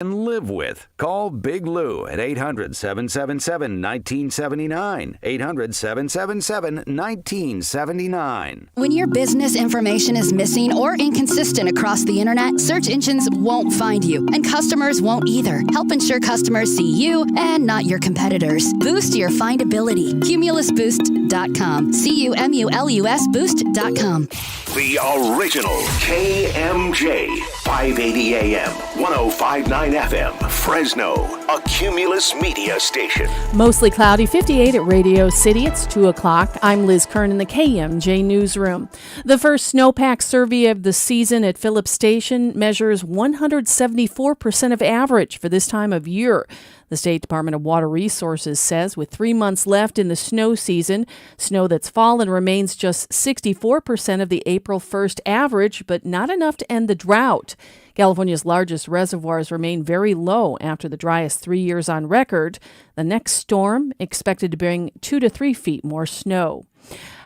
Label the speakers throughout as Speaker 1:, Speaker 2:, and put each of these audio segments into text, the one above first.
Speaker 1: and live with. Call Big Lou at 800-777-1979. 800-777-1979.
Speaker 2: When your business information is missing or inconsistent across the internet, search engines won't find you, and customers won't either. Help ensure customers see you and not your competitors. Boost your findability. CumulusBoost.com. CUMULUS Boost.com.
Speaker 3: The original KMJ, 580 AM, 1059 FM, Fresno, a Cumulus media station.
Speaker 4: Mostly cloudy, 58 at Radio City. It's 2 o'clock. I'm Liz Kern in the KMJ newsroom. The first snowpack survey of the season at Phillips Station measures 174% of average for this time of year. The State Department of Water Resources says with 3 months left in the snow season, snow that's fallen remains just 64% of the April 1st average, but not enough to end the drought. California's largest reservoirs remain very low after the driest 3 years on record. The next storm expected to bring 2 to 3 feet more snow.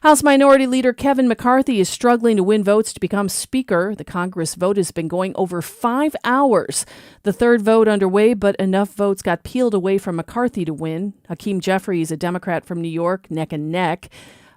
Speaker 4: House Minority Leader Kevin McCarthy is struggling to win votes to become Speaker. The Congress vote has been going over 5 hours. The third vote underway, but enough votes got peeled away from McCarthy to win. Hakeem Jeffries, a Democrat from New York, neck and neck.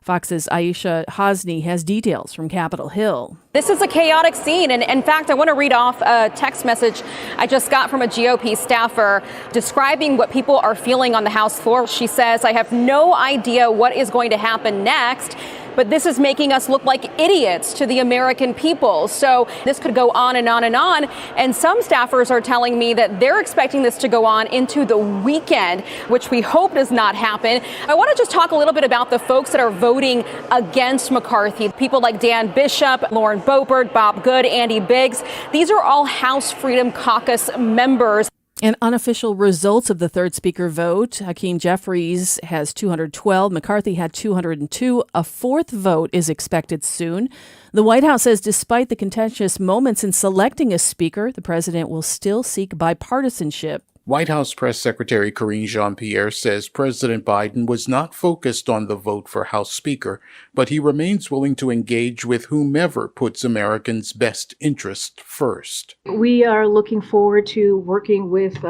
Speaker 4: Fox's Aisha Hasni has details from Capitol Hill.
Speaker 5: This is a chaotic scene, and in fact, I want to read off a text message I just got from a GOP staffer describing what people are feeling on the House floor. She says, "I have no idea what is going to happen next, but this is making us look like idiots to the American people." So this could go on and on and on. And some staffers are telling me that they're expecting this to go on into the weekend, which we hope does not happen. I want to just talk a little bit about the folks that are voting against McCarthy. People like Dan Bishop, Lauren Boebert, Bob Good, Andy Biggs. These are all House Freedom Caucus members.
Speaker 4: And unofficial results of the third speaker vote, Hakeem Jeffries has 212, McCarthy had 202. A fourth vote is expected soon. The White House says despite the contentious moments in selecting a speaker, the president will still seek bipartisanship.
Speaker 6: White House Press Secretary Karine Jean-Pierre says President Biden was not focused on the vote for House Speaker, but he remains willing to engage with whomever puts Americans' best interest first.
Speaker 7: We are looking forward to working with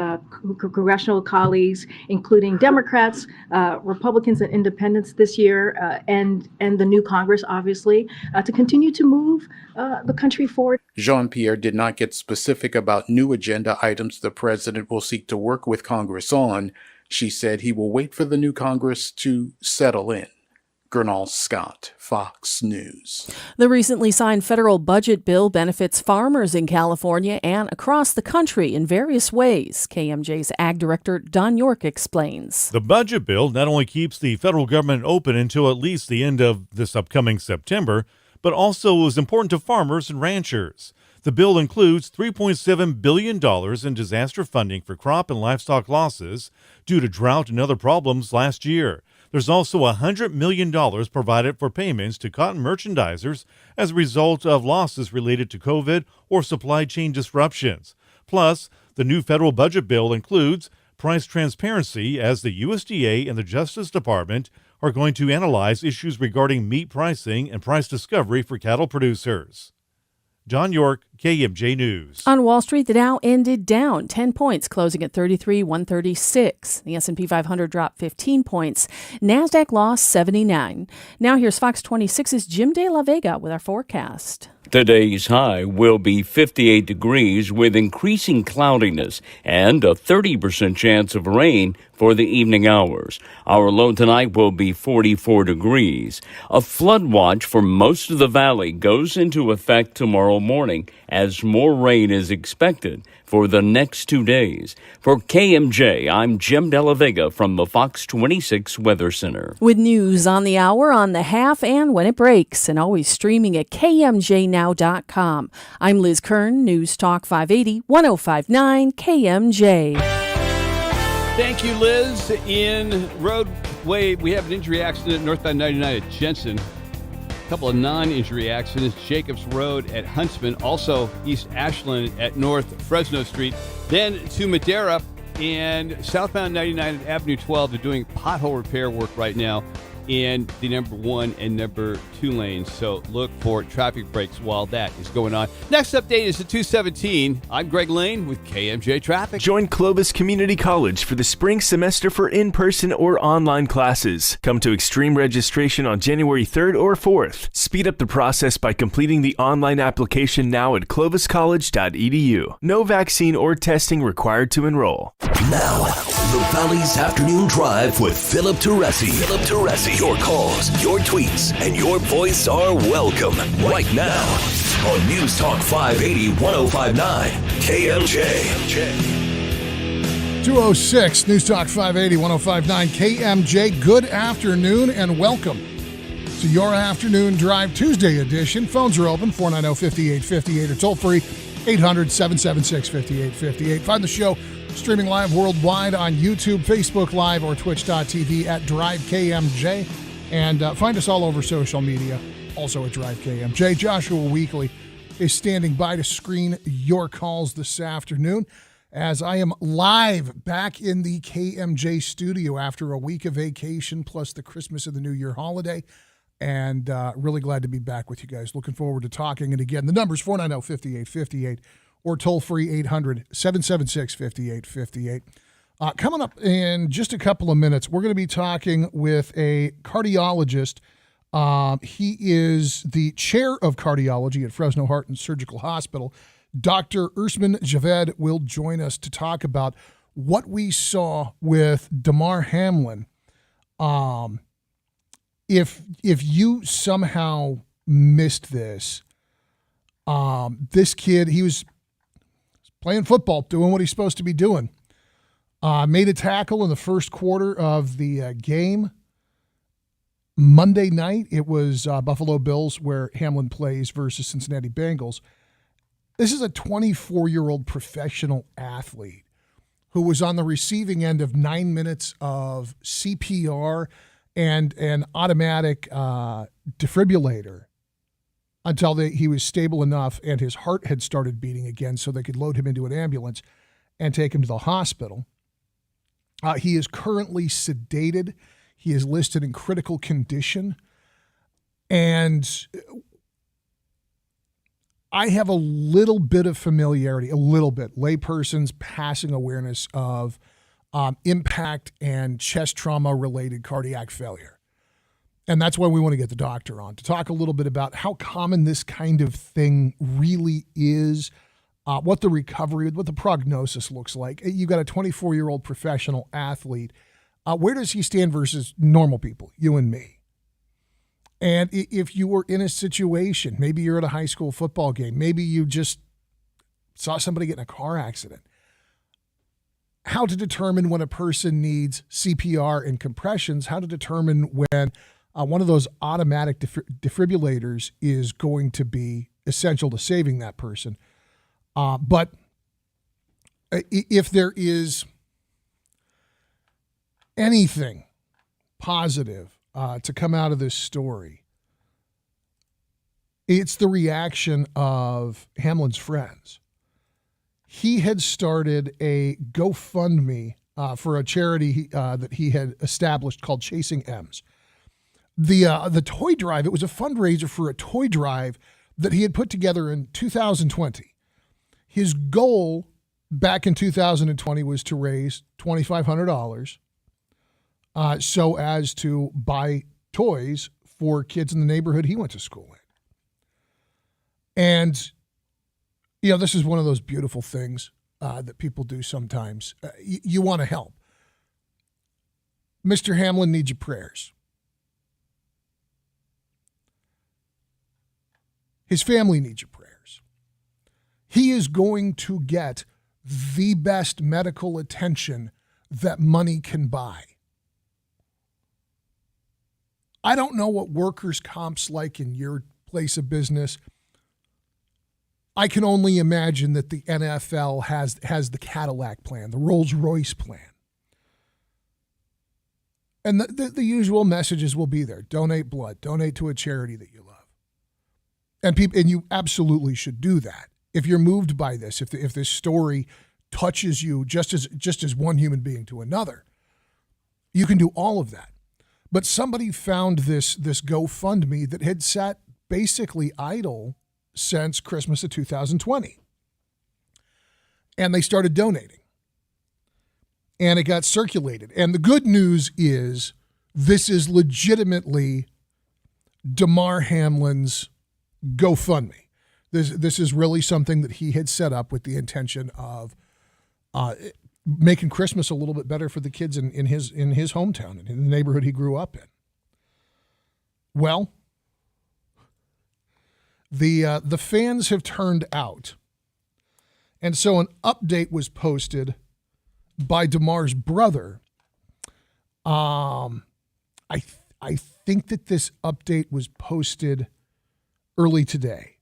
Speaker 7: congressional colleagues, including Democrats, Republicans, and independents this year, and the new Congress, obviously, to continue to move the country forward.
Speaker 6: Jean-Pierre did not get specific about new agenda items the president will seek to work with Congress on. She said he will wait for the new Congress to settle in. Gernal Scott, Fox News.
Speaker 4: The recently signed federal budget bill benefits farmers in California and across the country in various ways. KMJ's Ag Director Don York explains.
Speaker 8: The budget bill not only keeps the federal government open until at least the end of this upcoming September, but also is important to farmers and ranchers. The bill includes $3.7 billion in disaster funding for crop and livestock losses due to drought and other problems last year. There's also $100 million provided for payments to cotton merchandisers as a result of losses related to COVID or supply chain disruptions. Plus, the new federal budget bill includes price transparency as the USDA and the Justice Department are going to analyze issues regarding meat pricing and price discovery for cattle producers. John York, KMJ News.
Speaker 4: On Wall Street, the Dow ended down 10 points, closing at 33,136. The S&P 500 dropped 15 points. NASDAQ lost 79. Now here's Fox 26's Jim De La Vega with our forecast.
Speaker 9: Today's high will be 58 degrees with increasing cloudiness and a 30% chance of rain for the evening hours. Our low tonight will be 44 degrees. A flood watch for most of the valley goes into effect tomorrow morning as more rain is expected for the next 2 days. For KMJ, I'm Jim De La Vega from the Fox 26 Weather Center.
Speaker 4: With news on the hour, on the half, and when it breaks, and always streaming at KMJNow.com. I'm Liz Kern, News Talk 580, 1059 KMJ.
Speaker 10: Thank you, Liz. In roadway, we have an injury accident northbound 99 at Jensen. A couple of non-injury accidents, Jacobs Road at Huntsman, also East Ashland at North Fresno Street. Then to Madera and southbound 99 at Avenue 12. They're doing pothole repair work right now. in the number 1 and number 2 lanes. So look for traffic breaks while that is going on. Next update is at 2:17. I'm Greg Lane with KMJ Traffic.
Speaker 11: Join Clovis Community College for the spring semester for in-person or online classes. Come to Extreme registration on January 3rd or 4th. Speed up the process by completing the online application now at cloviscollege.edu. No vaccine or testing required to enroll.
Speaker 12: Now, the Valley's Afternoon Drive with Philip Teresi. Philip Teresi. Your calls, your tweets, and your voice are welcome right now on News Talk 580 1059 KMJ.
Speaker 13: 206 News Talk 580 1059 KMJ. Good afternoon and welcome to your Afternoon Drive Tuesday edition. Phones are open 490-5858 or toll free 800-776-5858. Find the show streaming live worldwide on YouTube, Facebook Live, or twitch.tv at Drive KMJ. And find us all over social media, also at Drive KMJ. Joshua Weekly is standing by to screen your calls this afternoon as I am live back in the KMJ studio after a week of vacation plus the Christmas and the New Year holiday. And really glad to be back with you guys. Looking forward to talking. And again, the number's 490-5858 or toll free 800-776-5858. Coming up in just a couple of minutes, we're going to be talking with a cardiologist. He is the chair of cardiology at Fresno Heart and Surgical Hospital. Dr. Usman Javed will join us to talk about what we saw with Damar Hamlin. If you somehow missed this, this kid, he was playing football, doing what he's supposed to be doing. Made a tackle in the first quarter of the game. Monday night, it was Buffalo Bills, where Hamlin plays, versus Cincinnati Bengals. This is a 24-year-old professional athlete who was on the receiving end of 9 minutes of CPR and an automatic defibrillator until he was stable enough and his heart had started beating again so they could load him into an ambulance and take him to the hospital. He is currently sedated. He is listed in critical condition. And I have a little bit of familiarity, layperson's passing awareness of impact and chest trauma-related cardiac failure. And that's why we want to get the doctor on to talk a little bit about how common this kind of thing really is, what the recovery, what the prognosis looks like. You got a 24-year-old professional athlete. Where does he stand versus normal people, you and me? And if you were in a situation, maybe you're at a high school football game, maybe you just saw somebody get in a car accident, how to determine when a person needs CPR and compressions, how to determine when one of those automatic defibrillators is going to be essential to saving that person. But if there is anything positive to come out of this story, it's the reaction of Hamlin's friends. He had started a GoFundMe for a charity that he had established called Chasing M's. The toy drive, it was a fundraiser for a toy drive that he had put together in 2020. His goal back in 2020 was to raise $2,500 so as to buy toys for kids in the neighborhood he went to school in. And, you know, this is one of those beautiful things that people do sometimes. You want to help. Mr. Hamlin needs your prayers. His family needs your prayers. He is going to get the best medical attention that money can buy. I don't know what workers' comp's like in your place of business. I can only imagine that the NFL has the Cadillac plan, the Rolls-Royce plan. And the usual messages will be there. Donate blood. Donate to a charity that you love. And you absolutely should do that. If you're moved by this, if this story touches you just as one human being to another, you can do all of that. But somebody found this GoFundMe that had sat basically idle since Christmas of 2020. And they started donating. And it got circulated. And the good news is this is legitimately Damar Hamlin's GoFundMe. This is really something that he had set up with the intention of making Christmas a little bit better for the kids in his hometown and in the neighborhood he grew up in. Well, the fans have turned out, and so an update was posted by Damar's brother. I think that this update was posted early today,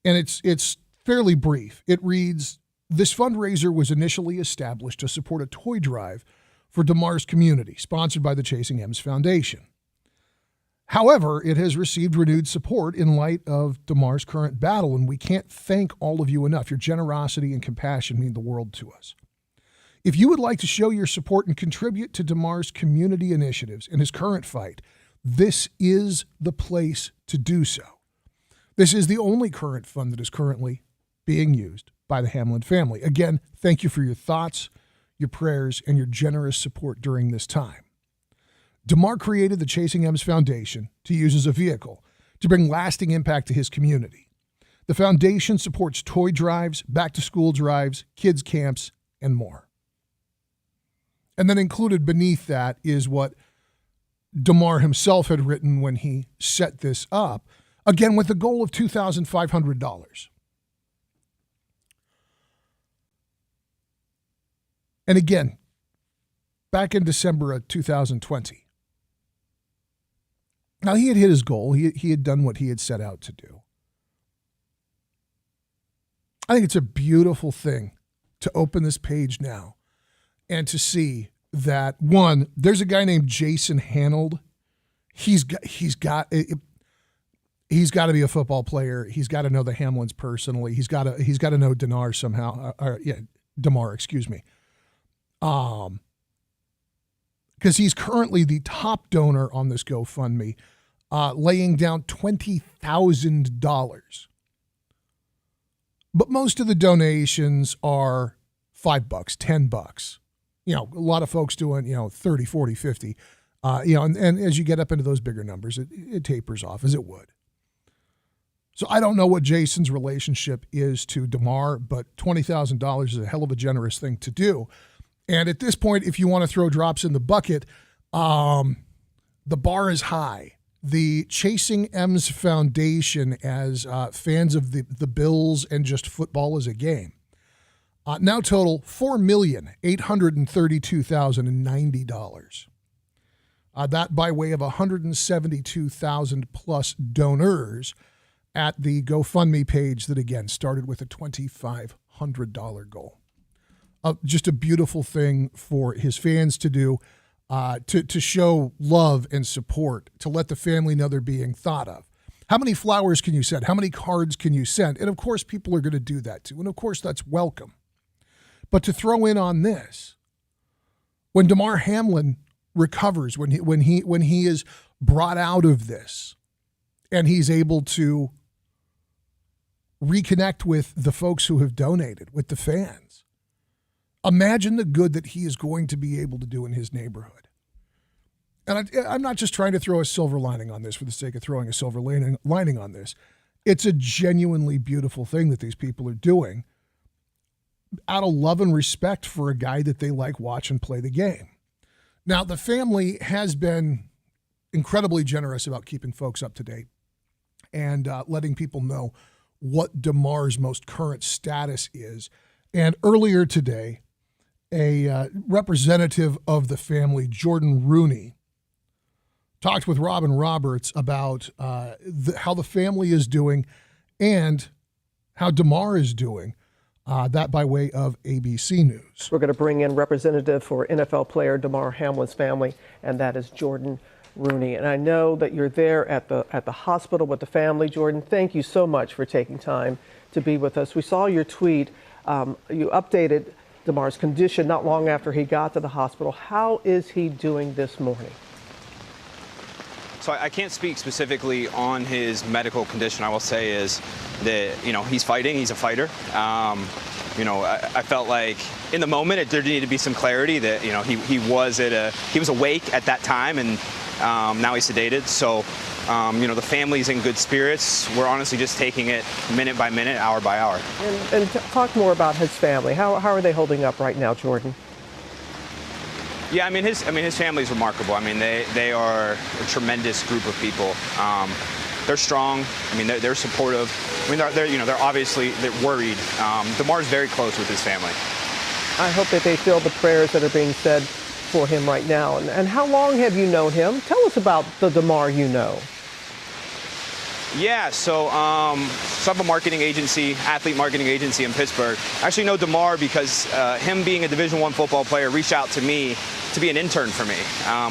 Speaker 13: and it's fairly brief. It reads, "This fundraiser was initially established to support a toy drive for Damar's community, sponsored by the Chasing M's Foundation. However, it has received renewed support in light of Damar's current battle, and we can't thank all of you enough. Your generosity and compassion mean the world to us. If you would like to show your support and contribute to Damar's community initiatives in his current fight, this is the place to do so. This is the only current fund that is currently being used by the Hamlin family. Again, thank you for your thoughts, your prayers, and your generous support during this time. Damar created the Chasing M's Foundation to use as a vehicle to bring lasting impact to his community. The foundation supports toy drives, back-to-school drives, kids' camps, and more." And then included beneath that is what Damar himself had written when he set this up, again with the goal of $2,500. And again, back in December of 2020. Now, he had hit his goal. He had done what he had set out to do. I think it's a beautiful thing to open this page now and to see that, one, there's a guy named Jason Hanold. He's got to be a football player. He's got to know the Hamlins personally. He's got to know Damar somehow. Damar, excuse me. Because he's currently the top donor on this GoFundMe, laying down $20,000. But most of the donations are $5, $10. A lot of folks doing, 30, 40, 50. And as you get up into those bigger numbers, it tapers off, as it would. So I don't know what Jason's relationship is to Damar, but $20,000 is a hell of a generous thing to do. And at this point, if you want to throw drops in the bucket, the bar is high. The Chasing M's Foundation, as fans of the Bills and just football as a game, now total $4,832,090. That by way of 172,000 plus donors at the GoFundMe page that, again, started with a $2,500 goal. Just a beautiful thing for his fans to do, to show love and support, to let the family know they're being thought of. How many flowers can you send? How many cards can you send? And of course, people are going to do that too. And of course, that's welcome. But to throw in on this, when Damar Hamlin recovers, when he is brought out of this, and he's able to reconnect with the folks who have donated, with the fans, imagine the good that he is going to be able to do in his neighborhood. And I'm not just trying to throw a silver lining on this for the sake of throwing a silver lining on this. It's a genuinely beautiful thing that these people are doing out of love and respect for a guy that they like watch and play the game. Now, the family has been incredibly generous about keeping folks up to date and letting people know what Damar's most current status is. And earlier today, a representative of the family, Jordan Rooney, talked with Robin Roberts about how the family is doing and how Damar is doing, that by way of ABC News.
Speaker 14: We're going to bring in representative for NFL player Damar Hamlin's family, and that is Jordan Rooney. And I know that you're there at the hospital with the family. Jordan, thank you so much for taking time to be with us. We saw your tweet. You updated DeMar's condition not long after he got to the hospital. How is he doing this morning?
Speaker 15: So I can't speak specifically on his medical condition. I will say is that, he's fighting. He's a fighter. I felt like in the moment there needed to be some clarity that, he was awake at that time, and now he's sedated. So, the family's in good spirits. We're honestly just taking it minute by minute, hour by hour.
Speaker 14: And talk more about his family. How are they holding up right now, Jordan?
Speaker 15: Yeah, his family's remarkable. They are a tremendous group of people. They're strong. They're supportive. They're worried. DeMar's very close with his family.
Speaker 14: I hope that they feel the prayers that are being said for him right now. And how long have you known him? Tell us about the DeMar you know.
Speaker 15: Yeah, so I have a marketing agency, athlete marketing agency in Pittsburgh. I actually know DeMar because him being a Division I football player reached out to me to be an intern for me,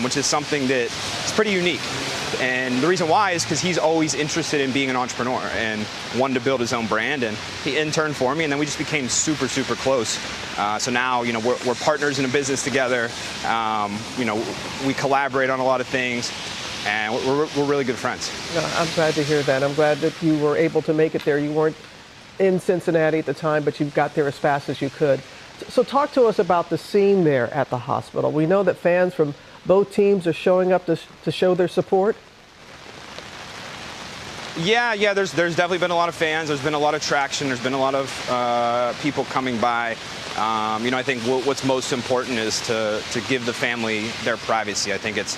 Speaker 15: which is something that is pretty unique. And the reason why is because he's always interested in being an entrepreneur and wanted to build his own brand. And he interned for me, and then we just became super, super close. So now, we're partners in a business together. We collaborate on a lot of things. And we're really good friends.
Speaker 14: I'm glad to hear that. I'm glad that you were able to make it there. You weren't in Cincinnati at the time, but you got there as fast as you could. So talk to us about the scene there at the hospital. We know that fans from both teams are showing up to show their support.
Speaker 15: Yeah, there's definitely been a lot of fans. There's been a lot of traction. There's been a lot of people coming by. I think what's most important is to give the family their privacy. I think it's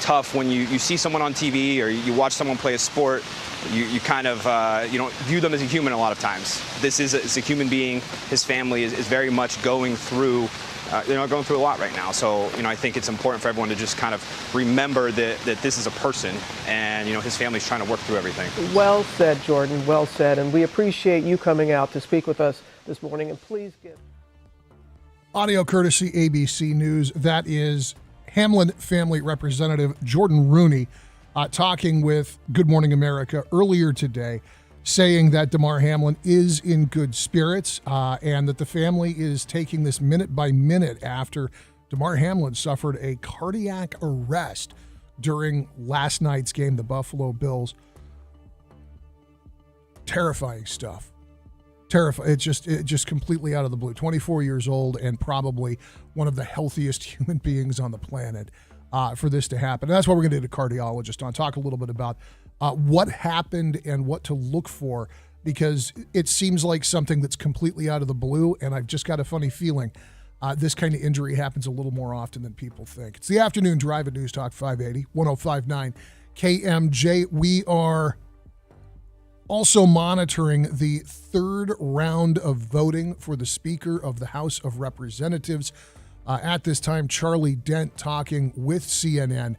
Speaker 15: tough when you see someone on TV or you watch someone play a sport. You kind of don't view them as a human a lot of times. This is a human being. His family is very much going through a lot right now. So I think it's important for everyone to just kind of remember that this is a person, and his family's trying to work through everything.
Speaker 14: Well said, Jordan. Well said, and we appreciate you coming out to speak with us this morning. And please give
Speaker 13: audio courtesy ABC News. That is Hamlin family representative Jordan Rooney talking with Good Morning America earlier today, saying that DeMar Hamlin is in good spirits and that the family is taking this minute by minute after DeMar Hamlin suffered a cardiac arrest during last night's game, the Buffalo Bills. Terrifying stuff. Terrifying. It's just completely out of the blue. 24 years old and probably one of the healthiest human beings on the planet for this to happen. And that's why we're going to get a cardiologist on, talk a little bit about what happened and what to look for, because it seems like something that's completely out of the blue, and I've just got a funny feeling this kind of injury happens a little more often than people think. It's the Afternoon Drive at News Talk 580, 105.9 KMJ. We are also monitoring the third round of voting for the Speaker of the House of Representatives. At this time, Charlie Dent talking with CNN,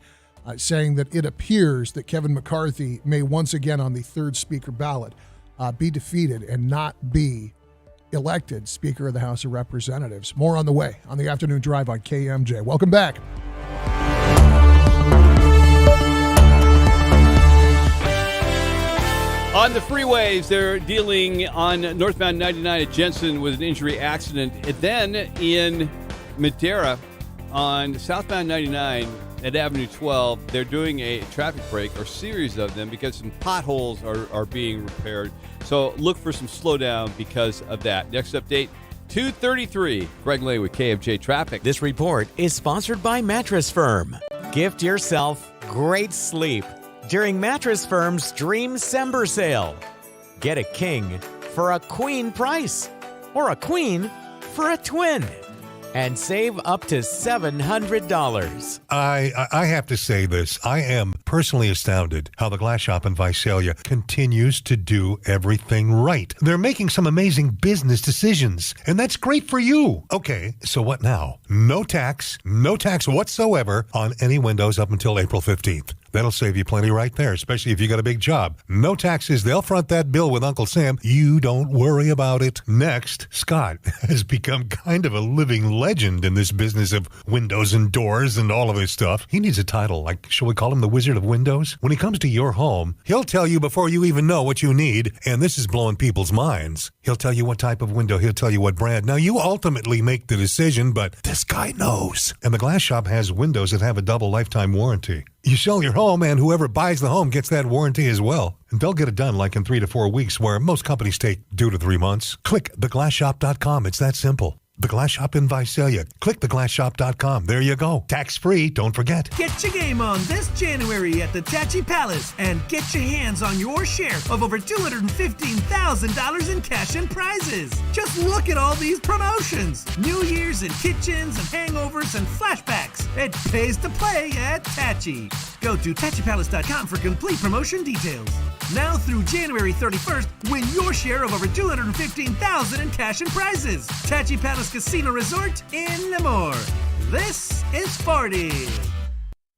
Speaker 13: saying that it appears that Kevin McCarthy may once again on the third Speaker ballot be defeated and not be elected Speaker of the House of Representatives. More on the way on the Afternoon Drive on KMJ. Welcome back.
Speaker 10: On the freeways, they're dealing on northbound 99 at Jensen with an injury accident. And then in Madera on southbound 99 at Avenue 12, they're doing a traffic break or series of them because some potholes are being repaired. So look for some slowdown because of that. Next update, 2:33. Greg Lay with KMJ Traffic.
Speaker 16: This report is sponsored by Mattress Firm. Gift yourself great sleep during Mattress Firm's Dream Sember sale. Get a king for a queen price or a queen for a twin and save up to $700.
Speaker 17: I have to say this. I am personally astounded how the Glass Shop in Visalia continues to do everything right. They're making some amazing business decisions, and that's great for you. Okay, so what now? No tax whatsoever on any windows up until April 15th. That'll save you plenty right there, especially if you got a big job. No taxes. They'll front that bill with Uncle Sam. You don't worry about it. Next, Scott has become kind of a living legend in this business of windows and doors and all of this stuff. He needs a title, like, shall we call him the Wizard of Windows? When he comes to your home, he'll tell you before you even know what you need, and this is blowing people's minds. He'll tell you what type of window, he'll tell you what brand. Now, you ultimately make the decision, but this guy knows. And the Glass Shop has windows that have a double lifetime warranty. You sell your home, and whoever buys the home gets that warranty as well. And they'll get it done like in 3 to 4 weeks, where most companies take 2 to 3 months. Click theglassshop.com. It's that simple. The Glass Shop in Visalia. Click theglassshop.com. There you go. Tax-free, don't forget.
Speaker 18: Get your game on this January at the Tachi Palace and get your hands on your share of over $215,000 in cash and prizes. Just look at all these promotions. New Year's in kitchens and hangovers and flashbacks. It pays to play at Tachi. Go to TachiPalace.com for complete promotion details. Now through January 31st, win your share of over $215,000 in cash and prizes. Tachi Palace Casino Resort in Lemoore. This is 40.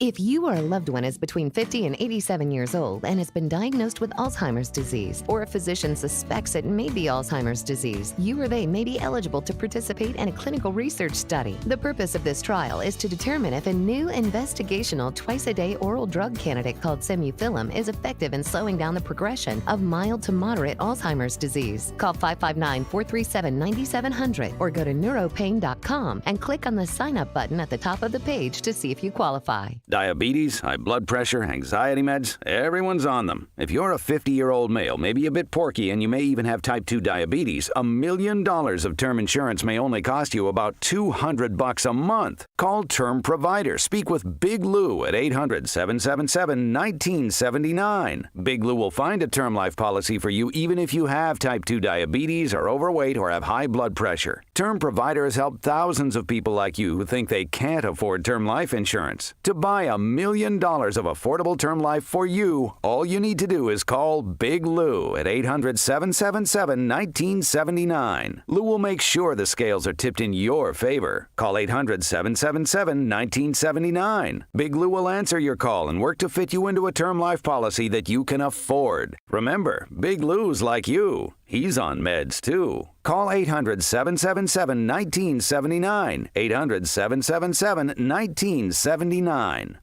Speaker 19: If you or a loved one is between 50 and 87 years old and has been diagnosed with Alzheimer's disease, or a physician suspects it may be Alzheimer's disease, you or they may be eligible to participate in a clinical research study. The purpose of this trial is to determine if a new investigational twice-a-day oral drug candidate called Semufilm is effective in slowing down the progression of mild to moderate Alzheimer's disease. Call 559-437-9700 or go to neuropain.com and click on the sign-up button at the top of the page to see if you qualify.
Speaker 1: Diabetes, high blood pressure, anxiety meds, everyone's on them. If you're a 50-year-old male, maybe a bit porky, and you may even have type 2 diabetes, $1 million of term insurance may only cost you about $200 a month. Call Term Provider. Speak with Big Lou at 800-777-1979. Big Lou will find a term life policy for you even if you have type 2 diabetes, are overweight, or have high blood pressure. Term Provider has helped thousands of people like you who think they can't afford term life insurance. To buy $1 million of affordable term life for you, all you need to do is call Big Lou at 800-777-1979. Lou will make sure the scales are tipped in your favor. Call 800-777-1979. Big Lou will answer your call and work to fit you into a term life policy that you can afford. Remember, Big Lou's like you. He's on meds, too. Call 800-777-1979. 800-777-1979.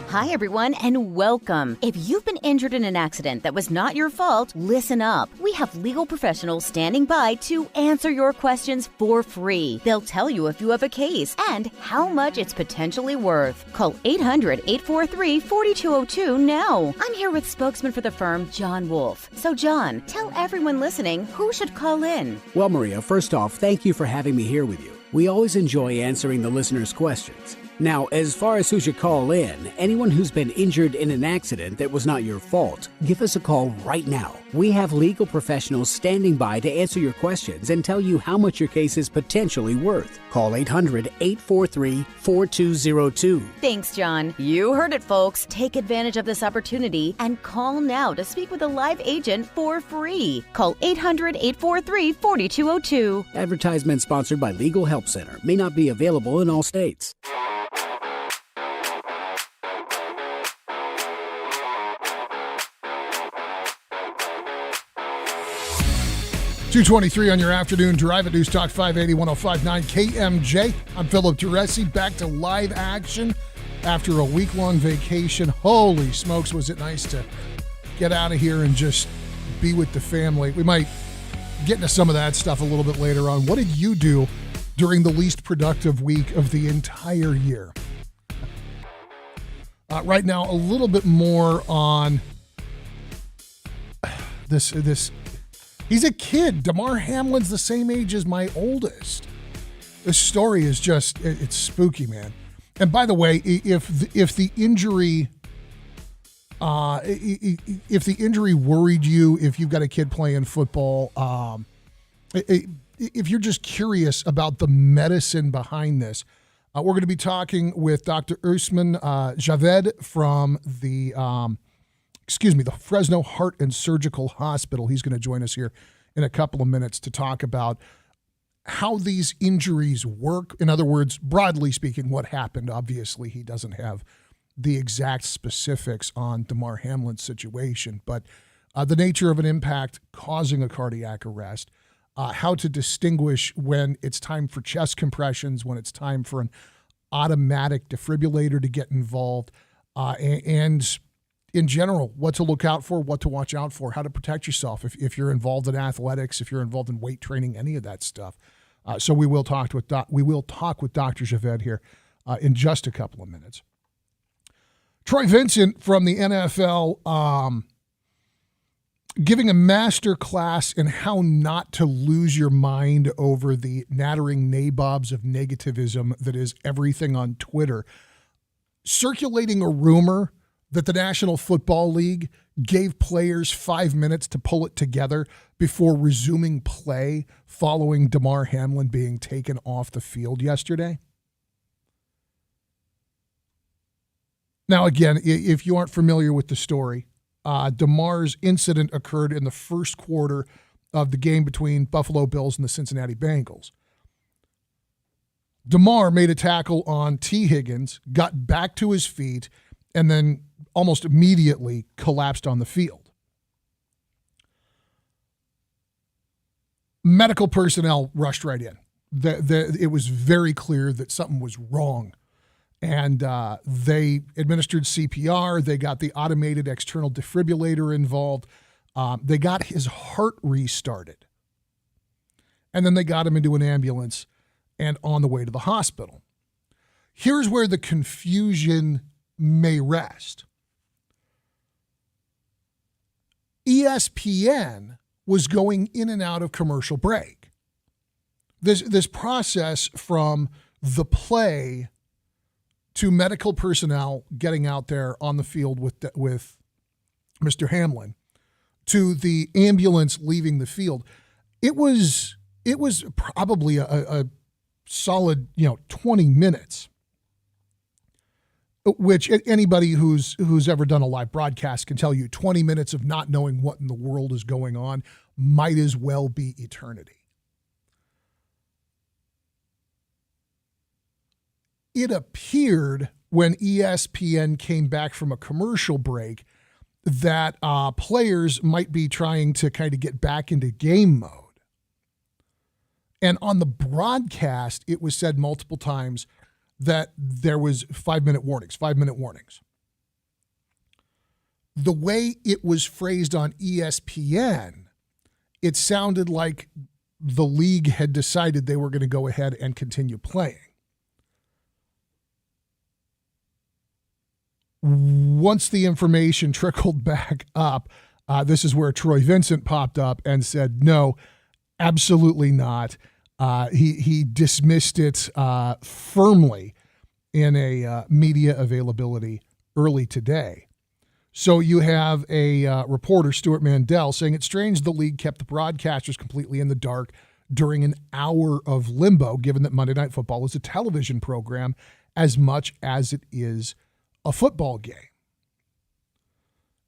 Speaker 20: Hi, everyone, and welcome. If you've been injured in an accident that was not your fault, listen up. We have legal professionals standing by to answer your questions for free. They'll tell you if you have a case and how much it's potentially worth. Call 800-843-4202 now. I'm here with spokesman for the firm, John Wolf. So, John, tell everyone listening who should call in.
Speaker 21: Well, Maria, first off, thank you for having me here with you. We always enjoy answering the listeners' questions. Now, as far as who should call in, anyone who's been injured in an accident that was not your fault, give us a call right now. We have legal professionals standing by to answer your questions and tell you how much your case is potentially worth. Call 800-843-4202.
Speaker 20: Thanks, John. You heard it, folks. Take advantage of this opportunity and call now to speak with a live agent for free. Call 800-843-4202.
Speaker 21: Advertisement sponsored by Legal Help Center. May not be available in all states.
Speaker 13: 2:23 on your afternoon drive at News Talk 580 1059 KMJ. I'm Philip Teresi, back to live action after a week-long vacation. Holy smokes, was it nice to get out of here and just be with the family. We might get into some of that stuff a little bit later on. What did you do during the least productive week of the entire year? Right now, a little bit more on this. He's a kid. Damar Hamlin's the same age as my oldest. This story is just, it's spooky, man. And by the way, if the injury worried you, if you've got a kid playing football, if you're just curious about the medicine behind this, we're going to be talking with Dr. Usman Javed from the Fresno Heart and Surgical Hospital. He's going to join us here in a couple of minutes to talk about how these injuries work. In other words, broadly speaking, what happened. Obviously, he doesn't have the exact specifics on Damar Hamlin's situation, but the nature of an impact causing a cardiac arrest, how to distinguish when it's time for chest compressions, when it's time for an automatic defibrillator to get involved, and in general, what to look out for, what to watch out for, how to protect yourself if you're involved in athletics, if you're involved in weight training, any of that stuff. So we will talk with Dr. Javed here in just a couple of minutes. Troy Vincent from the NFL giving a master class in how not to lose your mind over the nattering nabobs of negativism that is everything on Twitter. Circulating a rumor that the National Football League gave players 5 minutes to pull it together before resuming play following Damar Hamlin being taken off the field yesterday. Now, again, if you aren't familiar with the story, Damar's incident occurred in the first quarter of the game between Buffalo Bills and the Cincinnati Bengals. Damar made a tackle on T. Higgins, got back to his feet, and then almost immediately collapsed on the field. Medical personnel rushed right in. It was very clear that something was wrong. And they administered CPR. They got the automated external defibrillator involved. They got his heart restarted. And then they got him into an ambulance and on the way to the hospital. Here's where the confusion may rest. ESPN was going in and out of commercial break. This process from the play to medical personnel getting out there on the field with Mr. Hamlin, to the ambulance leaving the field, it was probably a solid 20 minutes, which anybody who's ever done a live broadcast can tell you 20 minutes of not knowing what in the world is going on might as well be eternity. It appeared when ESPN came back from a commercial break that players might be trying to kind of get back into game mode. And on the broadcast, it was said multiple times that there was 5 minute warnings. The way it was phrased on ESPN, it sounded like the league had decided they were going to go ahead and continue playing. Once the information trickled back up, this is where Troy Vincent popped up and said, no, absolutely not. He dismissed it firmly in a media availability early today. So you have a reporter, Stuart Mandel, saying it's strange the league kept the broadcasters completely in the dark during an hour of limbo, given that Monday Night Football is a television program as much as it is a football game.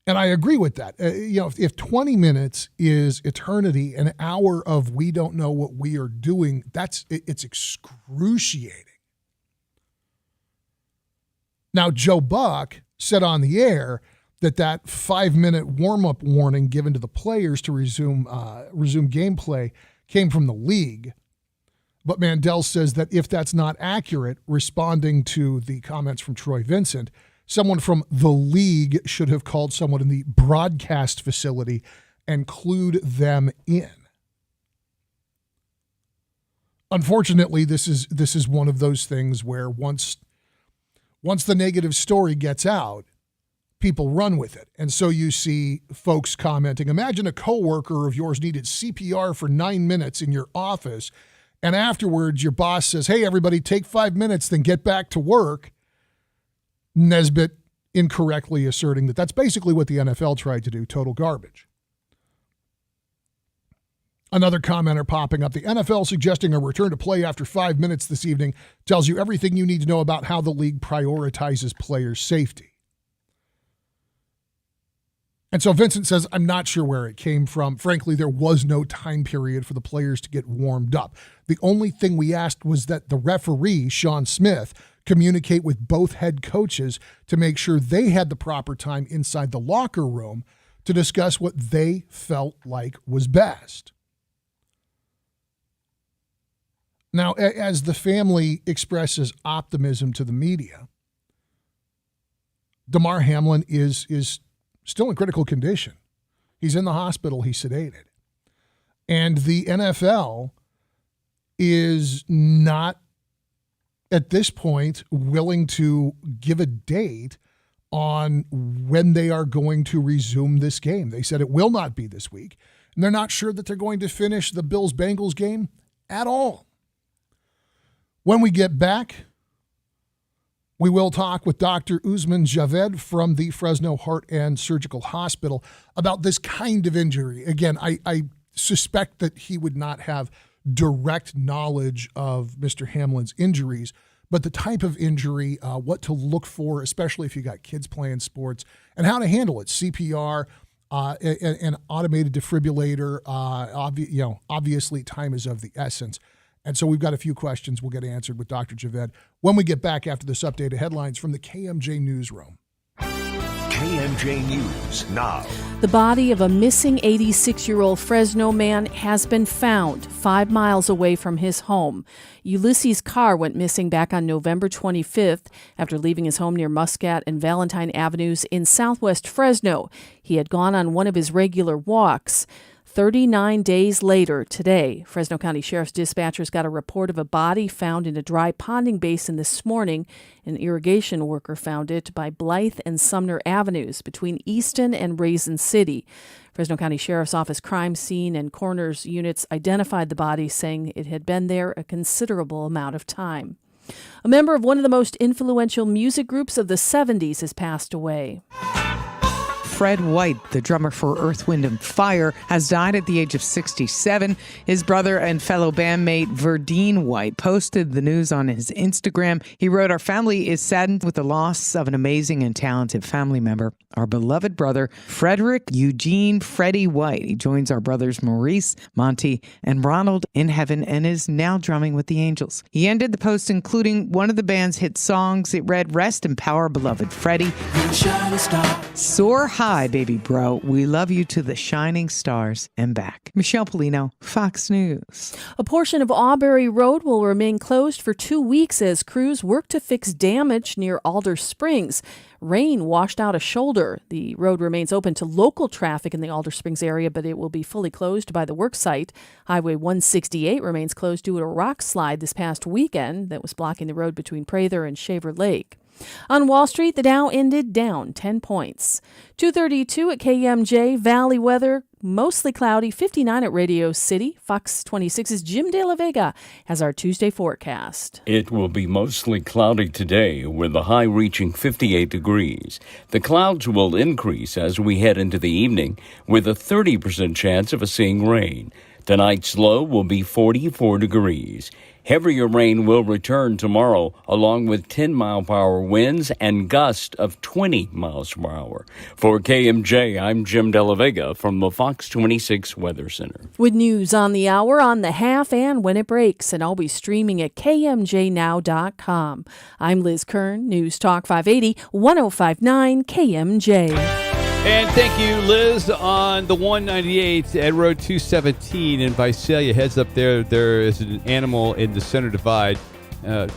Speaker 13: And I agree with that. If 20 minutes is eternity, an hour of we don't know what we are doing, it's excruciating. Now, Joe Buck said on the air that 5 minute warm-up warning given to the players to resume gameplay came from the league. But Mandel says that if that's not accurate, responding to the comments from Troy Vincent, someone from the league should have called someone in the broadcast facility and clued them in. Unfortunately, this is one of those things where once the negative story gets out, people run with it. And so you see folks commenting, imagine a coworker of yours needed CPR for 9 minutes in your office, and afterwards your boss says, hey, everybody, take 5 minutes, then get back to work. Nesbitt incorrectly asserting that that's basically what the NFL tried to do, total garbage. Another commenter popping up, the NFL suggesting a return to play after 5 minutes this evening tells you everything you need to know about how the league prioritizes players' safety. And so Vincent says, I'm not sure where it came from. Frankly, there was no time period for the players to get warmed up. The only thing we asked was that the referee, Sean Smith, communicate with both head coaches to make sure they had the proper time inside the locker room to discuss what they felt like was best. Now, as the family expresses optimism to the media, Damar Hamlin is still in critical condition. He's in the hospital. He's sedated. And the NFL is not, at this point, willing to give a date on when they are going to resume this game. They said it will not be this week. And they're not sure that they're going to finish the Bills-Bengals game at all. When we get back, we will talk with Dr. Usman Javed from the Fresno Heart and Surgical Hospital about this kind of injury. Again, I suspect that he would not have direct knowledge of Mr. Hamlin's injuries, but the type of injury, what to look for, especially if you got kids playing sports, and how to handle it. CPR, an automated defibrillator, obviously time is of the essence. And so we've got a few questions we'll get answered with Dr. Javed when we get back after this updated headlines from the KMJ Newsroom.
Speaker 12: KMJ News now.
Speaker 4: The body of a missing 86-year-old Fresno man has been found 5 miles away from his home. Ulysses Carr went missing back on November 25th after leaving his home near Muscat and Valentine Avenues in southwest Fresno. He had gone on one of his regular walks. 39 days later today, Fresno County Sheriff's dispatchers got a report of a body found in a dry ponding basin this morning. An irrigation worker found it by Blythe and Sumner Avenues between Easton and Raisin City. Fresno County Sheriff's Office crime scene and coroner's units identified the body, saying it had been there a considerable amount of time. A member of one of the most influential music groups of the 70s has passed away.
Speaker 2: Fred White, the drummer for Earth, Wind & Fire, has died at the age of 67. His brother and fellow bandmate Verdine White posted the news on his Instagram. He wrote, "Our family is saddened with the loss of an amazing and talented family member, our beloved brother, Frederick Eugene Freddie White. He joins our brothers Maurice, Monty, and Ronald in heaven and is now drumming with the Angels." He ended the post including one of the band's hit songs. It read, "Rest in power, beloved Freddie. Soar high, baby bro. We love you to the shining stars and back." Michelle Polino, Fox News.
Speaker 4: A portion of Aubrey Road will remain closed for 2 weeks as crews work to fix damage near Alder Springs. Rain washed out a shoulder. The road remains open to local traffic in the Alder Springs area, but it will be fully closed by the work site. Highway 168 remains closed due to a rock slide this past weekend that was blocking the road between Prather and Shaver Lake. On Wall Street, the Dow ended down 10 points. 2:32 at KMJ. Valley weather, mostly cloudy, 59 at Radio City. Fox 26's Jim De La Vega has our Tuesday forecast.
Speaker 9: It will be mostly cloudy today, with the high reaching 58 degrees. The clouds will increase as we head into the evening, with a 30% chance of seeing rain. Tonight's low will be 44 degrees. Heavier rain will return tomorrow, along with 10-mile-per-hour winds and gusts of 20 miles per hour. For KMJ, I'm Jim De La Vega from the Fox 26 Weather Center.
Speaker 4: With news on the hour, on the half, and when it breaks, and always streaming at KMJNow.com. I'm Liz Kern, News Talk 580, 105.9 KMJ.
Speaker 10: And thank you, Liz, on the 198 at Road 217 in Visalia. Heads up there. There is an animal in the center divide.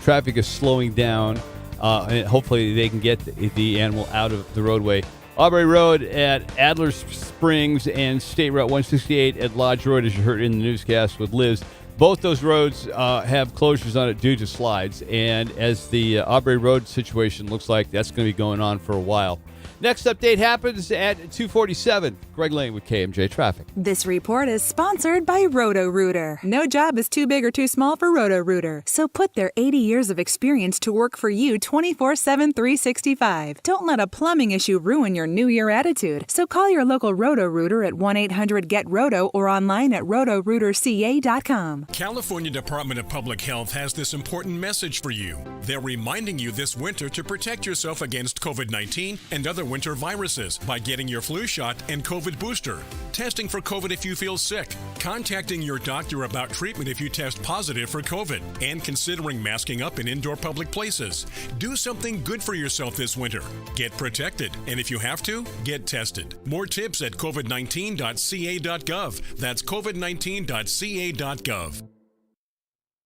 Speaker 10: Traffic is slowing down, and hopefully they can get the animal out of the roadway. Aubrey Road at Adler Springs and State Route 168 at Lodge Road, as you heard in the newscast with Liz. Both those roads have closures on it due to slides. And as the Aubrey Road situation looks like, that's going to be going on for a while. Next update happens at 2:47. Greg Lane with KMJ Traffic.
Speaker 22: This report is sponsored by Roto-Rooter. No job is too big or too small for Roto-Rooter. So put their 80 years of experience to work for you 24/7, 365. Don't let a plumbing issue ruin your New Year attitude. So call your local Roto-Rooter at 1-800-GET-ROTO or online at rotorooterca.com.
Speaker 23: California Department of Public Health has this important message for you. They're reminding you this winter to protect yourself against COVID-19 and other winter viruses by getting your flu shot and COVID booster, testing for COVID if you feel sick, contacting your doctor about treatment if you test positive for COVID, and considering masking up in indoor public places. Do something good for yourself this winter. Get protected, and if you have to, get tested. More tips at covid19.ca.gov. That's covid19.ca.gov.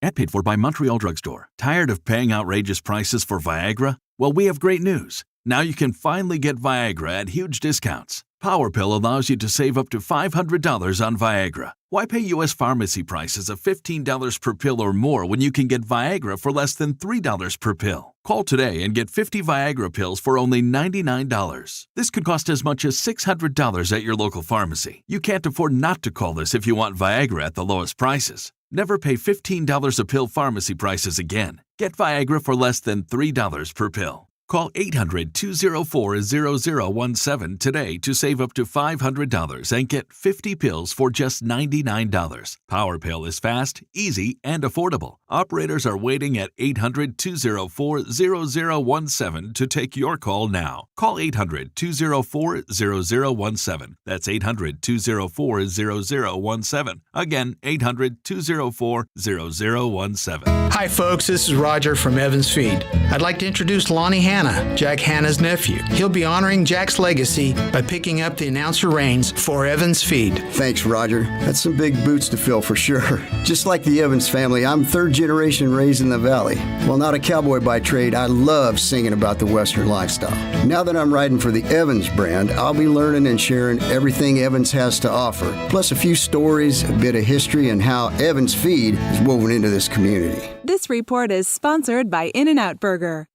Speaker 3: Ad paid for by Montreal Drugstore. Tired of paying outrageous prices for Viagra? Well, we have great news. Now you can finally get Viagra at huge discounts. PowerPill allows you to save up to $500 on Viagra. Why pay U.S. pharmacy prices of $15 per pill or more when you can get Viagra for less than $3 per pill? Call today and get 50 Viagra pills for only $99. This could cost as much as $600 at your local pharmacy. You can't afford not to call this if you want Viagra at the lowest prices. Never pay $15 a pill pharmacy prices again. Get Viagra for less than $3 per pill. Call 800-204-0017 today to save up to $500 and get 50 pills for just $99. PowerPill is fast, easy, and affordable. Operators are waiting at 800-204-0017 to take your call now. Call 800-204-0017. That's 800-204-0017. Again, 800-204-0017.
Speaker 5: Hi, folks. This is Roger from Evans Feed. I'd like to introduce Lonnie Hanna, Jack Hanna's nephew. He'll be honoring Jack's legacy by picking up the announcer reins for Evans Feed.
Speaker 7: Thanks, Roger. That's some big boots to fill for sure. Just like the Evans family, I'm third generation raised in the Valley. While not a cowboy by trade, I love singing about the Western lifestyle. Now that I'm riding for the Evans brand, I'll be learning and sharing everything Evans has to offer, plus a few stories, a bit of history, and how Evans Feed is woven into this community.
Speaker 22: This report is sponsored by In-N-Out Burger.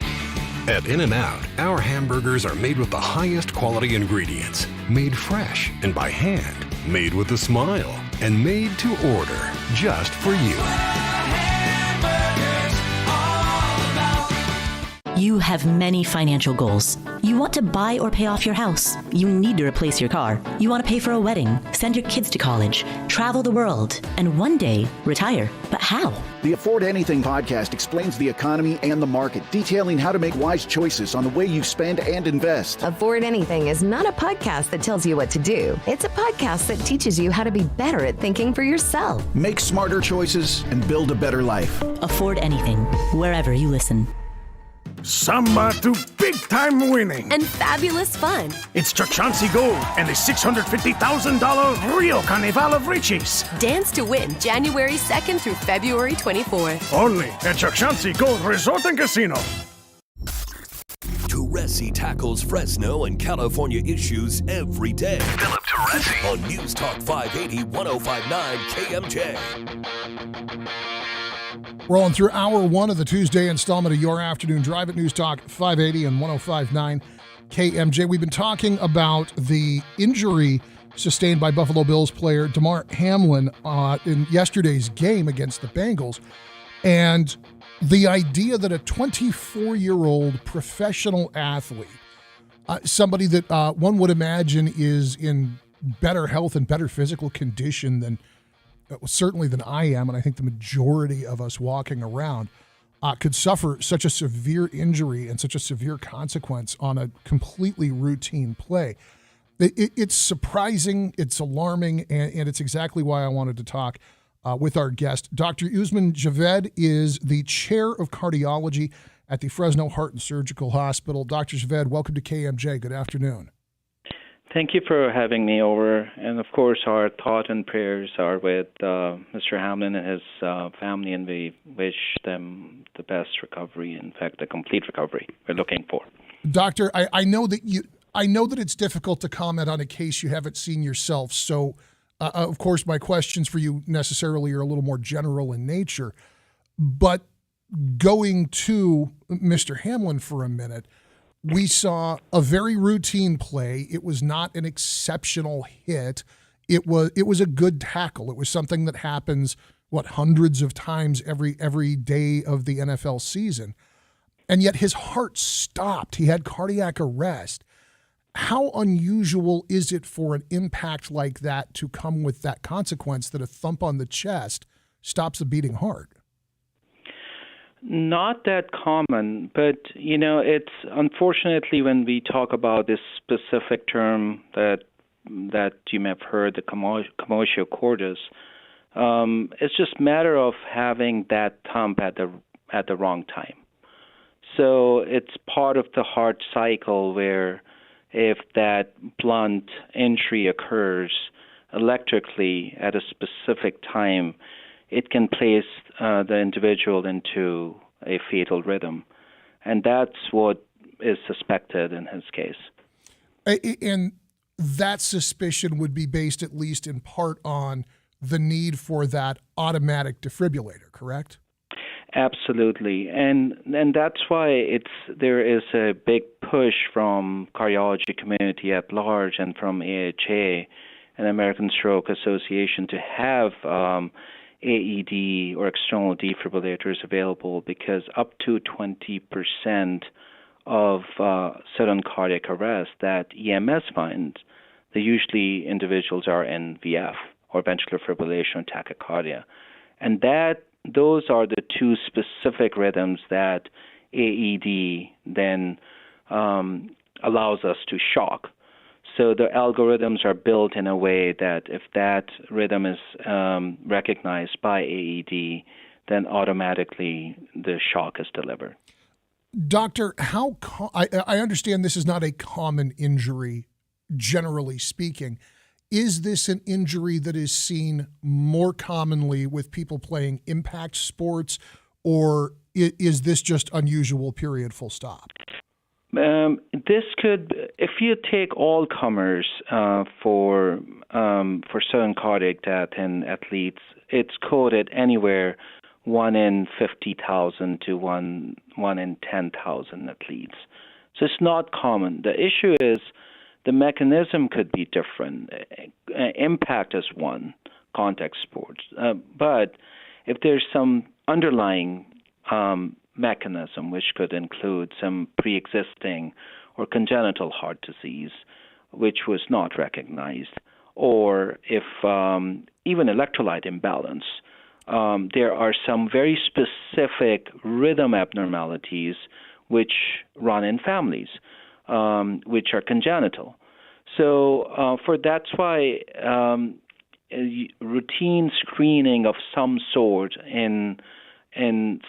Speaker 24: At In-N-Out, our hamburgers are made with the highest quality ingredients, made fresh and by hand, made with a smile, and made to order just for you.
Speaker 25: You have many financial goals. You want to buy or pay off your house. You need to replace your car. You want to pay for a wedding, send your kids to college, travel the world, and one day retire. But how?
Speaker 26: The Afford Anything podcast explains the economy and the market, detailing how to make wise choices on the way you spend and invest.
Speaker 19: Afford Anything is not a podcast that tells you what to do. It's a podcast that teaches you how to be better at thinking for yourself.
Speaker 26: Make smarter choices and build a better life.
Speaker 25: Afford Anything, wherever you listen.
Speaker 27: Samba to big-time winning.
Speaker 28: And fabulous fun.
Speaker 27: It's Chauncey Gold and the $650,000 Rio Carnival of Riches.
Speaker 28: Dance to win January 2nd through February 24th.
Speaker 27: Only at Chauncey Gold Resort and Casino.
Speaker 12: Teresi tackles Fresno and California issues every day. Philip Teresi on News Talk 580 1059 KMJ.
Speaker 13: Rolling through hour one of the Tuesday installment of Your Afternoon Drive at News Talk 580 and 1059 KMJ. We've been talking about the injury sustained by Buffalo Bills player Damar Hamlin in yesterday's game against the Bengals. And the idea that a 24-year-old professional athlete, somebody that one would imagine is in better health and better physical condition than certainly than I am, and I think the majority of us walking around, could suffer such a severe injury and such a severe consequence on a completely routine play. It's surprising, it's alarming, and it's exactly why I wanted to talk with our guest. Dr. Usman Javed is the chair of cardiology at the Fresno Heart and Surgical Hospital. Dr. Javed, welcome to KMJ. Good afternoon.
Speaker 29: Thank you for having me over. And, of course, our thought and prayers are with Mr. Hamlin and his family, and we wish them the best recovery, in fact, the complete recovery we're looking for.
Speaker 13: Doctor, I know that it's difficult to comment on a case you haven't seen yourself. So, of course, my questions for you necessarily are a little more general in nature. But going to Mr. Hamlin for a minute, we saw a very routine play. It was not an exceptional hit. It was a good tackle. It was something that happens, hundreds of times every day of the NFL season. And yet his heart stopped. He had cardiac arrest. How unusual is it for an impact like that to come with that consequence that a thump on the chest stops the beating heart?
Speaker 29: Not that common, but it's unfortunately when we talk about this specific term that you may have heard, the commotio cordis, it's just a matter of having that thump at the wrong time. So it's part of the heart cycle where if that blunt injury occurs electrically at a specific time, it can place the individual into a fatal rhythm. And that's what is suspected in his case.
Speaker 13: And that suspicion would be based at least in part on the need for that automatic defibrillator, correct?
Speaker 29: Absolutely. And that's why there is a big push from cardiology community at large and from AHA and American Stroke Association to have AED or external defibrillators available, because up to 20% of sudden cardiac arrest that EMS finds, usually individuals are in VF or ventricular fibrillation or tachycardia. And those are the two specific rhythms that AED then allows us to shock. So the algorithms are built in a way that if that rhythm is recognized by AED, then automatically the shock is delivered.
Speaker 13: Doctor, I understand this is not a common injury, generally speaking. Is this an injury that is seen more commonly with people playing impact sports, or is this just unusual, period, full stop?
Speaker 29: This could, if you take all comers for sudden cardiac death in athletes, it's coded anywhere 1 in 50,000 to 1 in 10,000 athletes. So it's not common. The issue is the mechanism could be different. Impact is one, contact sports. But if there's some underlying mechanism, which could include some pre-existing or congenital heart disease, which was not recognized, or if even electrolyte imbalance, there are some very specific rhythm abnormalities which run in families, which are congenital. So that's why routine screening of some sort in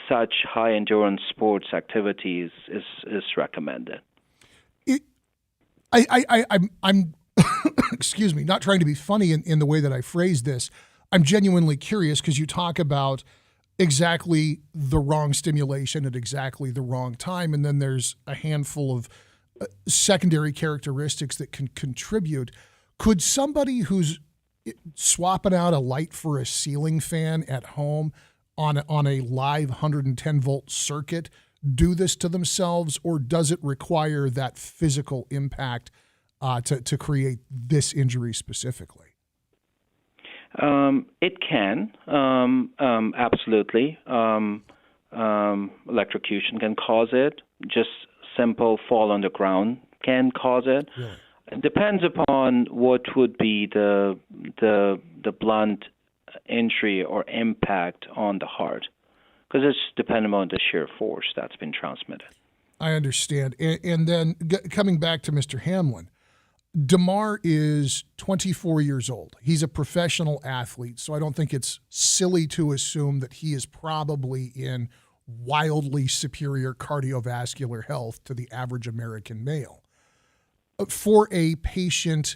Speaker 29: such high endurance sports activities is recommended.
Speaker 13: I'm excuse me, not trying to be funny in the way that I phrase this. I'm genuinely curious because you talk about exactly the wrong stimulation at exactly the wrong time, and then there's a handful of secondary characteristics that can contribute. Could somebody who's swapping out a light for a ceiling fan at home on a live 110 volt circuit do this to themselves, or does it require that physical impact to create this injury specifically?
Speaker 29: It can, absolutely. Electrocution can cause it. Just simple fall on the ground can cause it.
Speaker 13: Really?
Speaker 29: It depends upon what would be the blunt injury or impact on the heart, because it's dependent on the shear force that's been transmitted.
Speaker 13: I understand. And then coming back to Mr. Hamlin, DeMar is 24 years old. He's a professional athlete, so I don't think it's silly to assume that he is probably in wildly superior cardiovascular health to the average American male. For a patient,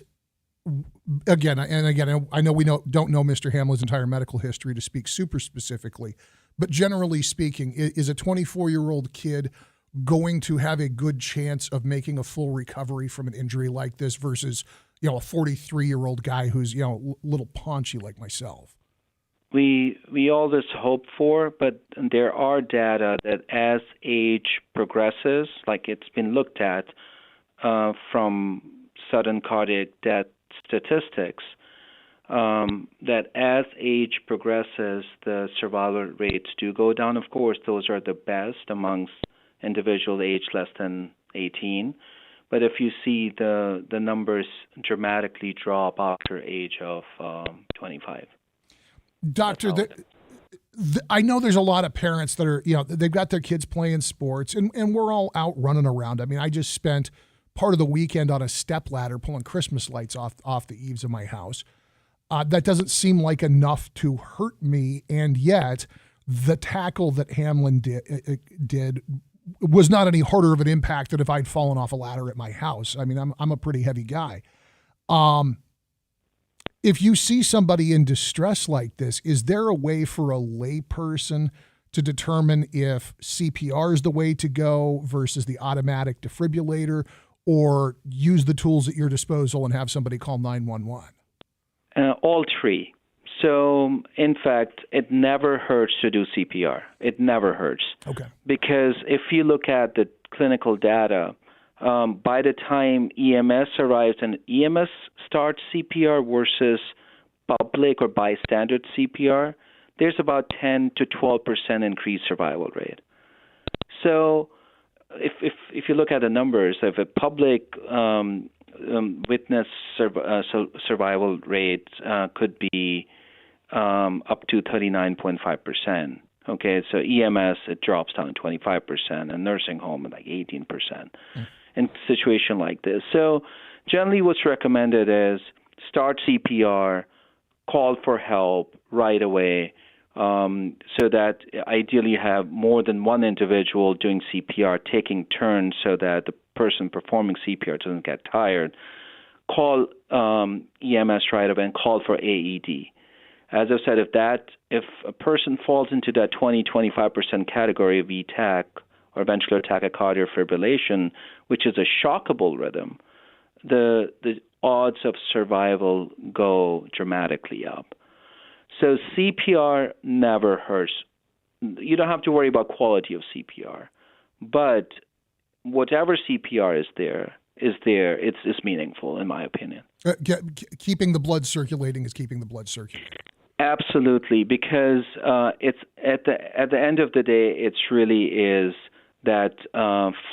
Speaker 13: again, I know we don't know Mr. Hamlin's entire medical history to speak super specifically, but generally speaking, is a 24-year-old kid going to have a good chance of making a full recovery from an injury like this versus, a 43-year-old guy who's, a little paunchy like myself?
Speaker 29: We always hope for, but there are data that as age progresses, like it's been looked at from sudden cardiac death statistics, that as age progresses, the survival rates do go down. Of course, those are the best amongst individual age less than 18. But if you see the numbers dramatically drop after age of 25.
Speaker 13: Doctor, I know there's a lot of parents that are, they've got their kids playing sports, and we're all out running around. I mean, I just spent part of the weekend on a stepladder pulling Christmas lights off the eaves of my house. That doesn't seem like enough to hurt me, and yet the tackle that Hamlin did was not any harder of an impact than if I'd fallen off a ladder at my house. I mean, I'm a pretty heavy guy. If you see somebody in distress like this, is there a way for a layperson to determine if CPR is the way to go versus the automatic defibrillator, or use the tools at your disposal and have somebody call 911?
Speaker 29: All three. So, in fact, it never hurts to do CPR. It never hurts.
Speaker 13: Okay.
Speaker 29: Because if you look at the clinical data, by the time EMS arrives and EMS starts CPR versus public or bystander CPR, there's about 10 to 12% increased survival rate. So if you look at the numbers, if a public witness survival rate could be up to 39.5%. Okay, so EMS, it drops down to 25%, and nursing home at like 18% in a situation like this. So generally what's recommended is start CPR, call for help right away, so that ideally you have more than one individual doing CPR, taking turns so that the person performing CPR doesn't get tired. Call EMS right away and call for AED. As I said, if a person falls into that 20-25% category of VTAC or ventricular tachycardia fibrillation, which is a shockable rhythm, the odds of survival go dramatically up. So CPR never hurts. You don't have to worry about quality of CPR, but whatever CPR is there. It's meaningful, in my opinion.
Speaker 13: Keeping the blood circulating is keeping the blood circulating.
Speaker 29: Absolutely, because it's at the end of the day, it's really is that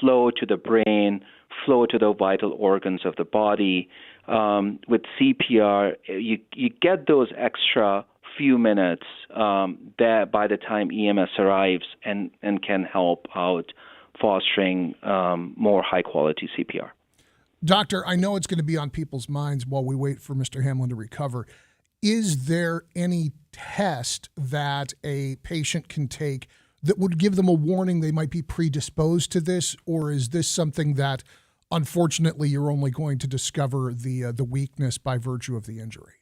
Speaker 29: flow to the brain, flow to the vital organs of the body. With CPR, you get those extra few minutes that by the time EMS arrives and can help out fostering more high quality CPR.
Speaker 13: Doctor, I know it's going to be on people's minds while we wait for Mr. Hamlin to recover. Is there any test that a patient can take that would give them a warning they might be predisposed to this, or is this something that, unfortunately, you're only going to discover the weakness by virtue of the injury?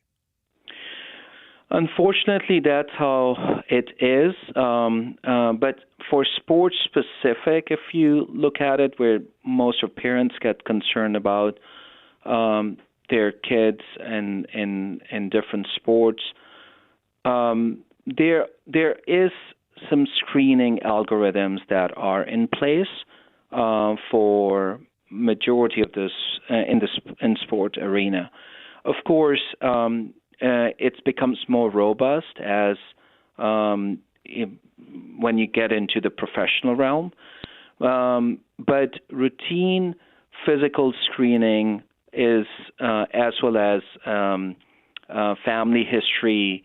Speaker 29: Unfortunately, that's how it is. But for sports specific, if you look at it, where most of parents get concerned about their kids and in different sports, there is some screening algorithms that are in place for majority of this in sport arena. Of course, it becomes more robust as when you get into the professional realm. But routine physical screening is as well as family history,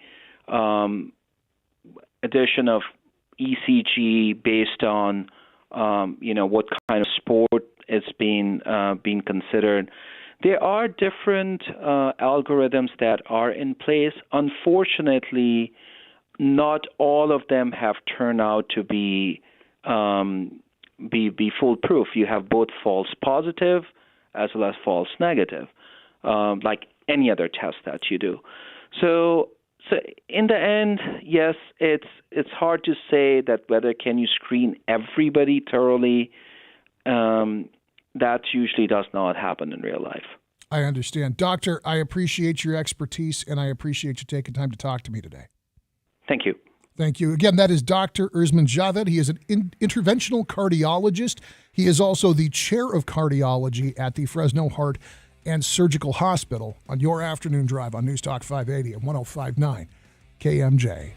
Speaker 29: addition of ECG based on what kind of sport is being considered. There are different algorithms that are in place. Unfortunately, not all of them have turned out to be foolproof. You have both false positive as well as false negative, like any other test that you do. So in the end, yes, it's hard to say that whether can you screen everybody thoroughly. That usually does not happen in real life.
Speaker 13: I understand. Doctor, I appreciate your expertise, and I appreciate you taking time to talk to me today.
Speaker 29: Thank you.
Speaker 13: Thank you. Again, that is Dr. Urzman Javed. He is an interventional cardiologist. He is also the chair of cardiology at the Fresno Heart and Surgical Hospital on your afternoon drive on News Talk 580 and 105.9 KMJ.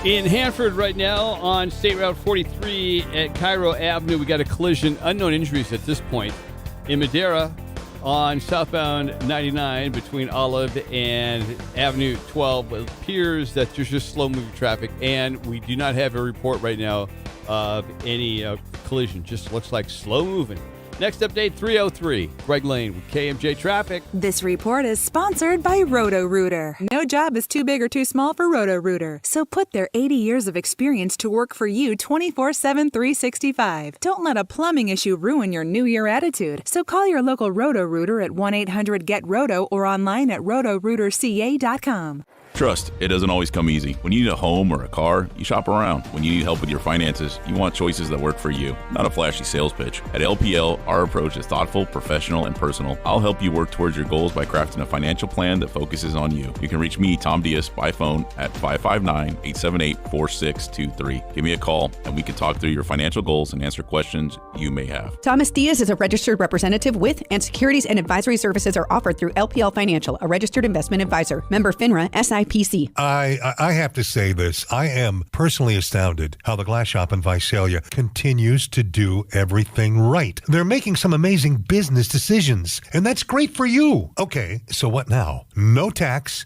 Speaker 10: In Hanford right now on State Route 43 at Cairo Avenue, we got a collision. Unknown injuries at this point. In Madera, on southbound 99 between Olive and Avenue 12, it appears that there's just slow-moving traffic, and we do not have a report right now of any collision. Just looks like slow-moving. Next update, 3:03. Greg Lane with KMJ Traffic.
Speaker 22: This report is sponsored by Roto-Rooter. No job is too big or too small for Roto-Rooter. So put their 80 years of experience to work for you 24/7, 365. Don't let a plumbing issue ruin your New Year attitude. So call your local Roto-Rooter at 1-800-GET-ROTO or online at rotorooterca.com.
Speaker 1: Trust, it doesn't always come easy. When you need a home or a car, you shop around. When you need help with your finances, you want choices that work for you, not a flashy sales pitch. At LPL, our approach is thoughtful, professional, and personal. I'll help you work towards your goals by crafting a financial plan that focuses on you. You can reach me, Tom Diaz, by phone at 559-878-4623. Give me a call, and we can talk through your financial goals and answer questions you may have.
Speaker 6: Thomas Diaz is a registered representative with, and securities and advisory services are offered through LPL Financial, a registered investment advisor. Member FINRA, SIPC.
Speaker 8: I have to say this. I am personally astounded how the Glass Shop in Visalia continues to do everything right. They're making some amazing business decisions, and that's great for you. Okay, so what now? No tax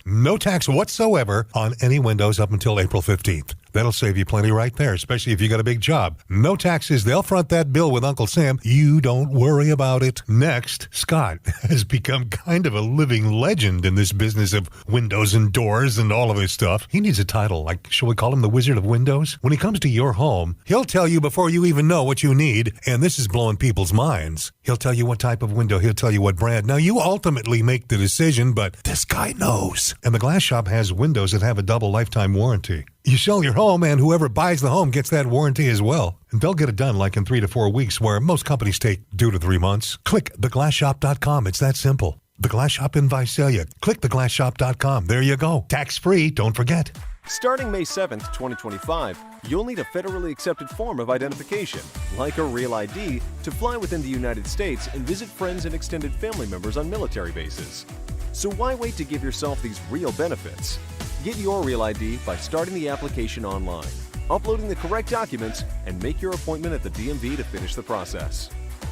Speaker 8: whatsoever on any windows up until April 15th. That'll save you plenty right there, especially if you got a big job. No taxes. They'll front that bill with Uncle Sam. You don't worry about it. Next, Scott has become kind of a living legend in this business of windows and doors and all of this stuff. He needs a title, like, shall we call him the Wizard of Windows? When he comes to your home, he'll tell you before you even know what you need, and this is blowing people's minds. He'll tell you what type of window, he'll tell you what brand. Now, you ultimately make the decision, but this guy knows. And the Glass Shop has windows that have a double lifetime warranty. You sell your home, and whoever buys the home gets that warranty as well. And they'll get it done like in 3 to 4 weeks, where most companies take 2 to 3 months. Click theglassshop.com. It's that simple. The Glass Shop in Visalia. Click theglassshop.com. There you go. Tax-free, don't forget.
Speaker 11: Starting May 7th, 2025, you'll need a federally accepted form of identification, like a Real ID, to fly within the United States and visit friends and extended family members on military bases. So why wait to give yourself these real benefits? Get your Real ID by starting the application online, uploading the correct documents, and make your appointment at the DMV to finish the process.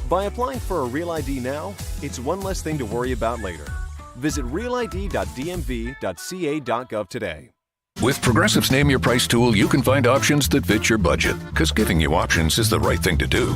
Speaker 11: By applying for a Real ID now, it's one less thing to worry about later. Visit realid.dmv.ca.gov today.
Speaker 14: With Progressive's Name Your Price tool, you can find options that fit your budget, because giving you options is the right thing to do.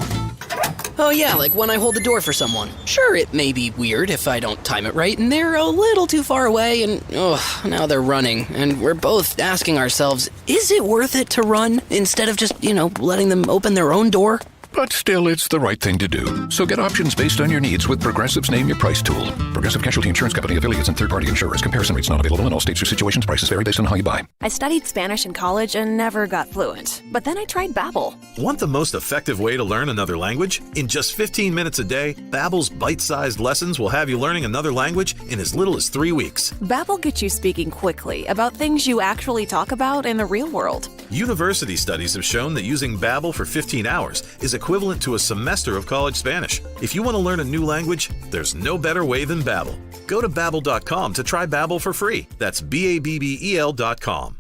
Speaker 15: Oh yeah, like when I hold the door for someone. Sure, it may be weird if I don't time it right, and they're a little too far away, and now they're running. And we're both asking ourselves, is it worth it to run instead of just, letting them open their own door?
Speaker 14: But still, it's the right thing to do. So get options based on your needs with Progressive's Name Your Price tool. Progressive Casualty Insurance Company, affiliates, and third-party insurers. Comparison rates not available in all states or situations. Prices vary based on how you buy.
Speaker 16: I studied Spanish in college and never got fluent. But then I tried Babbel.
Speaker 17: Want the most effective way to learn another language? In just 15 minutes a day, Babbel's bite-sized lessons will have you learning another language in as little as 3 weeks.
Speaker 16: Babbel gets you speaking quickly about things you actually talk about in the real world.
Speaker 17: University studies have shown that using Babbel for 15 hours is equivalent to a semester of college Spanish. If you want to learn a new language, there's no better way than Babbel. Go to Babbel.com to try Babbel for free. That's BABBEL.com.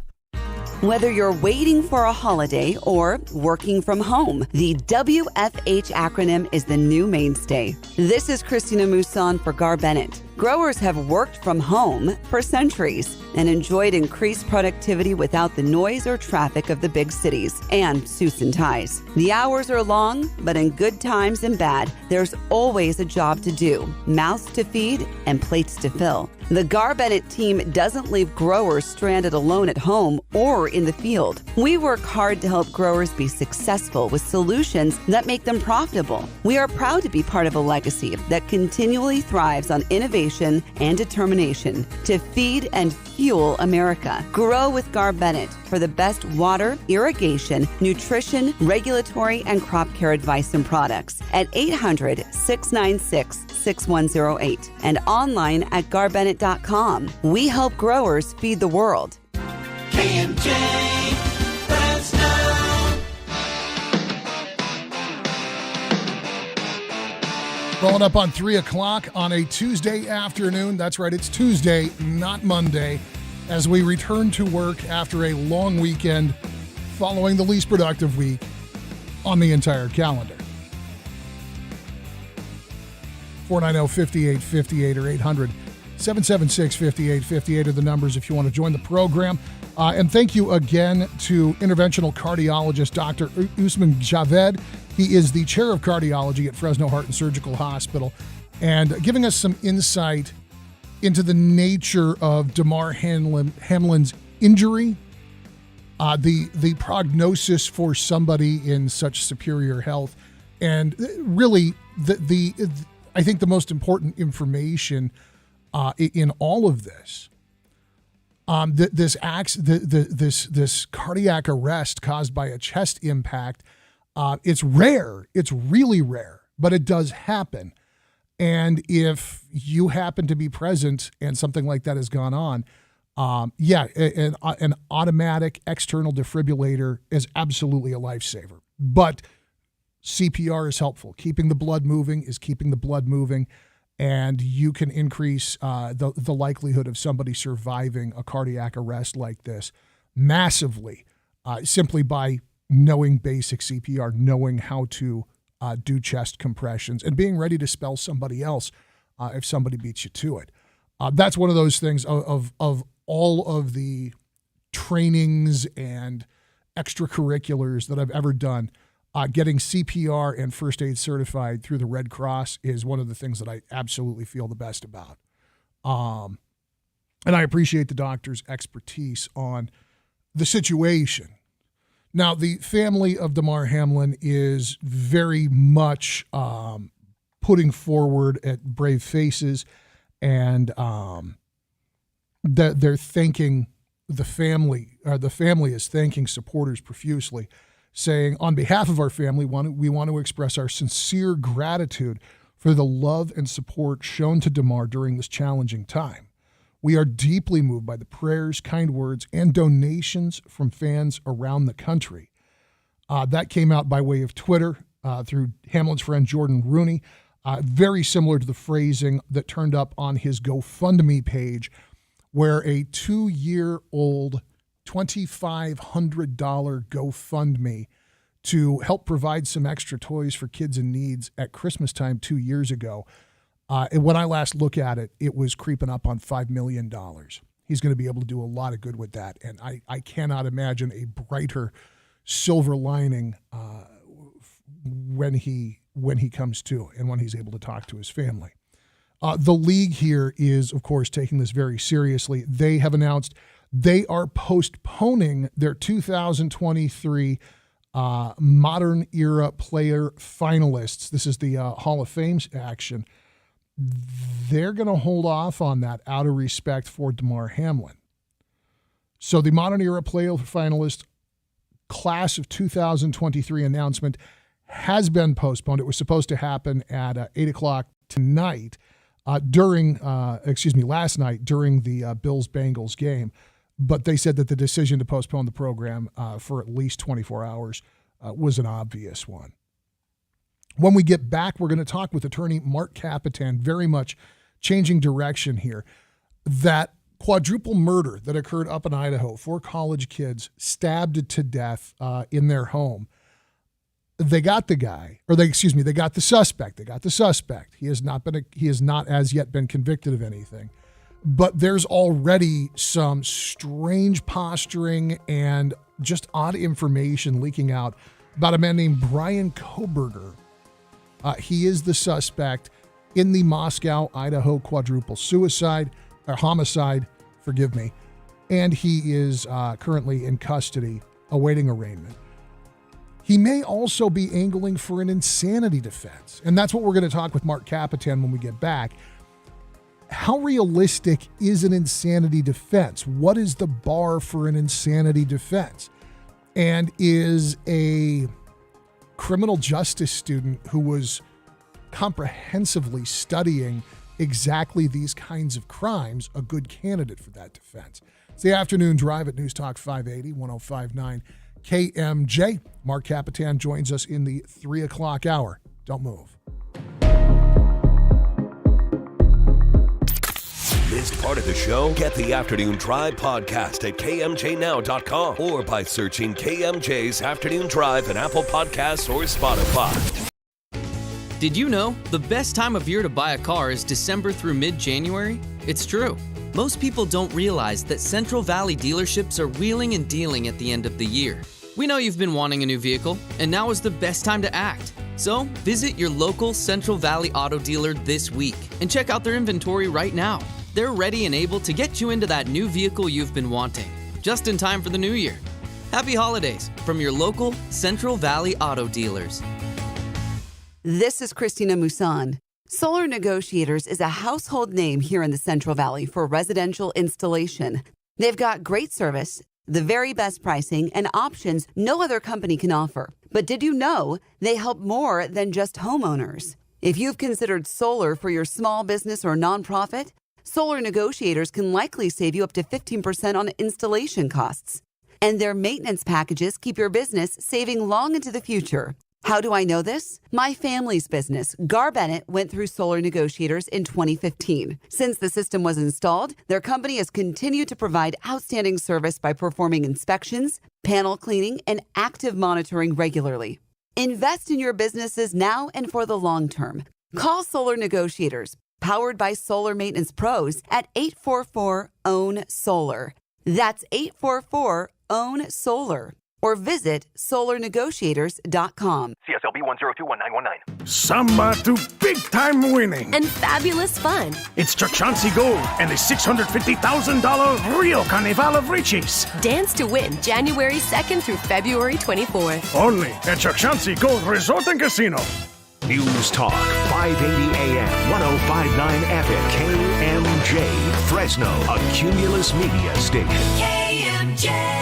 Speaker 18: Whether you're waiting for a holiday or working from home, the WFH acronym is the new mainstay. This is Christina Mousson for Gar Bennett. Growers have worked from home for centuries and enjoyed increased productivity without the noise or traffic of the big cities and suits and ties. The hours are long, but in good times and bad, there's always a job to do, mouths to feed, and plates to fill. The Gar Bennett team doesn't leave growers stranded alone at home or in the field. We work hard to help growers be successful with solutions that make them profitable. We are proud to be part of a legacy that continually thrives on innovation and determination to feed and fuel America. Grow with Gar Bennett for the best water, irrigation, nutrition, regulatory, and crop care advice and products at 800-696-6108 and online at garbennett.com. We help growers feed the world.
Speaker 30: KMJ, Fresno.
Speaker 13: Rolling up on 3 o'clock on a Tuesday afternoon. That's right, it's Tuesday, not Monday, as we return to work after a long weekend following the least productive week on the entire calendar. 490-5858 or 800-776-5858 are the numbers if you want to join the program. And thank you again to interventional cardiologist Dr. Usman Javed. He is the chair of cardiology at Fresno Heart and Surgical Hospital, and giving us some insight into the nature of Damar Hamlin's injury, the prognosis for somebody in such superior health, and really I think the most important information in all of this. This cardiac arrest caused by a chest impact, it's rare. It's really rare, but it does happen. And if you happen to be present and something like that has gone on, an automatic external defibrillator is absolutely a lifesaver. But CPR is helpful. Keeping the blood moving is keeping the blood moving. And you can increase the likelihood of somebody surviving a cardiac arrest like this massively simply by knowing basic CPR, knowing how to do chest compressions, and being ready to spell somebody else if somebody beats you to it. That's one of those things of all of the trainings and extracurriculars that I've ever done. Getting CPR and first aid certified through the Red Cross is one of the things that I absolutely feel the best about. And I appreciate the doctor's expertise on the situation. Now, the family of Damar Hamlin is very much putting forward at brave faces, and that they're thanking the family is thanking supporters profusely, saying, on behalf of our family, we want to express our sincere gratitude for the love and support shown to Damar during this challenging time. We are deeply moved by the prayers, kind words, and donations from fans around the country. That came out by way of Twitter through Hamlin's friend Jordan Rooney, very similar to the phrasing that turned up on his GoFundMe page, where a 2-year-old $2,500 GoFundMe to help provide some extra toys for kids in need at Christmas time 2 years ago. And when I last look at it, it was creeping up on $5 million. He's going to be able to do a lot of good with that. And I cannot imagine a brighter silver lining when he comes to and when he's able to talk to his family. The league here is, of course, taking this very seriously. They have announced they are postponing their 2023 Modern Era Player finalists. This is the Hall of Fame action. They're going to hold off on that out of respect for Damar Hamlin. So the Modern Era Player finalist class of 2023 announcement has been postponed. It was supposed to happen at 8 o'clock tonight, last night during the Bills-Bengals game. But they said that the decision to postpone the program for at least 24 hours was an obvious one. When we get back, we're going to talk with attorney Mark Capitan, very much changing direction here. That quadruple murder that occurred up in Idaho, 4 college kids stabbed to death in their home. They got the guy, they got the suspect. They got the suspect. He has not as yet been convicted of anything. But there's already some strange posturing and just odd information leaking out about a man named Brian Koberger. He is the suspect in the Moscow, Idaho quadruple homicide, and he is currently in custody awaiting arraignment. He may also be angling for an insanity defense, and that's what we're going to talk with Mark Capitan when we get back. How realistic is an insanity defense? What is the bar for an insanity defense? And is a criminal justice student who was comprehensively studying exactly these kinds of crimes a good candidate for that defense? It's the afternoon drive at News Talk 580, 105.9 KMJ. Mark Capitan joins us in the 3 o'clock hour. Don't move.
Speaker 12: Missed part of the show? Get the Afternoon Drive podcast at kmjnow.com or by searching KMJ's Afternoon Drive in Apple Podcasts or Spotify.
Speaker 2: Did you know the best time of year to buy a car is December through mid-January? It's true. Most people don't realize that Central Valley dealerships are wheeling and dealing at the end of the year. We know you've been wanting a new vehicle, and now is the best time to act. So visit your local Central Valley auto dealer this week and check out their inventory right now. They're ready and able to get you into that new vehicle you've been wanting, just in time for the new year. Happy holidays from your local Central Valley auto dealers.
Speaker 18: This is Christina Musan. Solar Negotiators is a household name here in the Central Valley for residential installation. They've got great service, the very best pricing, and options no other company can offer. But did you know they help more than just homeowners? If you've considered solar for your small business or nonprofit, Solar Negotiators can likely save you up to 15% on installation costs. And their maintenance packages keep your business saving long into the future. How do I know this? My family's business, Gar Bennett, went through Solar Negotiators in 2015. Since the system was installed, their company has continued to provide outstanding service by performing inspections, panel cleaning, and active monitoring regularly. Invest in your businesses now and for the long term. Call Solar Negotiators, powered by Solar Maintenance Pros, at 844-OWN-SOLAR. That's 844-OWN-SOLAR. Or visit solarnegotiators.com.
Speaker 27: CSLB 1021919. Samba to big-time winning.
Speaker 28: And fabulous fun.
Speaker 27: It's Chauncey Gold and the $650,000 Rio Carnival of Riches.
Speaker 28: Dance to win January 2nd through February 24th.
Speaker 27: Only at Chauncey Gold Resort and Casino.
Speaker 3: News Talk 580 AM, 1059 FM, KMJ, Fresno, a Cumulus Media station.
Speaker 30: KMJ.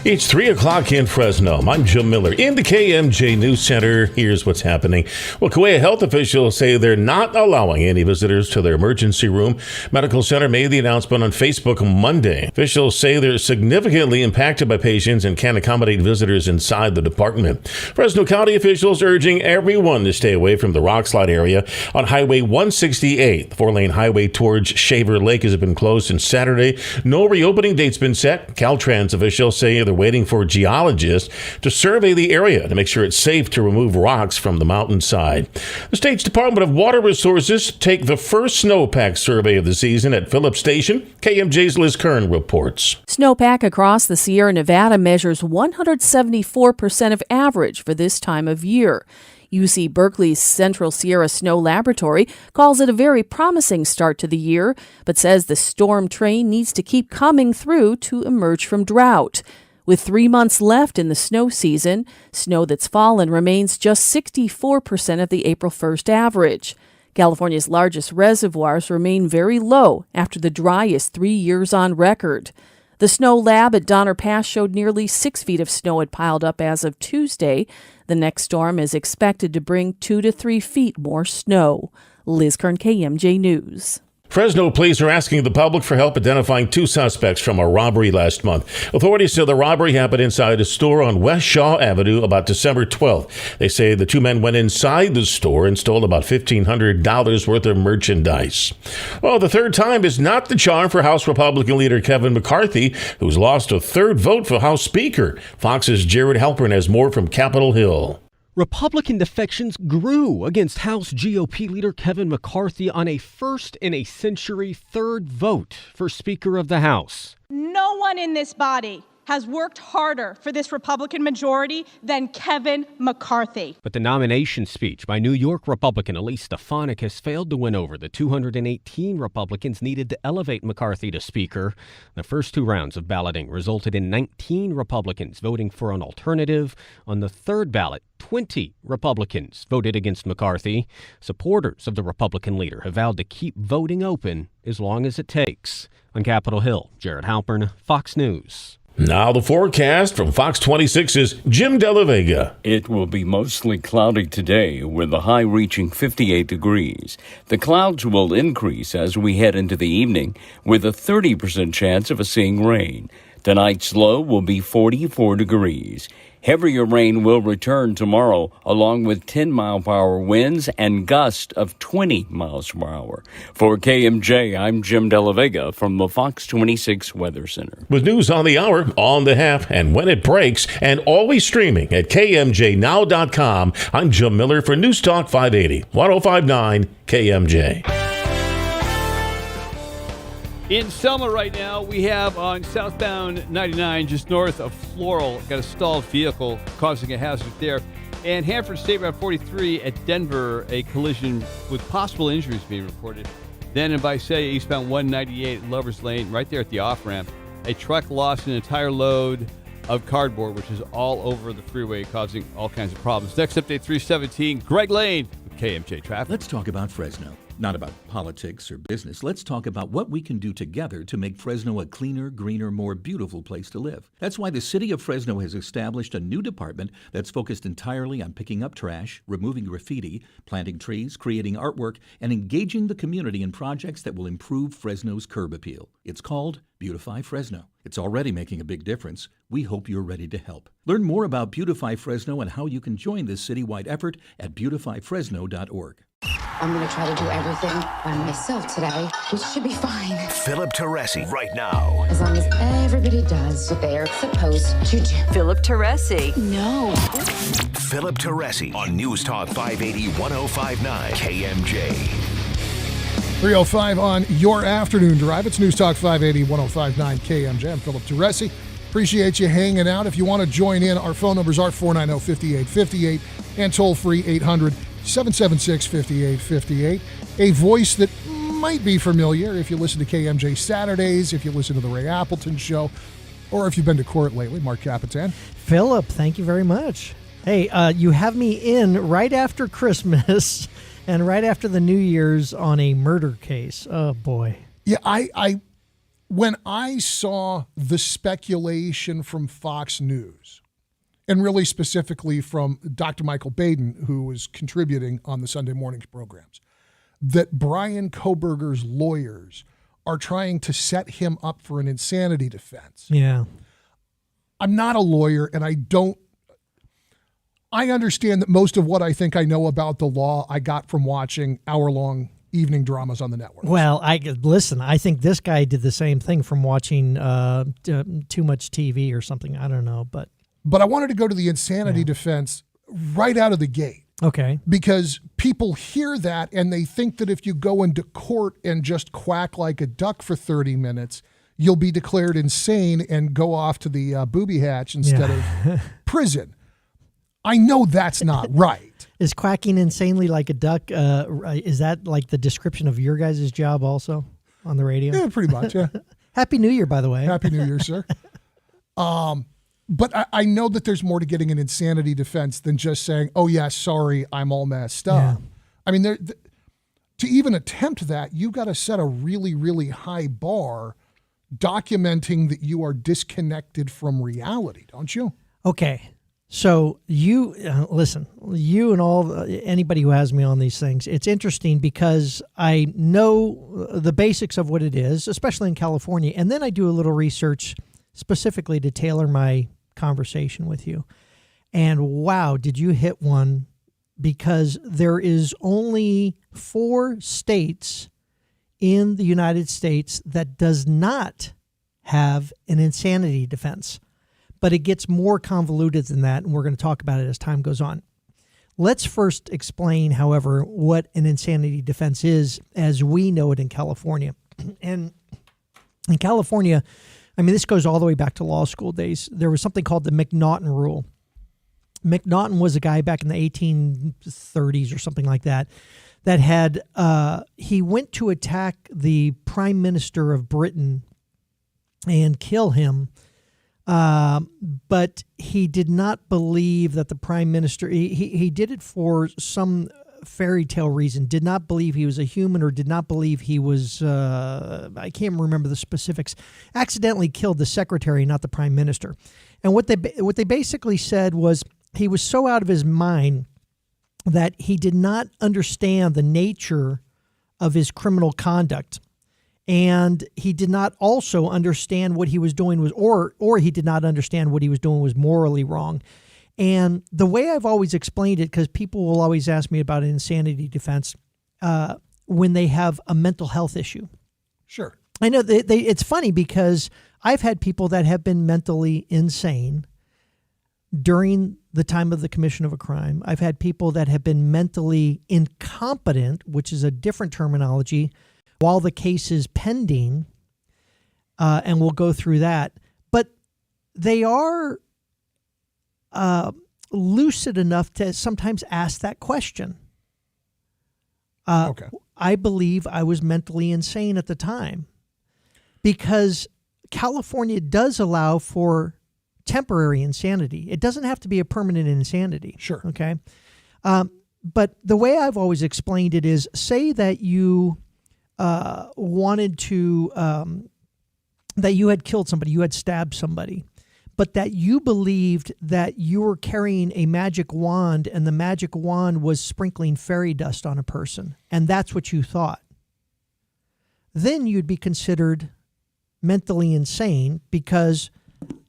Speaker 4: It's 3 o'clock in Fresno. I'm Jim Miller in the KMJ News Center. Here's what's happening. Well, Kauai health officials say they're not allowing any visitors to their emergency room. Medical Center made the announcement on Facebook Monday. Officials say they're significantly impacted by patients and can't accommodate visitors inside the department. Fresno County officials urging everyone to stay away from the rockslide area on Highway 168. The 4-lane highway towards Shaver Lake has been closed since Saturday. No reopening date's been set. Caltrans officials say they're waiting for geologists to survey the area to make sure it's safe to remove rocks from the mountainside. The state's Department of Water Resources take the first snowpack survey of the season at Phillips Station. KMJ's Liz Kern reports.
Speaker 5: Snowpack across the Sierra Nevada measures 174% of average for this time of year. UC Berkeley's Central Sierra Snow Laboratory calls it a very promising start to the year, but says the storm train needs to keep coming through to emerge from drought. With 3 months left in the snow season, snow that's fallen remains just 64% of the April 1st average. California's largest reservoirs remain very low after the driest 3 years on record. The snow lab at Donner Pass showed nearly 6 feet of snow had piled up as of Tuesday. The next storm is expected to bring 2 to 3 feet more snow. Liz Kern, KMJ News.
Speaker 4: Fresno police are asking the public for help identifying 2 suspects from a robbery last month. Authorities say the robbery happened inside a store on West Shaw Avenue about December 12th. They say the 2 men went inside the store and stole about $1,500 worth of merchandise. Well, the third time is not the charm for House Republican leader Kevin McCarthy, who's lost a 3rd vote for House Speaker. Fox's Jared Halpern has more from Capitol Hill.
Speaker 7: Republican defections grew against House GOP leader Kevin McCarthy on a first-in-a-century 3rd vote for Speaker of the House.
Speaker 9: No one in this body has worked harder for this Republican majority than Kevin McCarthy.
Speaker 7: But the nomination speech by New York Republican Elise Stefanik has failed to win over the 218 Republicans needed to elevate McCarthy to Speaker. The first 2 rounds of balloting resulted in 19 Republicans voting for an alternative. On the 3rd ballot, 20 Republicans voted against McCarthy. Supporters of the Republican leader have vowed to keep voting open as long as it takes. On Capitol Hill, Jared Halpern, Fox News.
Speaker 4: Now the forecast from Fox 26's Jim De La Vega.
Speaker 20: It will be mostly cloudy today with the high reaching 58 degrees. The clouds will increase as we head into the evening with a 30% chance of seeing rain. Tonight's low will be 44 degrees. Heavier rain will return tomorrow, along with 10-mile-per-hour winds and gusts of 20 miles per hour. For KMJ, I'm Jim De La Vega from the Fox 26 Weather Center.
Speaker 4: With news on the hour, on the half, and when it breaks, and always streaming at KMJNow.com, I'm Jim Miller for News Talk 580, 1059 KMJ.
Speaker 1: In Selma right now, we have on southbound 99, just north of Floral, got a stalled vehicle causing a hazard there. And Hanford State Route 43 at Denver, a collision with possible injuries being reported. Then in Visalia, eastbound 198 at Lover's Lane, right there at the off-ramp, a truck lost an entire load of cardboard, which is all over the freeway, causing all kinds of problems. Next update, 317, Greg Lane with KMJ Traffic.
Speaker 10: Let's talk about Fresno. Not about politics or business. Let's talk about what we can do together to make Fresno a cleaner, greener, more beautiful place to live. That's why the city of Fresno has established a new department that's focused entirely on picking up trash, removing graffiti, planting trees, creating artwork, and engaging the community in projects that will improve Fresno's curb appeal. It's called Beautify Fresno. It's already making a big difference. We hope you're ready to help. Learn more about Beautify Fresno and how you can join this citywide effort at beautifyfresno.org.
Speaker 19: I'm going to try to do everything by myself today, which should be fine.
Speaker 3: Philip Teresi right now.
Speaker 19: As long as everybody does what they're supposed to do.
Speaker 28: Philip Teresi.
Speaker 19: No.
Speaker 3: Philip Teresi on News Talk 580 1059 KMJ.
Speaker 13: 3:05 on your afternoon drive. It's News Talk 580 1059 KMJ. I'm Philip Teresi. Appreciate you hanging out. If you want to join in, our phone numbers are 490-5858 and toll free 800-776-5858. A voice that might be familiar if you listen to KMJ Saturdays, if you listen to the Ray Appleton Show, or if you've been to court lately. Mark Capitan.
Speaker 21: Philip, thank you very much. Hey, you have me in right after Christmas and right after the New Year's on a murder case. Oh, boy.
Speaker 13: Yeah, I when I saw the speculation from Fox News, and really specifically from Dr. Michael Baden, who was contributing on the Sunday mornings programs, that Brian Kohberger's lawyers are trying to set him up for an insanity defense.
Speaker 21: Yeah.
Speaker 13: I'm not a lawyer, and I understand that most of what I think I know about the law I got from watching hour-long evening dramas on the network.
Speaker 21: Well, I think this guy did the same thing from watching too much TV or something. I don't know, but
Speaker 13: I wanted to go to the insanity defense right out of the gate.
Speaker 21: Okay.
Speaker 13: Because people hear that and they think that if you go into court and just quack like a duck for 30 minutes, you'll be declared insane and go off to the booby hatch instead of prison. I know that's not right.
Speaker 21: Is quacking insanely like a duck, is that like the description of your guys' job also on the radio?
Speaker 13: Yeah, pretty much, yeah.
Speaker 21: Happy New Year, by the way.
Speaker 13: Happy New Year, sir. But I know that there's more to getting an insanity defense than just saying, oh, yeah, sorry, I'm all messed up.
Speaker 21: Yeah.
Speaker 13: I mean, to even attempt that, you got to set a really, really high bar documenting that you are disconnected from reality, don't you?
Speaker 21: Okay. So you listen, you and anybody who has me on these things, it's interesting because I know the basics of what it is, especially in California. And then I do a little research specifically to tailor my conversation with you. And wow, did you hit one, because there is only 4 states in the United States that does not have an insanity defense. But it gets more convoluted than that, and we're going to talk about it as time goes on. Let's first explain, however, what an insanity defense is as we know it in California. And in California, I mean, this goes all the way back to law school days. There was something called the McNaughton Rule. McNaughton was a guy back in the 1830s or something like that had, he went to attack the Prime Minister of Britain and kill him. But he did not believe that the Prime Minister, he did it for some fairy tale reason, did not believe he was a human, or did not believe he was, I can't remember the specifics, accidentally killed the secretary, not the Prime Minister. And what they basically said was he was so out of his mind that he did not understand the nature of his criminal conduct. And he did not also understand what he was doing was, or he did not understand what he was doing was morally wrong. And the way I've always explained it, because people will always ask me about an insanity defense when they have a mental health issue.
Speaker 13: Sure.
Speaker 21: I know it's funny because I've had people that have been mentally insane during the time of the commission of a crime. I've had people that have been mentally incompetent, which is a different terminology, while the case is pending, and we'll go through that. But they are lucid enough to sometimes ask that question.
Speaker 13: Okay.
Speaker 21: I believe I was mentally insane at the time because California does allow for temporary insanity. It doesn't have to be a permanent insanity.
Speaker 13: Sure.
Speaker 21: Okay. But the way I've always explained it is, say that you wanted to, that you had killed somebody, you had stabbed somebody, but that you believed that you were carrying a magic wand and the magic wand was sprinkling fairy dust on a person, and that's what you thought. Then you'd be considered mentally insane because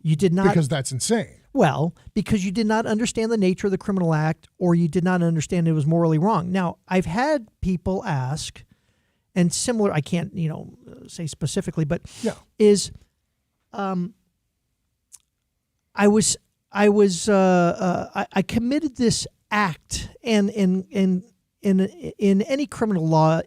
Speaker 21: you did not...
Speaker 13: Because that's insane.
Speaker 21: Well, because you did not understand the nature of the criminal act, or you did not understand it was morally wrong. Now, I've had people ask, and similar, I can't, say specifically, but
Speaker 13: yeah,
Speaker 21: is... I committed this act, and in any criminal law,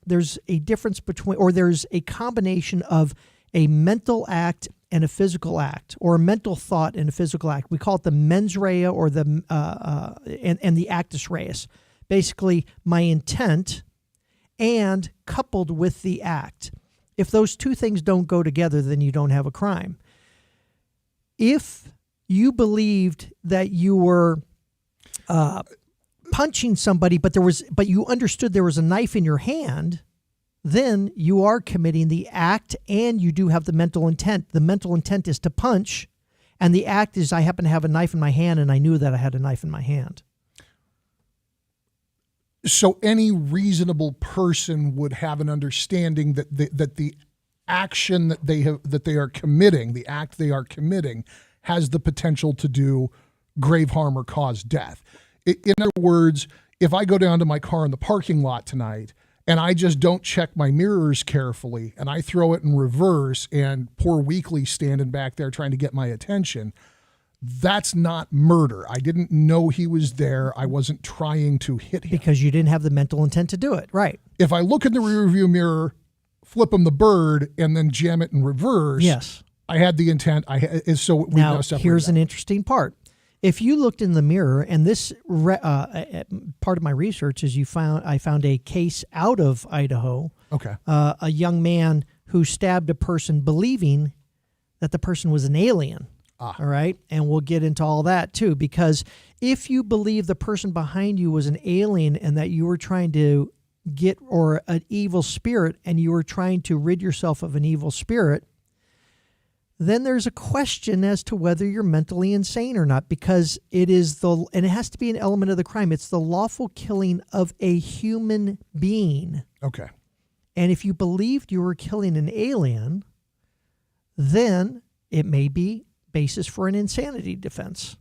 Speaker 21: there's a difference between, or there's a combination of a mental act and a physical act, or a mental thought and a physical act. We call it the mens rea or the and the actus reus. Basically, my intent and coupled with the act. If those two things don't go together, then you don't have a crime. If you believed that you were punching somebody, but you understood there was a knife in your hand, then you are committing the act and you do have the mental intent. The mental intent is to punch, and the act is I happen to have a knife in my hand and I knew that I had a knife in my hand.
Speaker 13: So any reasonable person would have an understanding that the action that they are committing, the act they are committing, has the potential to do grave harm or cause death. In other words, if I go down to my car in the parking lot tonight and I just don't check my mirrors carefully and I throw it in reverse and poor Weekly's standing back there trying to get my attention, that's not murder. I didn't know he was there. I wasn't trying to hit him.
Speaker 21: Because you didn't have the mental intent to do it, right.
Speaker 13: If I look in the rearview mirror, flip him the bird, and then jam it in reverse,
Speaker 21: yes,
Speaker 13: I had the intent. So we
Speaker 21: now here's an interesting part. If you looked in the mirror, and this part of my research is I found a case out of Idaho.
Speaker 13: Okay.
Speaker 21: A young man who stabbed a person believing that the person was an alien. All right. And we'll get into all that too, because if you believe the person behind you was an alien and that you were trying to or an evil spirit and you were trying to rid yourself of an evil spirit, then there's a question as to whether you're mentally insane or not, because and it has to be an element of the crime. It's the lawful killing of a human being.
Speaker 13: Okay.
Speaker 21: And if you believed you were killing an alien, then it may be basis for an insanity defense.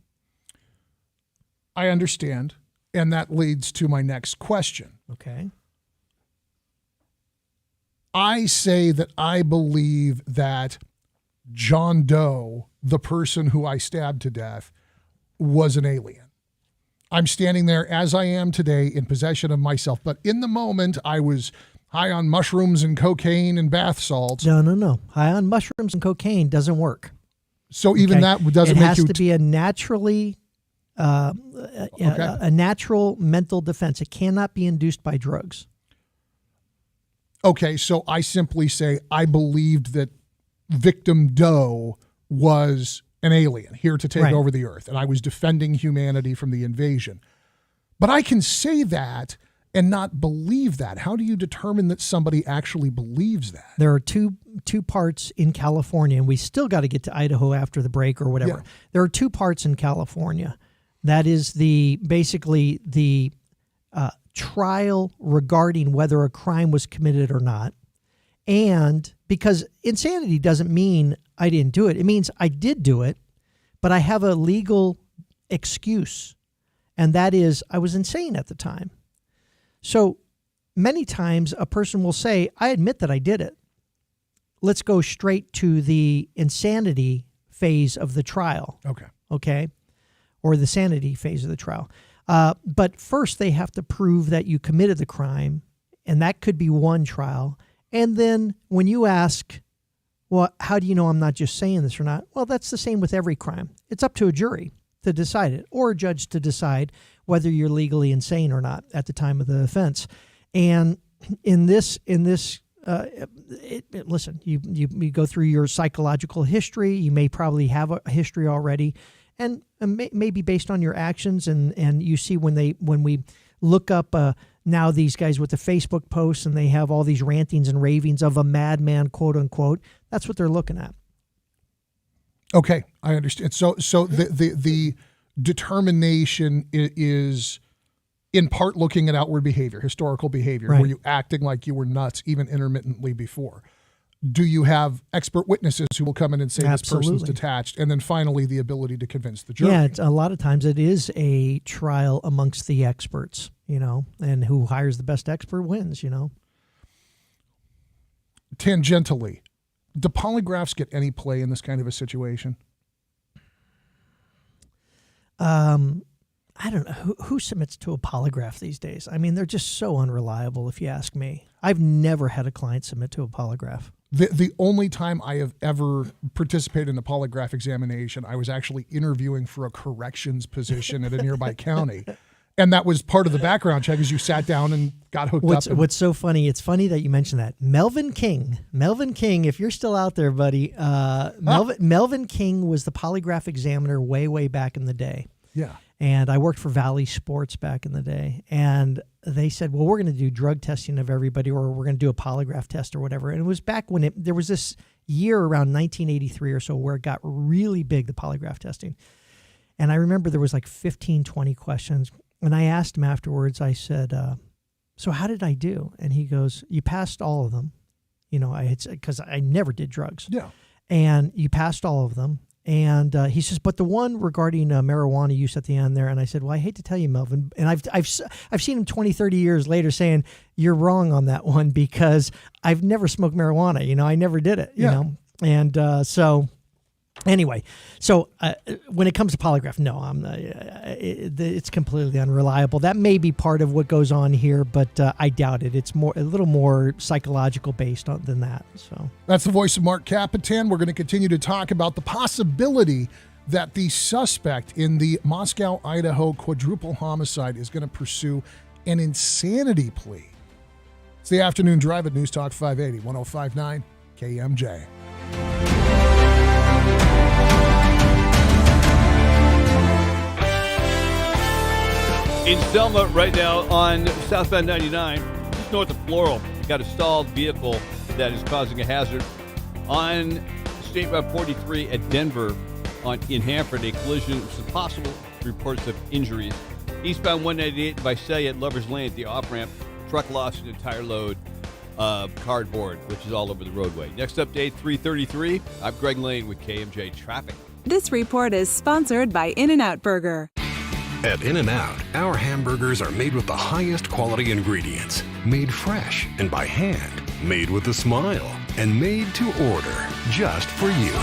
Speaker 13: I understand. And that leads to my next question.
Speaker 21: Okay.
Speaker 13: I say that I believe that John Doe, the person who I stabbed to death, was an alien. I'm standing there as I am today in possession of myself. But in the moment, I was high on mushrooms and cocaine and bath salts.
Speaker 21: No. High on mushrooms and cocaine doesn't work.
Speaker 13: So even that doesn't make you...
Speaker 21: It has to be a naturally... a natural mental defense. It cannot be induced by drugs.
Speaker 13: Okay, so I simply say I believed that victim Doe was an alien here to take over the earth, and I was defending humanity from the invasion. But I can say that and not believe that. How do you determine that somebody actually believes that?
Speaker 21: There are two parts in California, and we still got to get to Idaho after the break or whatever.
Speaker 13: Yeah.
Speaker 21: There are two parts in California. That is basically the trial regarding whether a crime was committed or not. And because insanity doesn't mean I didn't do it. It means I did do it, but I have a legal excuse, and that is, I was insane at the time. So many times a person will say, I admit that I did it. Let's go straight to the insanity phase of the trial. Okay. Or the sanity phase of the trial. But first they have to prove that you committed the crime, and that could be one trial. And then when you ask, well, how do you know I'm not just saying this or not? Well, that's the same with every crime. It's up to a jury to decide it, or a judge to decide whether you're legally insane or not at the time of the offense. And listen, you go through your psychological history. You may probably have a history already, and maybe based on your actions, and you see when we look up now these guys with the Facebook posts, and they have all these rantings and ravings of a madman, quote unquote. That's what they're looking at.
Speaker 13: Okay, I understand. So the determination is in part looking at outward behavior, historical behavior.
Speaker 21: Right.
Speaker 13: Were you acting like you were nuts even intermittently before? Do you have expert witnesses who will come in and say this person's detached? And then finally, the ability to convince the jury.
Speaker 21: Yeah, a lot of times it is a trial amongst the experts, and who hires the best expert wins,
Speaker 13: Tangentially, do polygraphs get any play in this kind of a situation?
Speaker 21: I don't know who submits to a polygraph these days. I mean, they're just so unreliable, if you ask me. I've never had a client submit to a polygraph.
Speaker 13: The only time I have ever participated in a polygraph examination, I was actually interviewing for a corrections position at a nearby county. And that was part of the background check, is you sat down and got hooked up.
Speaker 21: What's so funny, it's funny that you mentioned that. Melvin King, if you're still out there, buddy, Melvin King was the polygraph examiner way back in the day.
Speaker 13: Yeah.
Speaker 21: And I worked for Valley Sports back in the day. And they said, well, we're going to do drug testing of everybody, or we're going to do a polygraph test or whatever. And it was back when there was this year around 1983 or so where it got really big, the polygraph testing. And I remember there was like 15, 20 questions. And I asked him afterwards, I said, so how did I do? And he goes, you passed all of them. Because I never did drugs.
Speaker 13: Yeah.
Speaker 21: And you passed all of them. And he says, but the one regarding marijuana use at the end there. And I said, well, I hate to tell you, Melvin. And I've seen him 20, 30 years later saying, you're wrong on that one, because I've never smoked marijuana. I never did it, And so anyway, when it comes to polygraph, no, it's completely unreliable. That may be part of what goes on here, but I doubt it. It's a little more psychological based than that. So
Speaker 13: that's the voice of Mark Capitan. We're going to continue to talk about the possibility that the suspect in the Moscow, Idaho quadruple homicide is going to pursue an insanity plea. It's the afternoon drive at News Talk 580, 105.9 KMJ.
Speaker 1: In Selma right now on southbound 99, just north of Floral, you got a stalled vehicle that is causing a hazard on State Route 43 at Denver in Hanford. A collision with possible reports of injuries. Eastbound 198 by Visalia at Lover's Lane at the off-ramp. Truck lost an entire load of cardboard, which is all over the roadway. Next update, 3:33. I'm Greg Lane with KMJ Traffic.
Speaker 6: This report is sponsored by In-N-Out Burger.
Speaker 14: At In-N-Out, our hamburgers are made with the highest quality ingredients, made fresh and by hand, made with a smile, and made to order just for you.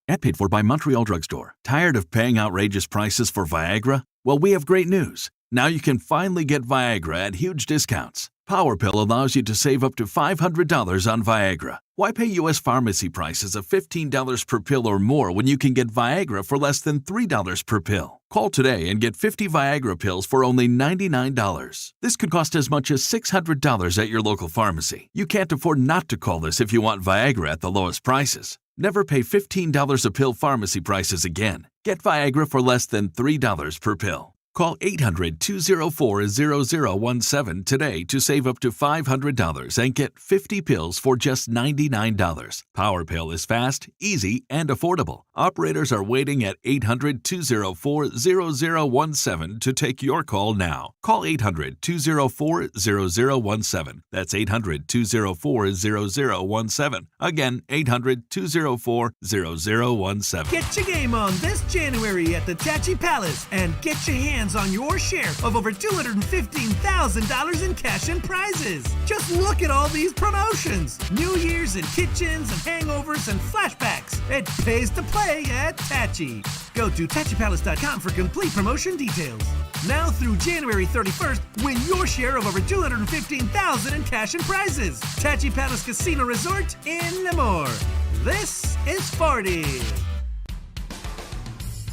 Speaker 8: Ad paid for by Montreal Drugstore. Tired of paying outrageous prices for Viagra? Well, we have great news. Now you can finally get Viagra at huge discounts. PowerPill allows you to save up to $500 on Viagra. Why pay U.S. pharmacy prices of $15 per pill or more when you can get Viagra for less than $3 per pill? Call today and get 50 Viagra pills for only $99. This could cost as much as $600 at your local pharmacy. You can't afford not to call this if you want Viagra at the lowest prices. Never pay $15 a pill pharmacy prices again. Get Viagra for less than $3 per pill. Call 800-204-0017 today to save up to $500 and get 50 pills for just $99. Power Pill is fast, easy, and affordable. Operators are waiting at 800-204-0017 to take your call now. Call 800-204-0017. That's 800-204-0017. Again, 800-204-0017.
Speaker 11: Get your game on this January at the Tachi Palace and get your hands on your share of over $215,000 in cash and prizes. Just look at all these promotions. New Year's and kitchens and hangovers and flashbacks. It pays to play at Tachi. Go to TachiPalace.com for complete promotion details. Now through January 31st, win your share of over $215,000 in cash and prizes. Tachi Palace Casino Resort in Lemoore. This is 40.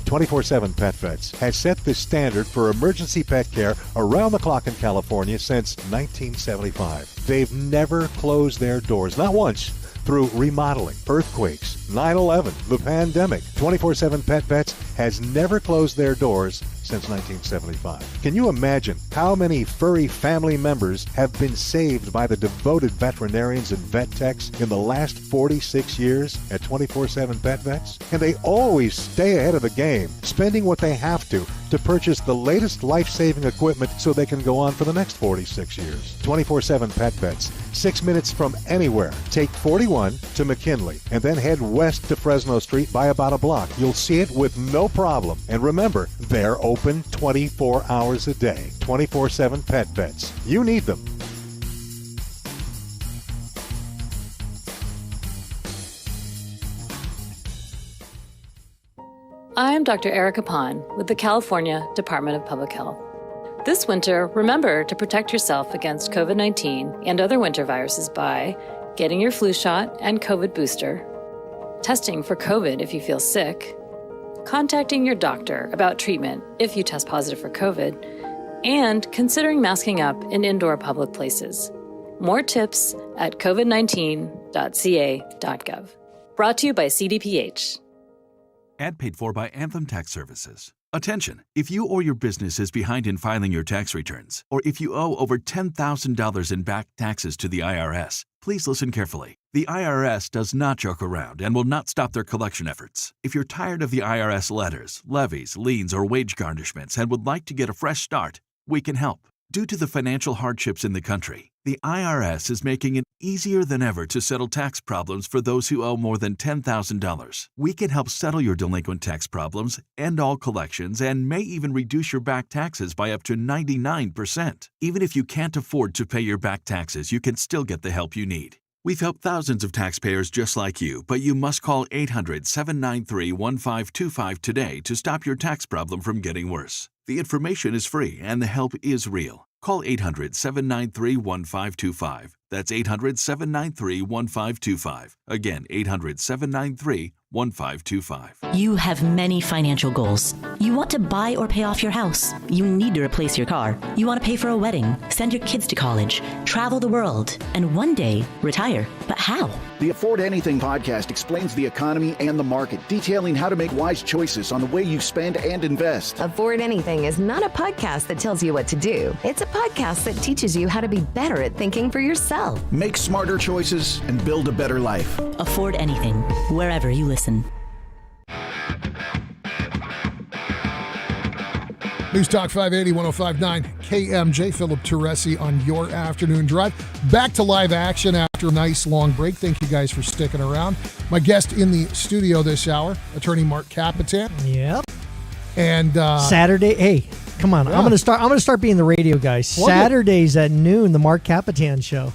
Speaker 15: 24/7 Pet Vets has set the standard for emergency pet care around the clock in California since 1975. They've never closed their doors, not once, through remodeling, earthquakes, 9/11, the pandemic. 24/7 Pet Vets has never closed their doors since 1975. Can you imagine how many furry family members have been saved by the devoted veterinarians and vet techs in the last 46 years at 24/7 Pet Vets? And they always stay ahead of the game, spending what they have to purchase the latest life-saving equipment so they can go on for the next 46 years. 24/7 Pet Vets, 6 minutes from anywhere. Take 41 to McKinley and then head west to Fresno Street by about a block. You'll see it with no problem. And remember, they're open 24 hours a day. 24/7 Pet Vets. You need them.
Speaker 16: I'm Dr. Erica Pond with the California Department of Public Health. This winter, remember to protect yourself against COVID-19 and other winter viruses by getting your flu shot and COVID booster, testing for COVID if you feel sick, contacting your doctor about treatment if you test positive for COVID, and considering masking up in indoor public places. More tips at covid19.ca.gov. Brought to you by CDPH.
Speaker 8: Ad paid for by Anthem Tax Services. Attention! If you or your business is behind in filing your tax returns, or if you owe over $10,000 in back taxes to the IRS, please listen carefully. The IRS does not joke around and will not stop their collection efforts. If you're tired of the IRS letters, levies, liens, or wage garnishments and would like to get a fresh start, we can help. Due to the financial hardships in the country, the IRS is making it easier than ever to settle tax problems for those who owe more than $10,000. We can help settle your delinquent tax problems, end all collections, and may even reduce your back taxes by up to 99%. Even if you can't afford to pay your back taxes, you can still get the help you need. We've helped thousands of taxpayers just like you, but you must call 800-793-1525 today to stop your tax problem from getting worse. The information is free and the help is real. Call 800-793-1525. That's 800-793-1525. Again, 800-793-1525.
Speaker 17: You have many financial goals. You want to buy or pay off your house. You need to replace your car. You want to pay for a wedding, send your kids to college, travel the world, and one day retire. But how?
Speaker 22: The Afford Anything podcast explains the economy and the market, detailing how to make wise choices on the way you spend and invest.
Speaker 28: Afford Anything is not a podcast that tells you what to do. It's a podcast that teaches you how to be better at thinking for yourself.
Speaker 22: Make smarter choices and build a better life.
Speaker 17: Afford Anything, wherever you listen.
Speaker 13: News Talk 580, 105.9 KMJ. Philip Teresi on your afternoon drive. Back to live action after a nice long break. Thank you guys for sticking around. My guest in the studio this hour, attorney Mark Capitan.
Speaker 21: Yep.
Speaker 13: And
Speaker 21: Saturday, hey, come on.
Speaker 13: Yeah.
Speaker 21: I'm gonna start being the radio guy. Saturdays at noon, the Mark Capitan show.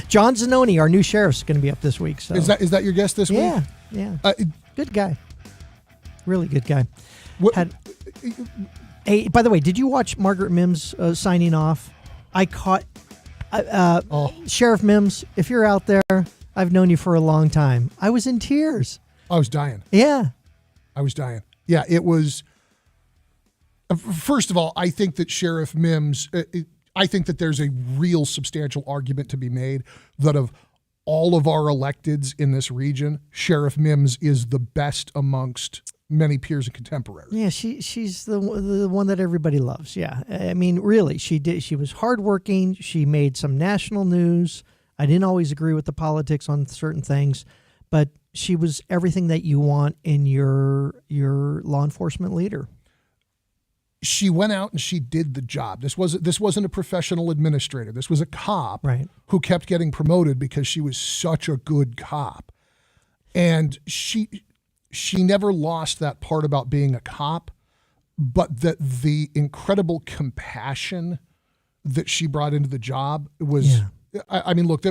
Speaker 21: John Zanoni, our new sheriff's going to be up this week. So
Speaker 13: is that your guest this week?
Speaker 21: Yeah. Good guy. Really good guy. Hey, by the way, did you watch Margaret Mims signing off? I caught Sheriff Mims. If you're out there, I've known you for a long time. I was in tears.
Speaker 13: I was dying.
Speaker 21: Yeah.
Speaker 13: I was dying. Yeah, it was. First of all, I think that Sheriff Mims, I think that there's a real substantial argument to be made that of all of our electeds in this region, Sheriff Mims is the best amongst many peers and contemporaries.
Speaker 21: Yeah, she's the one that everybody loves. Yeah, I mean, really, she did. She was hardworking. She made some national news. I didn't always agree with the politics on certain things, but she was everything that you want in your law enforcement leader.
Speaker 13: She went out and she did the job. This wasn't a professional administrator. This was a cop who kept getting promoted because she was such a good cop. And she never lost that part about being a cop, but that the incredible compassion that she brought into the job was, I mean, look,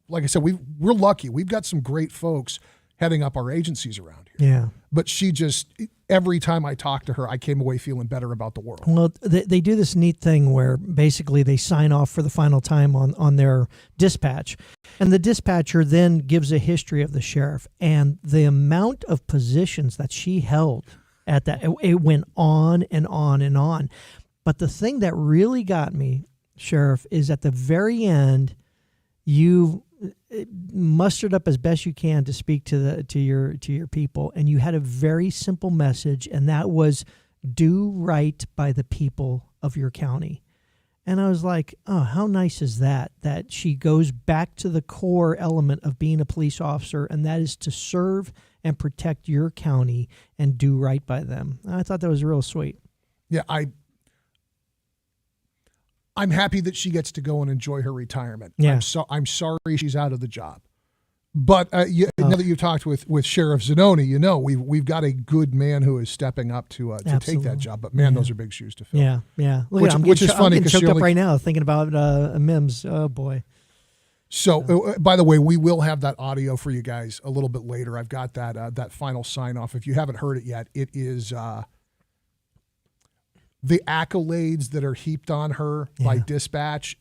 Speaker 13: like I said, we're lucky. We've got some great folks heading up our agencies around here.
Speaker 21: Yeah.
Speaker 13: But she just, every time I talked to her, I came away feeling better about the world.
Speaker 21: Well, they do this neat thing where basically they sign off for the final time on their dispatch. And the dispatcher then gives a history of the sheriff. And the amount of positions that she held at that, it went on and on and on. But the thing that really got me, Sheriff, is at the very end, you mustered up as best you can to speak to your people, and you had a very simple message, and that was do right by the people of your county. And I was like, oh, how nice is that she goes back to the core element of being a police officer, and that is to serve and protect your county and do right by them. And I thought that was real sweet.
Speaker 13: Yeah, I'm happy that she gets to go and enjoy her retirement.
Speaker 21: Yeah.
Speaker 13: I'm sorry she's out of the job. But now that you've talked with Sheriff Zanoni, you know we've got a good man who is stepping up to take that job. But man, those are big shoes to fill.
Speaker 21: Yeah, yeah. Look,
Speaker 13: which is funny because
Speaker 21: I'm getting choked up right now thinking about Mims. Oh boy.
Speaker 13: So, by the way, we will have that audio for you guys a little bit later. I've got that final sign off. If you haven't heard it yet, it is the accolades that are heaped on her by dispatch.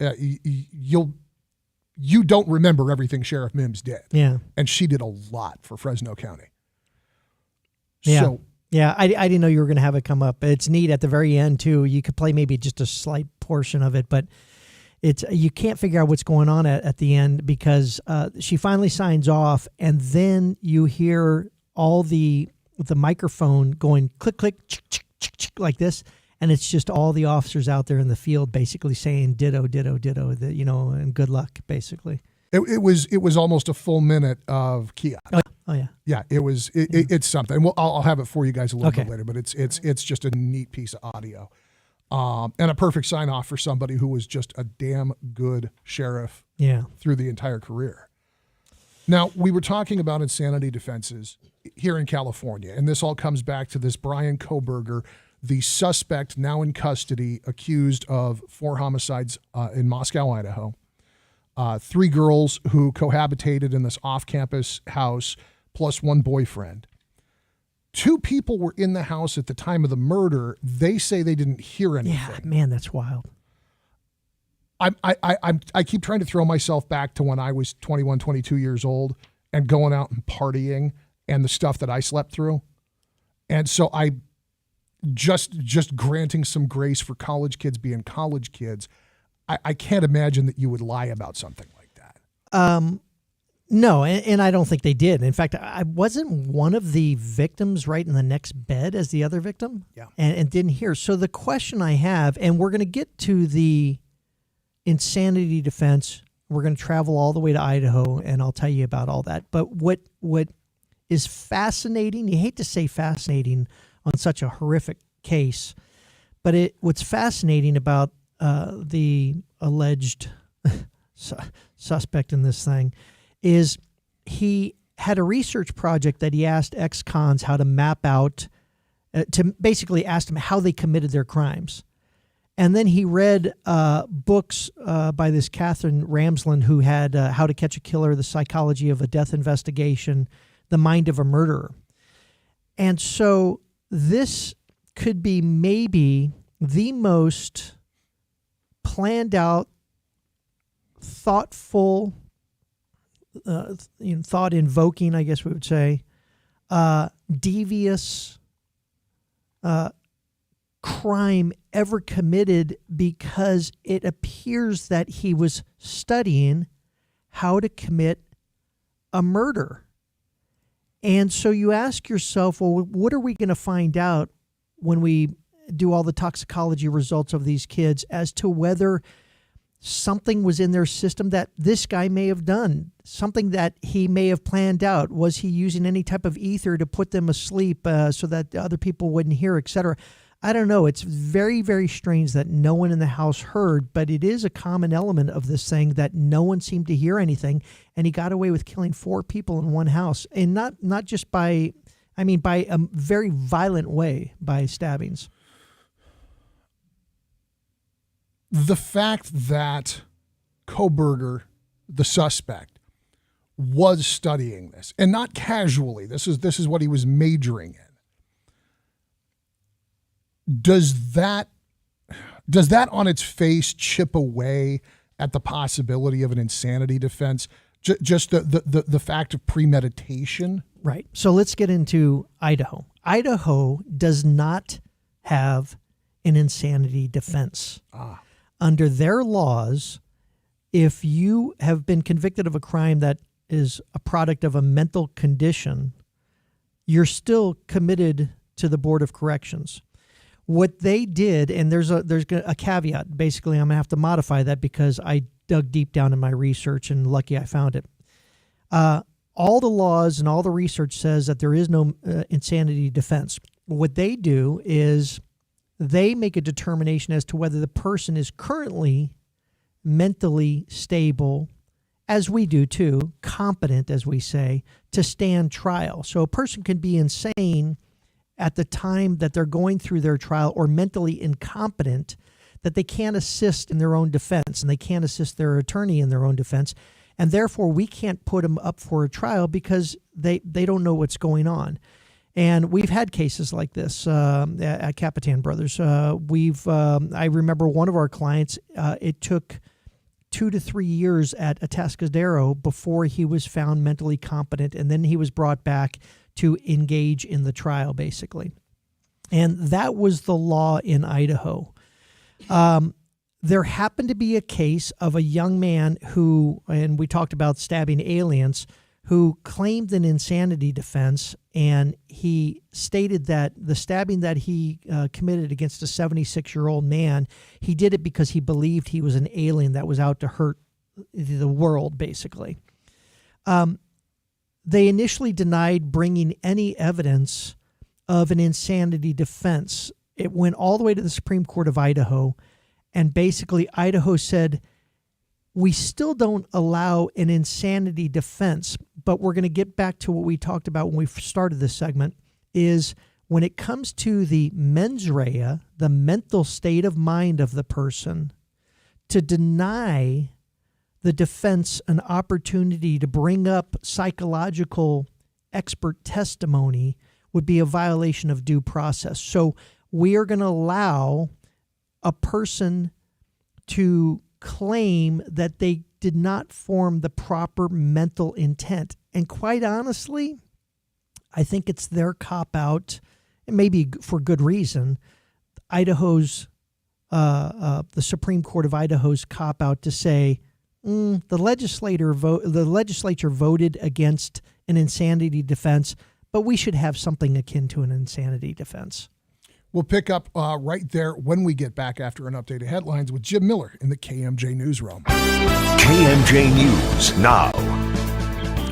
Speaker 13: You don't remember everything Sheriff Mims did.
Speaker 21: Yeah.
Speaker 13: And she did a lot for Fresno County.
Speaker 21: Yeah.
Speaker 13: So,
Speaker 21: yeah, I didn't know you were going to have it come up. It's neat at the very end, too. You could play maybe just a slight portion of it, but you can't figure out what's going on at the end because she finally signs off, and then you hear all the microphone going click, click, chick, chick, chick, chick, like this. And it's just all the officers out there in the field basically saying ditto, ditto, ditto, and good luck, basically.
Speaker 13: It was almost a full minute of kiosk.
Speaker 21: Oh yeah.
Speaker 13: Yeah, it's something. Well, I'll have it for you guys a little bit later, but it's just a neat piece of audio. And a perfect sign off for somebody who was just a damn good sheriff through the entire career. Now, we were talking about insanity defenses here in California, and this all comes back to this Brian Kohberger, the suspect now in custody, accused of 4 homicides in Moscow, Idaho. 3 girls who cohabitated in this off-campus house, plus 1 boyfriend. 2 people were in the house at the time of the murder. They say they didn't hear anything.
Speaker 21: Yeah, man, that's wild.
Speaker 13: I keep trying to throw myself back to when I was 21, 22 years old and going out and partying and the stuff that I slept through. And so I just granting some grace for college kids being college kids. I can't imagine that you would lie about something like that.
Speaker 21: No, and I don't think they did. In fact, I wasn't one of the victims right in the next bed as the other victim.
Speaker 13: Yeah.
Speaker 21: And didn't hear. So the question I have, and we're going to get to the insanity defense. We're going to travel all the way to Idaho, and I'll tell you about all that. But what is fascinating, you hate to say fascinating on such a horrific case, but what's fascinating about the alleged suspect in this thing is he had a research project that he asked ex-cons how to map out, to basically ask them how they committed their crimes. And then he read books by this Catherine Ramsland, who had How to Catch a Killer, The Psychology of a Death Investigation, The Mind of a Murderer. And so this could be maybe the most planned out, thoughtful, thought invoking, I guess we would say, devious crime ever committed, because it appears that he was studying how to commit a murder. And so you ask yourself, well, what are we going to find out when we do all the toxicology results of these kids as to whether something was in their system that this guy may have done, something that he may have planned out? Was he using any type of ether to put them asleep so that other people wouldn't hear, etc.? I don't know. It's very, very strange that no one in the house heard, but it is a common element of this thing that no one seemed to hear anything, and he got away with killing 4 people in one house, and not just by a very violent way, by stabbings.
Speaker 13: The fact that Kohberger, the suspect, was studying this, and not casually, this is what he was majoring in. Does that on its face chip away at the possibility of an insanity defense? Just the fact of premeditation?
Speaker 21: Right. So let's get into Idaho. Idaho does not have an insanity defense. Under their laws, if you have been convicted of a crime that is a product of a mental condition, you're still committed to the Board of Corrections. What they did, and there's a caveat. Basically, I'm going to have to modify that because I dug deep down in my research, and lucky I found it. All the laws and all the research says that there is no insanity defense. What they do is they make a determination as to whether the person is currently mentally stable, as we do too, competent, as we say, to stand trial. So a person can be insane at the time that they're going through their trial, or mentally incompetent, that they can't assist in their own defense and they can't assist their attorney in their own defense. And therefore, we can't put them up for a trial because they don't know what's going on. And we've had cases like this at Capitan Brothers. I remember one of our clients, it took 2 to 3 years at Atascadero before he was found mentally competent, and then he was brought back to engage in the trial, basically. And that was the law in Idaho. There happened to be a case of a young man who, and we talked about stabbing aliens, who claimed an insanity defense, and he stated that the stabbing that he committed against a 76-year-old man, he did it because he believed he was an alien that was out to hurt the world, basically. They initially denied bringing any evidence of an insanity defense. It went all the way to the Supreme Court of Idaho, and basically Idaho said, we still don't allow an insanity defense, but we're going to get back to what we talked about when we started this segment, is when it comes to the mens rea, the mental state of mind of the person, to deny the defense an opportunity to bring up psychological expert testimony would be a violation of due process. So we are going to allow a person to claim that they did not form the proper mental intent. And quite honestly, I think it's their cop-out, and maybe for good reason, Idaho's, the Supreme Court of Idaho's cop-out to say, the legislature voted against an insanity defense, but we should have something akin to an insanity defense.
Speaker 13: We'll pick up right there when we get back after an update of headlines with Jim Miller in the KMJ Newsroom.
Speaker 3: KMJ News now.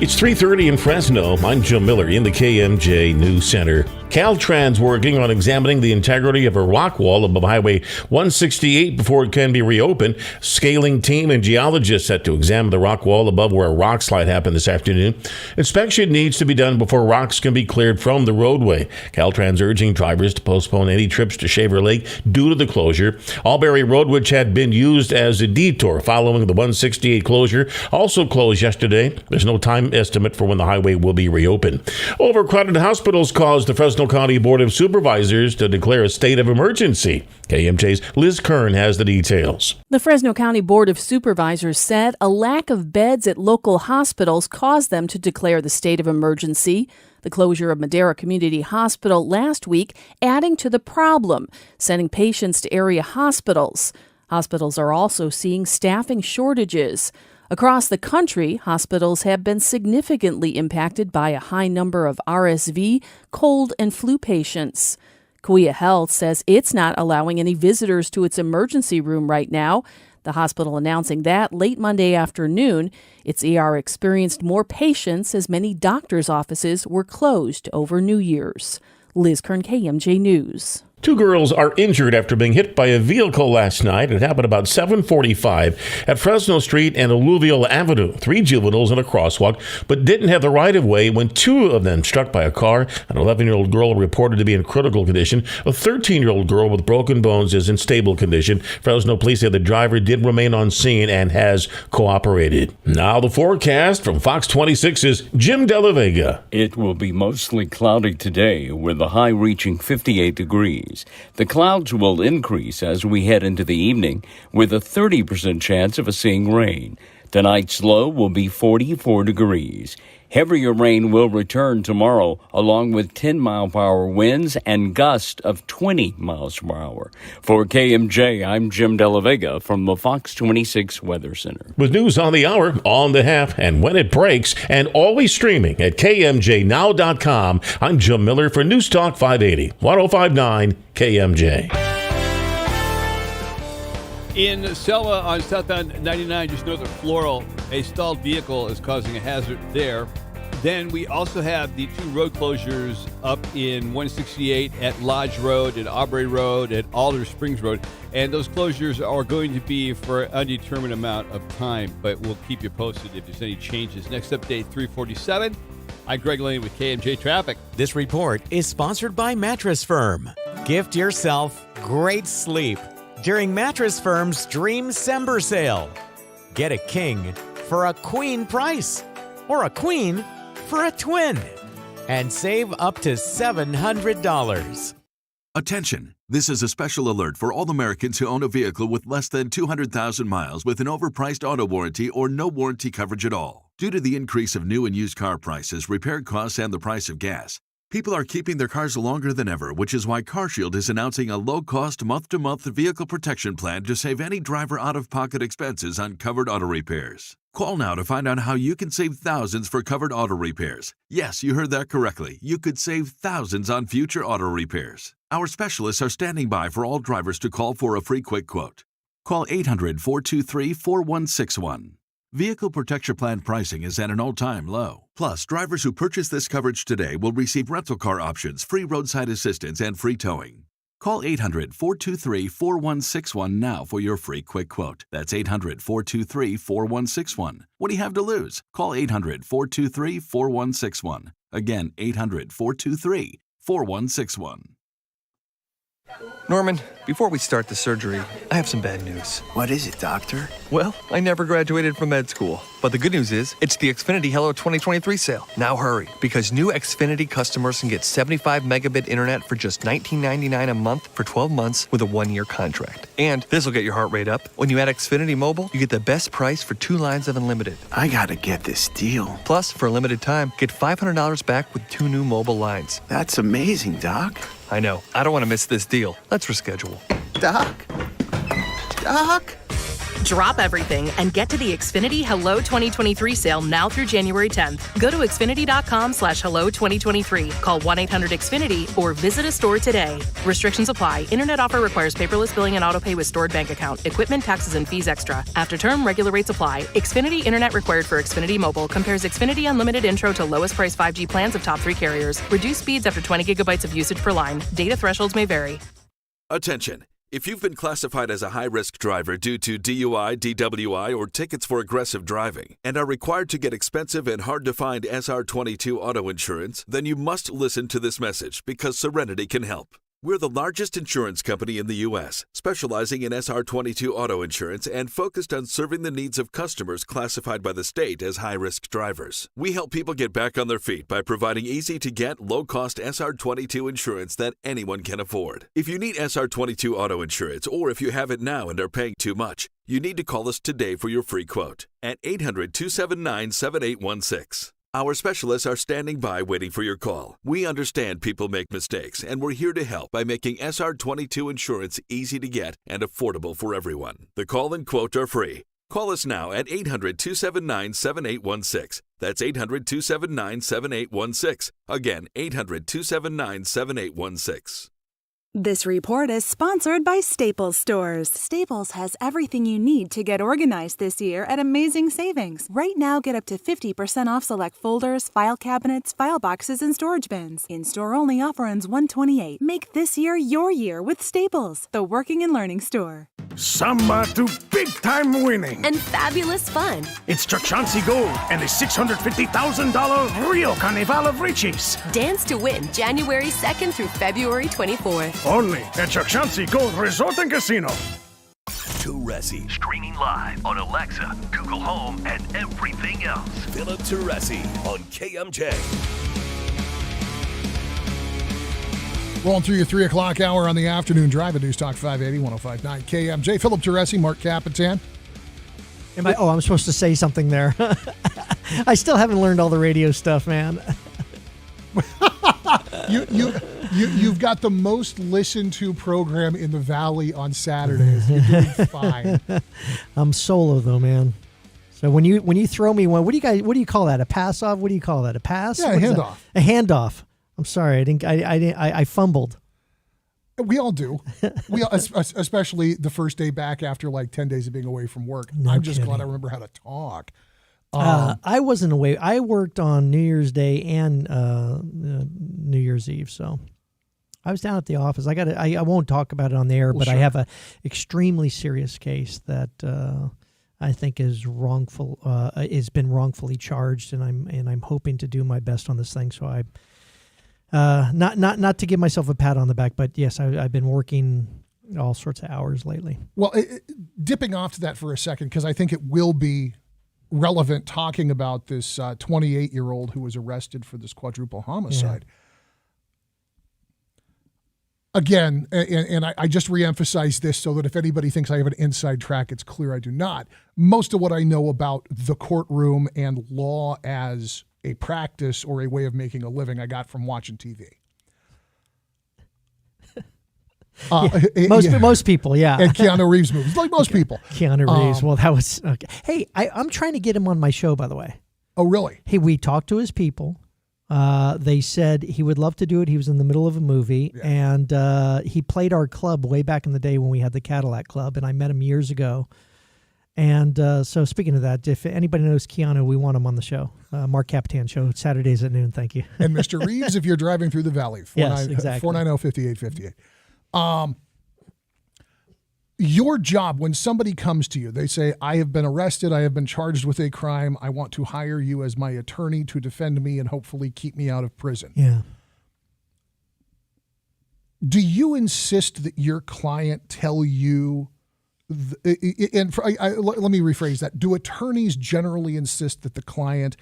Speaker 4: It's 3:30 in Fresno. I'm Jim Miller in the KMJ News Center. Caltrans working on examining the integrity of a rock wall above Highway 168 before it can be reopened. Scaling team and geologists set to examine the rock wall above where a rock slide happened this afternoon. Inspection needs to be done before rocks can be cleared from the roadway. Caltrans urging drivers to postpone any trips to Shaver Lake due to the closure. Albury Road, which had been used as a detour following the 168 closure, also closed yesterday. There's no time estimate for when the highway will be reopened. Overcrowded hospitals caused the Fresno County Board of Supervisors to declare a state of emergency. KMJ's Liz Kern has the details.
Speaker 5: The Fresno County Board of Supervisors said a lack of beds at local hospitals caused them to declare the state of emergency. The closure of Madera Community Hospital last week adding to the problem, sending patients to area hospitals. Hospitals are also seeing staffing shortages. Across the country, hospitals have been significantly impacted by a high number of RSV, cold, and flu patients. Kauai Health says it's not allowing any visitors to its emergency room right now. The hospital announcing that late Monday afternoon. Its ER experienced more patients as many doctors' offices were closed over New Year's. Liz Kern, KMJ News.
Speaker 4: 2 girls are injured after being hit by a vehicle last night. It happened about 7:45 at Fresno Street and Alluvial Avenue. 3 juveniles in a crosswalk, but didn't have the right-of-way when 2 of them struck by a car. An 11-year-old girl reported to be in critical condition. A 13-year-old girl with broken bones is in stable condition. Fresno police say the driver did remain on scene and has cooperated. Now the forecast from Fox 26's Jim Della Vega.
Speaker 20: It will be mostly cloudy today with a high reaching 58 degrees. The clouds will increase as we head into the evening with a 30% chance of seeing rain. Tonight's low will be 44 degrees. Heavier rain will return tomorrow, along with 10-mile-per-hour winds and gusts of 20 miles per hour. For KMJ, I'm Jim Della Vega from the Fox 26 Weather Center.
Speaker 4: With news on the hour, on the half, and when it breaks, and always streaming at KMJNow.com, I'm Jim Miller for News Talk 580, 1059 KMJ.
Speaker 1: In Selma on southbound 99, just north of Floral, a stalled vehicle is causing a hazard there. Then we also have the 2 road closures up in 168 at Lodge Road and Aubrey Road and Alder Springs Road. And those closures are going to be for an undetermined amount of time, but we'll keep you posted if there's any changes. Next update, 347. I'm Greg Lane with KMJ Traffic.
Speaker 2: This report is sponsored by Mattress Firm. Gift yourself great sleep during Mattress Firm's Dream Sember sale. Get a king for a queen price or a queen for a twin and save up to $700.
Speaker 8: Attention! This is a special alert for all Americans who own a vehicle with less than 200,000 miles with an overpriced auto warranty or no warranty coverage at all. Due to the increase of new and used car prices, repair costs, and the price of gas, people are keeping their cars longer than ever, which is why CarShield is announcing a low-cost month-to-month vehicle protection plan to save any driver out-of-pocket expenses on covered auto repairs. Call now to find out how you can save thousands for covered auto repairs. Yes, you heard that correctly. You could save thousands on future auto repairs. Our specialists are standing by for all drivers to call for a free quick quote. Call 800-423-4161. Vehicle Protection Plan pricing is at an all-time low. Plus, drivers who purchase this coverage today will receive rental car options, free roadside assistance, and free towing. Call 800-423-4161 now for your free quick quote. That's 800-423-4161. What do you have to lose? Call 800-423-4161. Again, 800-423-4161.
Speaker 12: Norman, before we start the surgery, I have some bad news.
Speaker 18: What is it, doctor?
Speaker 12: Well, I never graduated from med school. But the good news is, it's the Xfinity Hello 2023 sale. Now hurry, because new Xfinity customers can get 75 megabit internet for just $19.99 a month for 12 months with a 1-year contract. And this will get your heart rate up. When you add Xfinity Mobile, you get the best price for 2 lines of unlimited.
Speaker 18: I gotta get this deal.
Speaker 12: Plus, for a limited time, get $500 back with 2 new mobile lines.
Speaker 18: That's amazing, Doc.
Speaker 12: I know. I don't want to miss this deal. Let's reschedule.
Speaker 18: Doc? Doc?
Speaker 23: Drop everything and get to the Xfinity Hello 2023 sale now through January 10th. Go to Xfinity.com/Hello 2023. Call 1-800-XFINITY or visit a store today. Restrictions apply. Internet offer requires paperless billing and autopay with stored bank account. Equipment, taxes, and fees extra. After term, regular rates apply. Xfinity Internet required for Xfinity Mobile. Compares Xfinity Unlimited Intro to lowest price 5G plans of top 3 carriers. Reduced speeds after 20 gigabytes of usage per line. Data thresholds may vary.
Speaker 24: Attention. If you've been classified as a high-risk driver due to DUI, DWI, or tickets for aggressive driving, and are required to get expensive and hard-to-find SR22 auto insurance, then you must listen to this message because Serenity can help. We're the largest insurance company in the U.S., specializing in SR22 auto insurance and focused on serving the needs of customers classified by the state as high-risk drivers. We help people get back on their feet by providing easy-to-get, low-cost SR22 insurance that anyone can afford. If you need SR22 auto insurance, or if you have it now and are paying too much, you need to call us today for your free quote at 800-279-7816. Our specialists are standing by waiting for your call. We understand people make mistakes, and we're here to help by making SR22 insurance easy to get and affordable for everyone. The call and quote are free. Call us now at 800-279-7816. That's 800-279-7816. Again, 800-279-7816.
Speaker 6: This report is sponsored by Staples Stores. Staples has everything you need to get organized this year at amazing savings. Right now, get up to 50% off select folders, file cabinets, file boxes, and storage bins. In-store only offer ends $128. Make this year your year with Staples, the working and learning store.
Speaker 7: Samba to big-time winning.
Speaker 28: And fabulous fun.
Speaker 7: It's Chauncey Gold and the $650,000 Rio Carnival of Riches.
Speaker 28: Dance to win January 2nd through February 24th.
Speaker 7: Only at Chauncey Gold Resort and Casino.
Speaker 3: Teresi, streaming live on Alexa, Google Home, and everything else. Philip Teresi on KMJ.
Speaker 13: Rolling through your 3 o'clock hour on the afternoon drive at News Talk 580, 105.9 KMJ. Philip Teresi, Mark Capitan.
Speaker 21: I'm supposed to say something there. I still haven't learned all the radio stuff, man.
Speaker 13: You've got the most listened to program in the Valley on Saturdays. You're doing fine.
Speaker 21: I'm solo though, man. So when you throw me one, what do you call that? A pass off? What do you call that? A pass?
Speaker 13: Yeah, a handoff.
Speaker 21: A handoff. I'm sorry, I fumbled.
Speaker 13: We all do. Especially the first day back after like 10 days of being away from work. I'm just glad I remember how to talk.
Speaker 21: I wasn't away. I worked on New Year's Day and New Year's Eve, so I was down at the office. I won't talk about it on the air, but sure. I have a extremely serious case that I think is wrongful. Has been wrongfully charged, and I'm hoping to do my best on this thing. So I. Not to give myself a pat on the back, but yes, I've been working all sorts of hours lately.
Speaker 13: Well, dipping off to that for a second, because I think it will be relevant talking about this 28-year-old who was arrested for this quadruple homicide. Yeah. Again, and I just reemphasize this so that if anybody thinks I have an inside track, it's clear I do not. Most of what I know about the courtroom and law as a practice or a way of making a living I got from watching TV.
Speaker 21: Most people, yeah.
Speaker 13: And Keanu Reeves movies, like most people.
Speaker 21: Keanu Reeves, well, that was... Okay. Hey, I'm trying to get him on my show, by the way.
Speaker 13: Oh, really?
Speaker 21: Hey, we talked to his people. They said he would love to do it. He was in the middle of a movie, and he played our club way back in the day when we had the Cadillac Club, and I met him years ago. And so speaking of that, if anybody knows Keanu, we want him on the show. Mark Capitan Show, Saturdays at noon. Thank you.
Speaker 13: And Mr. Reeves, if you're driving through the Valley, 490-5858. Your job, when somebody comes to you, they say, I have been arrested, I have been charged with a crime, I want to hire you as my attorney to defend me and hopefully keep me out of prison.
Speaker 21: Yeah.
Speaker 13: Do you insist that your client tell you... let me rephrase that. Do attorneys generally insist that the client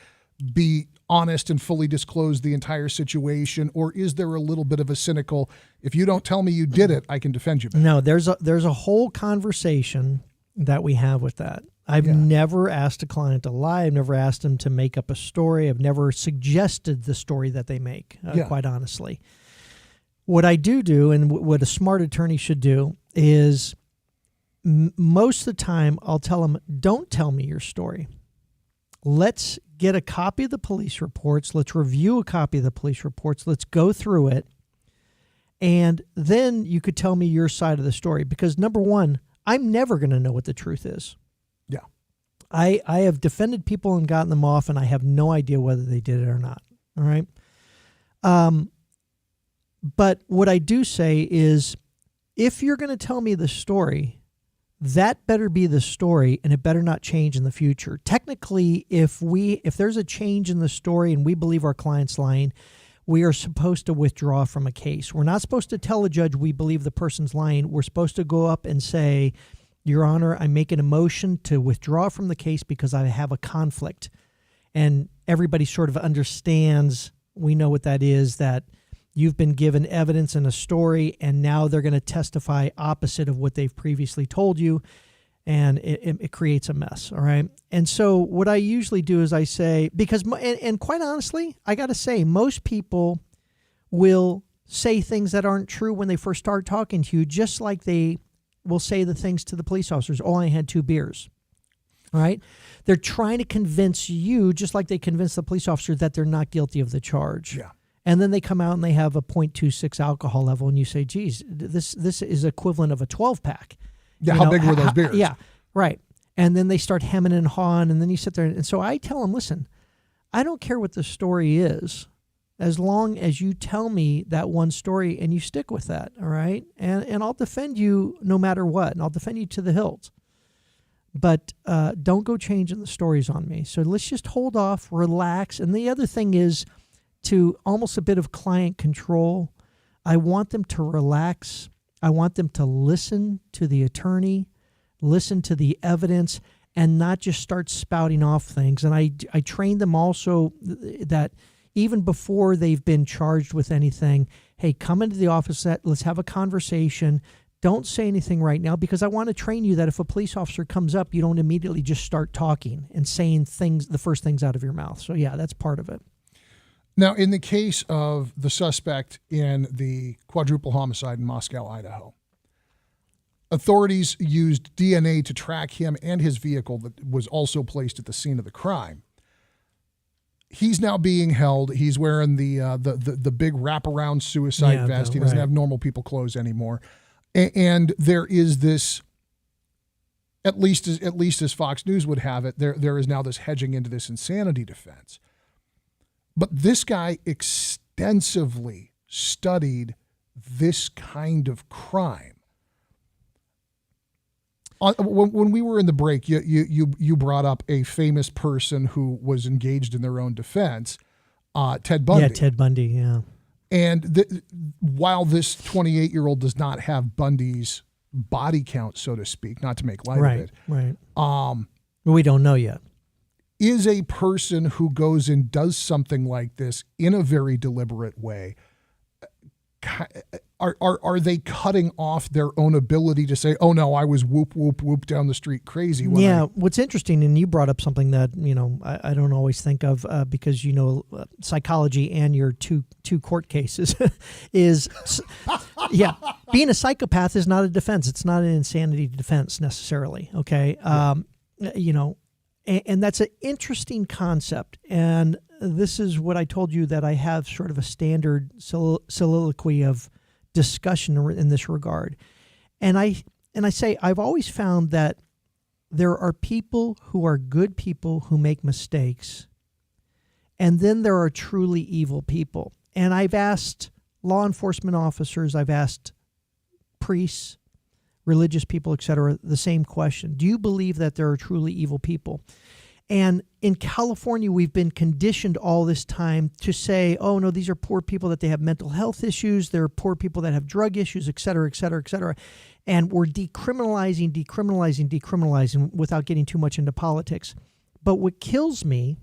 Speaker 13: be honest and fully disclose the entire situation, or is there a little bit of a cynical, if you don't tell me you did it, I can defend you better?
Speaker 21: No, there's a whole conversation that we have with that. I've never asked a client to lie. I've never asked them to make up a story. I've never suggested the story that they make, quite honestly. What I do, and what a smart attorney should do, is... most of the time, I'll tell them, don't tell me your story. Let's get a copy of the police reports. Let's review a copy of the police reports. Let's go through it. And then you could tell me your side of the story. Because number one, I'm never going to know what the truth is.
Speaker 13: Yeah.
Speaker 21: I have defended people and gotten them off, and I have no idea whether they did it or not. All right. But what I do say is, if you're going to tell me the story, that better be the story, and it better not change in the future. Technically, if there's a change in the story and we believe our client's lying, we are supposed to withdraw from a case. We're not supposed to tell a judge we believe the person's lying. We're supposed to go up and say, Your Honor, I'm making a motion to withdraw from the case because I have a conflict. And everybody sort of understands, we know what that is, that you've been given evidence and a story, and now they're going to testify opposite of what they've previously told you, and it creates a mess, all right? And so what I usually do is I say, because, and quite honestly, I got to say, most people will say things that aren't true when they first start talking to you, just like they will say the things to the police officers, oh, I had 2 beers. All right? They're trying to convince you, just like they convinced the police officer, that they're not guilty of the charge.
Speaker 13: Yeah.
Speaker 21: And then they come out and they have a 0.26 alcohol level, and you say, geez, this is equivalent of a 12-pack.
Speaker 13: Yeah, how big were those beers?
Speaker 21: Yeah, right. And then they start hemming and hawing, and then you sit there. And so I tell them, listen, I don't care what the story is, as long as you tell me that one story and you stick with that, all right? And I'll defend you no matter what, and I'll defend you to the hilt. But don't go changing the stories on me. So let's just hold off, relax. And the other thing is to almost a bit of client control. I want them to relax. I want them to listen to the attorney, listen to the evidence, and not just start spouting off things. And I train them also that even before they've been charged with anything, hey, come into the office, let's have a conversation. Don't say anything right now, because I want to train you that if a police officer comes up, you don't immediately just start talking and saying things, the first things out of your mouth. So yeah, that's part of it.
Speaker 13: Now, in the case of the suspect in the quadruple homicide in Moscow, Idaho, authorities used DNA to track him and his vehicle that was also placed at the scene of the crime. He's now being held. He's wearing the big wraparound suicide vest. He doesn't have normal people clothes anymore. And there is this, at least as Fox News would have it, there is now this hedging into this insanity defense. But this guy extensively studied this kind of crime. When we were in the break, you brought up a famous person who was engaged in their own defense, Ted Bundy.
Speaker 21: Yeah, Ted Bundy, yeah.
Speaker 13: And while this 28-year-old does not have Bundy's body count, so to speak, not to make light of it.
Speaker 21: Right. We don't know yet.
Speaker 13: Is a person who goes and does something like this in a very deliberate way, are they cutting off their own ability to say, oh no, I was whoop, whoop, whoop down the street crazy?
Speaker 21: What's interesting, and you brought up something that, I don't always think of because, psychology and your two court cases is, being a psychopath is not a defense. It's not an insanity defense necessarily. Okay. And that's an interesting concept. And this is what I told you, that I have sort of a standard soliloquy of discussion in this regard. And I say, I've always found that there are people who are good people who make mistakes. And then there are truly evil people. And I've asked law enforcement officers, I've asked priests, religious people, etc., the same question. Do you believe that there are truly evil people? And in California, we've been conditioned all this time to say, oh, no, these are poor people, that they have mental health issues. They're poor people that have drug issues, et cetera, et cetera, et cetera. And we're decriminalizing without getting too much into politics. But what kills me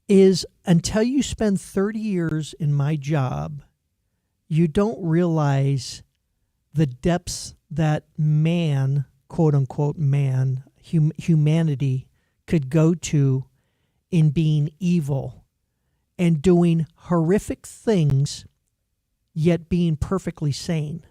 Speaker 21: is until you spend 30 years in my job, you don't realize the depths that man, quote unquote man, humanity could go to in being evil and doing horrific things, yet being perfectly sane.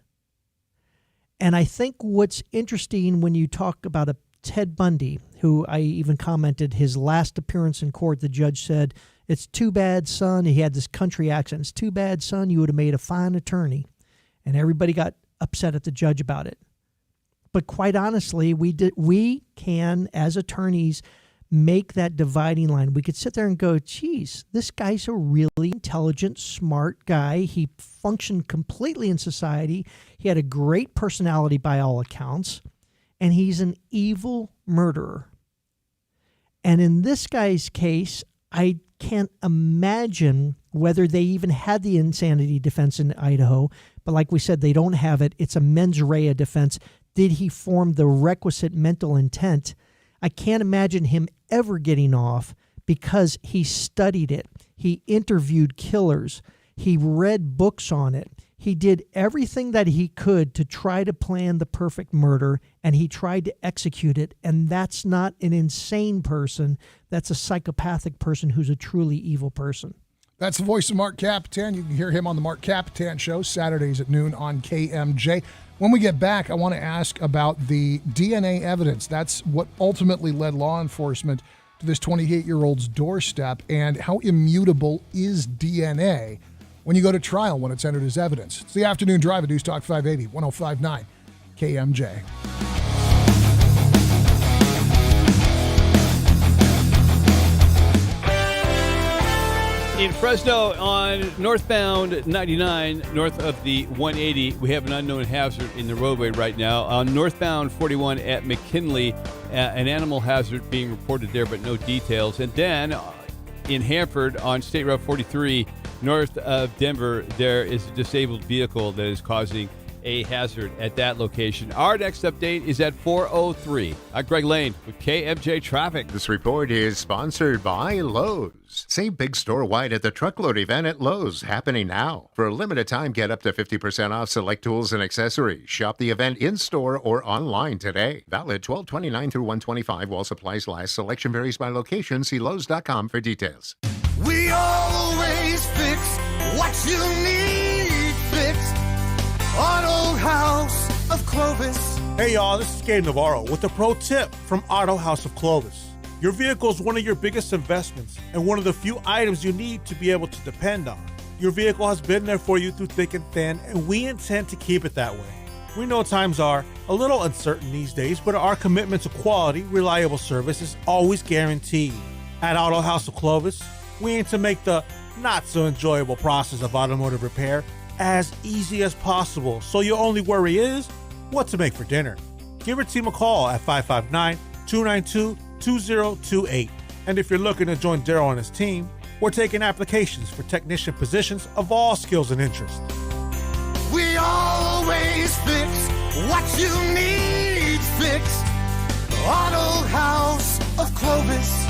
Speaker 21: And I think what's interesting when you talk about a Ted Bundy, who I even commented his last appearance in court, the judge said, it's too bad, son. He had this country accent. It's too bad, son. You would have made a fine attorney. And everybody got upset at the judge about it. But quite honestly, we can, as attorneys, make that dividing line. We could sit there and go, geez, this guy's a really intelligent, smart guy. He functioned completely in society. He had a great personality by all accounts. And he's an evil murderer. And in this guy's case, I can't imagine whether they even had the insanity defense in Idaho. But like we said, they don't have it. It's a mens rea defense. Did he form the requisite mental intent? I can't imagine him ever getting off because he studied it. He interviewed killers. He read books on it. He did everything that he could to try to plan the perfect murder, and he tried to execute it. And that's not an insane person. That's a psychopathic person who's a truly evil person.
Speaker 13: That's the voice of Mark Capitan. You can hear him on the Mark Capitan Show, Saturdays at noon on KMJ. When we get back, I want to ask about the DNA evidence. That's what ultimately led law enforcement to this 28-year-old's doorstep, and how immutable is DNA when you go to trial when it's entered as evidence. It's the Afternoon Drive at News Talk 580, 105.9 KMJ.
Speaker 1: In Fresno on northbound 99, north of the 180, we have an unknown hazard in the roadway right now. On northbound 41 at McKinley, an animal hazard being reported there, but no details. And then in Hanford on State Route 43, north of Denver, there is a disabled vehicle that is causing a hazard at that location. Our next update is at 4:03. I'm Greg Lane with KMJ Traffic.
Speaker 9: This report is sponsored by Lowe's. Save big store-wide at the Truckload event at Lowe's, happening now. For a limited time, get up to 50% off select tools and accessories. Shop the event in-store or online today. Valid 12/29 through 1/25 while supplies last. Selection varies by location. See Lowes.com for details.
Speaker 10: We always fix what you need fixed. Auto House of Clovis.
Speaker 11: Hey y'all, this is Gabe Navarro with a pro tip from Auto House of Clovis. Your vehicle is one of your biggest investments and one of the few items you need to be able to depend on. Your vehicle has been there for you through thick and thin, and we intend to keep it that way. We know times are a little uncertain these days, but our commitment to quality, reliable service is always guaranteed. At Auto House of Clovis, we aim to make the not-so-enjoyable process of automotive repair as easy as possible, so your only worry is what to make for dinner. Give our team a call at 559-292-2028. And if you're looking to join Daryl and his team, we're taking applications for technician positions of all skills and interests.
Speaker 10: We always fix what you need fixed. Auto House of Clovis.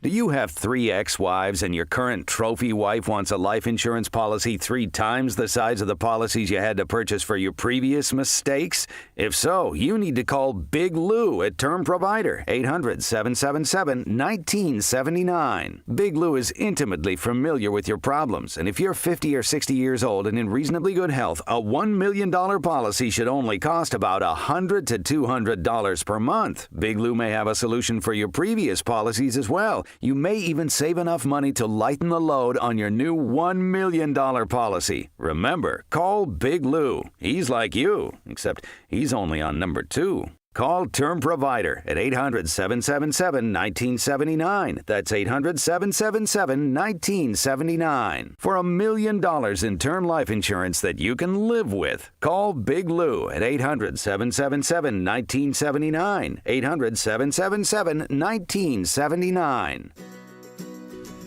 Speaker 14: Do you have 3 ex-wives and your current trophy wife wants a life insurance policy 3 times the size of the policies you had to purchase for your previous mistakes? If so, you need to call Big Lou at Term Provider, 800-777-1979. Big Lou is intimately familiar with your problems, and if you're 50 or 60 years old and in reasonably good health, a $1 million policy should only cost about $100 to $200 per month. Big Lou may have a solution for your previous policies as well. You may even save enough money to lighten the load on your new $1 million policy. Remember, call Big Lou. He's like you, except he's only on number 2. Call Term Provider at 800-777-1979. That's 800-777-1979. For $1 million in term life insurance that you can live with. Call Big Lou at 800-777-1979. 800-777-1979.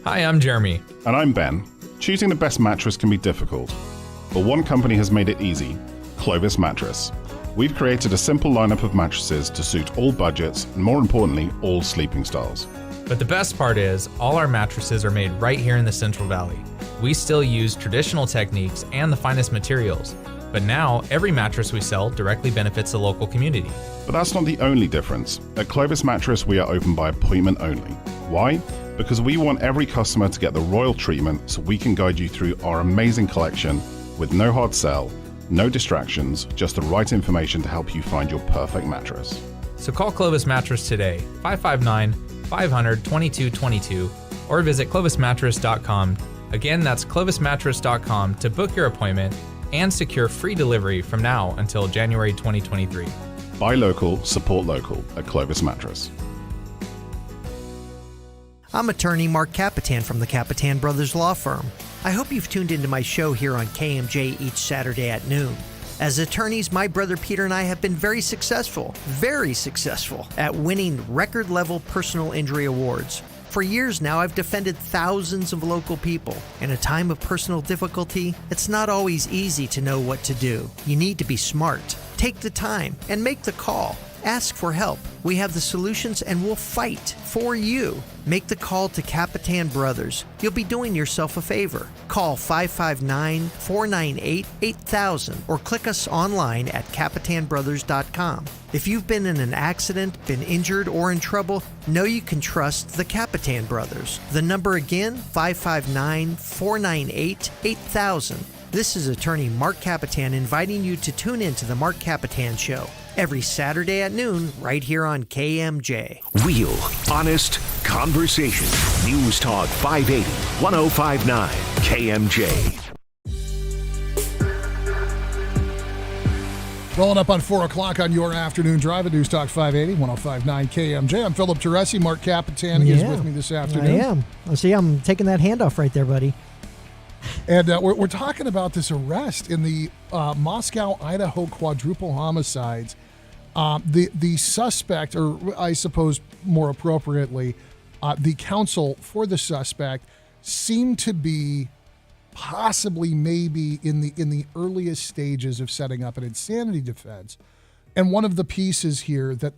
Speaker 19: Hi, I'm Jeremy.
Speaker 25: And I'm Ben. Choosing the best mattress can be difficult, but one company has made it easy: Clovis Mattress. We've created a simple lineup of mattresses to suit all budgets and, more importantly, all sleeping styles.
Speaker 19: But the best part is, all our mattresses are made right here in the Central Valley. We still use traditional techniques and the finest materials, but now every mattress we sell directly benefits the local community.
Speaker 25: But that's not the only difference. At Clovis Mattress, we are open by appointment only. Why? Because we want every customer to get the royal treatment, so we can guide you through our amazing collection with no hard sell, no distractions, just the right information to help you find your perfect mattress.
Speaker 19: So call Clovis Mattress today, 559-500-2222, or visit clovismattress.com. Again, that's clovismattress.com to book your appointment and secure free delivery from now until January 2023.
Speaker 25: Buy local, support local at Clovis Mattress.
Speaker 21: I'm attorney Mark Capitan from the Capitan Brothers Law Firm. I hope you've tuned into my show here on KMJ each Saturday at noon. As attorneys, my brother Peter and I have been very successful at winning record-level personal injury awards. For years now, I've defended thousands of local people. In a time of personal difficulty, it's not always easy to know what to do. You need to be smart. Take the time and make the call.
Speaker 5: Ask for help. We have the solutions and we'll fight for you. Make the call to Capitan Brothers. You'll be doing yourself a favor. Call 559-498-8000 or click us online at CapitanBrothers.com. If you've been in an accident, been injured, or in trouble, know you can trust the Capitan Brothers. The number again, 559-498-8000. This is attorney Mark Capitan inviting you to tune in to the Mark Capitan Show every Saturday at noon right here on KMJ.
Speaker 3: Real, honest conversation. News Talk 580, 1059, KMJ.
Speaker 13: Rolling up on 4 o'clock on your afternoon drive at News Talk 580, 1059 KMJ. I'm Philip Teresi. Mark Capitan is with me this afternoon.
Speaker 21: I am. See, I'm taking that handoff right there, buddy.
Speaker 13: And we're talking about this arrest in the Moscow, Idaho quadruple homicides. The suspect, or I suppose more appropriately, the counsel for the suspect seemed to be possibly maybe in the earliest stages of setting up an insanity defense. And one of the pieces here that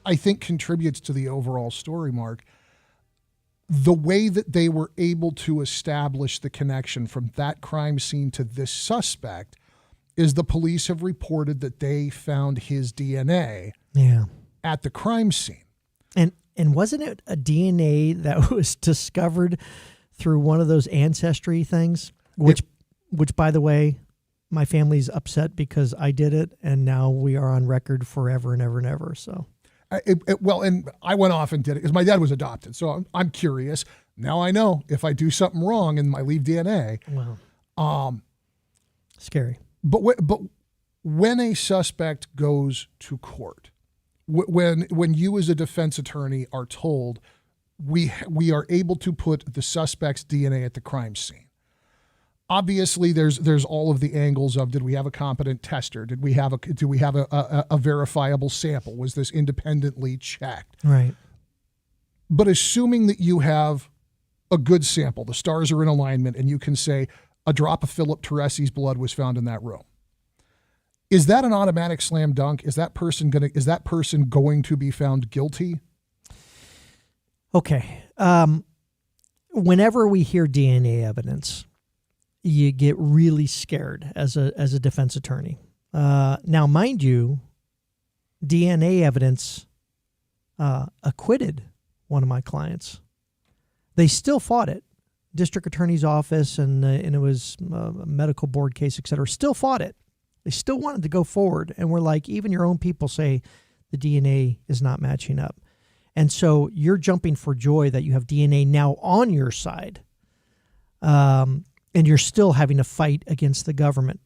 Speaker 13: I think contributes to the overall story, Mark, the way that they were able to establish the connection from that crime scene to this suspect is the police have reported that they found his DNA at the crime scene.
Speaker 21: And wasn't it a DNA that was discovered through one of those ancestry things, which by the way, my family's upset because I did it, and now we are on record forever and ever and ever. So,
Speaker 13: well, and I went off and did it because my dad was adopted. So I'm curious. Now I know if I do something wrong and I leave DNA.
Speaker 21: Wow. Scary.
Speaker 13: But when a suspect goes to court, when you as a defense attorney are told we are able to put the suspect's DNA at the crime scene. Obviously, there's all of the angles of, did we have a competent tester? Do we have a verifiable sample? Was this independently checked?
Speaker 21: Right.
Speaker 13: But assuming that you have a good sample, the stars are in alignment, and you can say a drop of Philip Teresi's blood was found in that room. Is that an automatic slam dunk? Is that person going to be found guilty?
Speaker 21: Okay. Whenever we hear DNA evidence, you get really scared as a defense attorney. Now, mind you, DNA evidence acquitted one of my clients. They still fought it. District attorney's office and it was a medical board case, et cetera, still fought it. They still wanted to go forward. And we're like, even your own people say the DNA is not matching up. And so you're jumping for joy that you have DNA now on your side. And you're still having to fight against the government.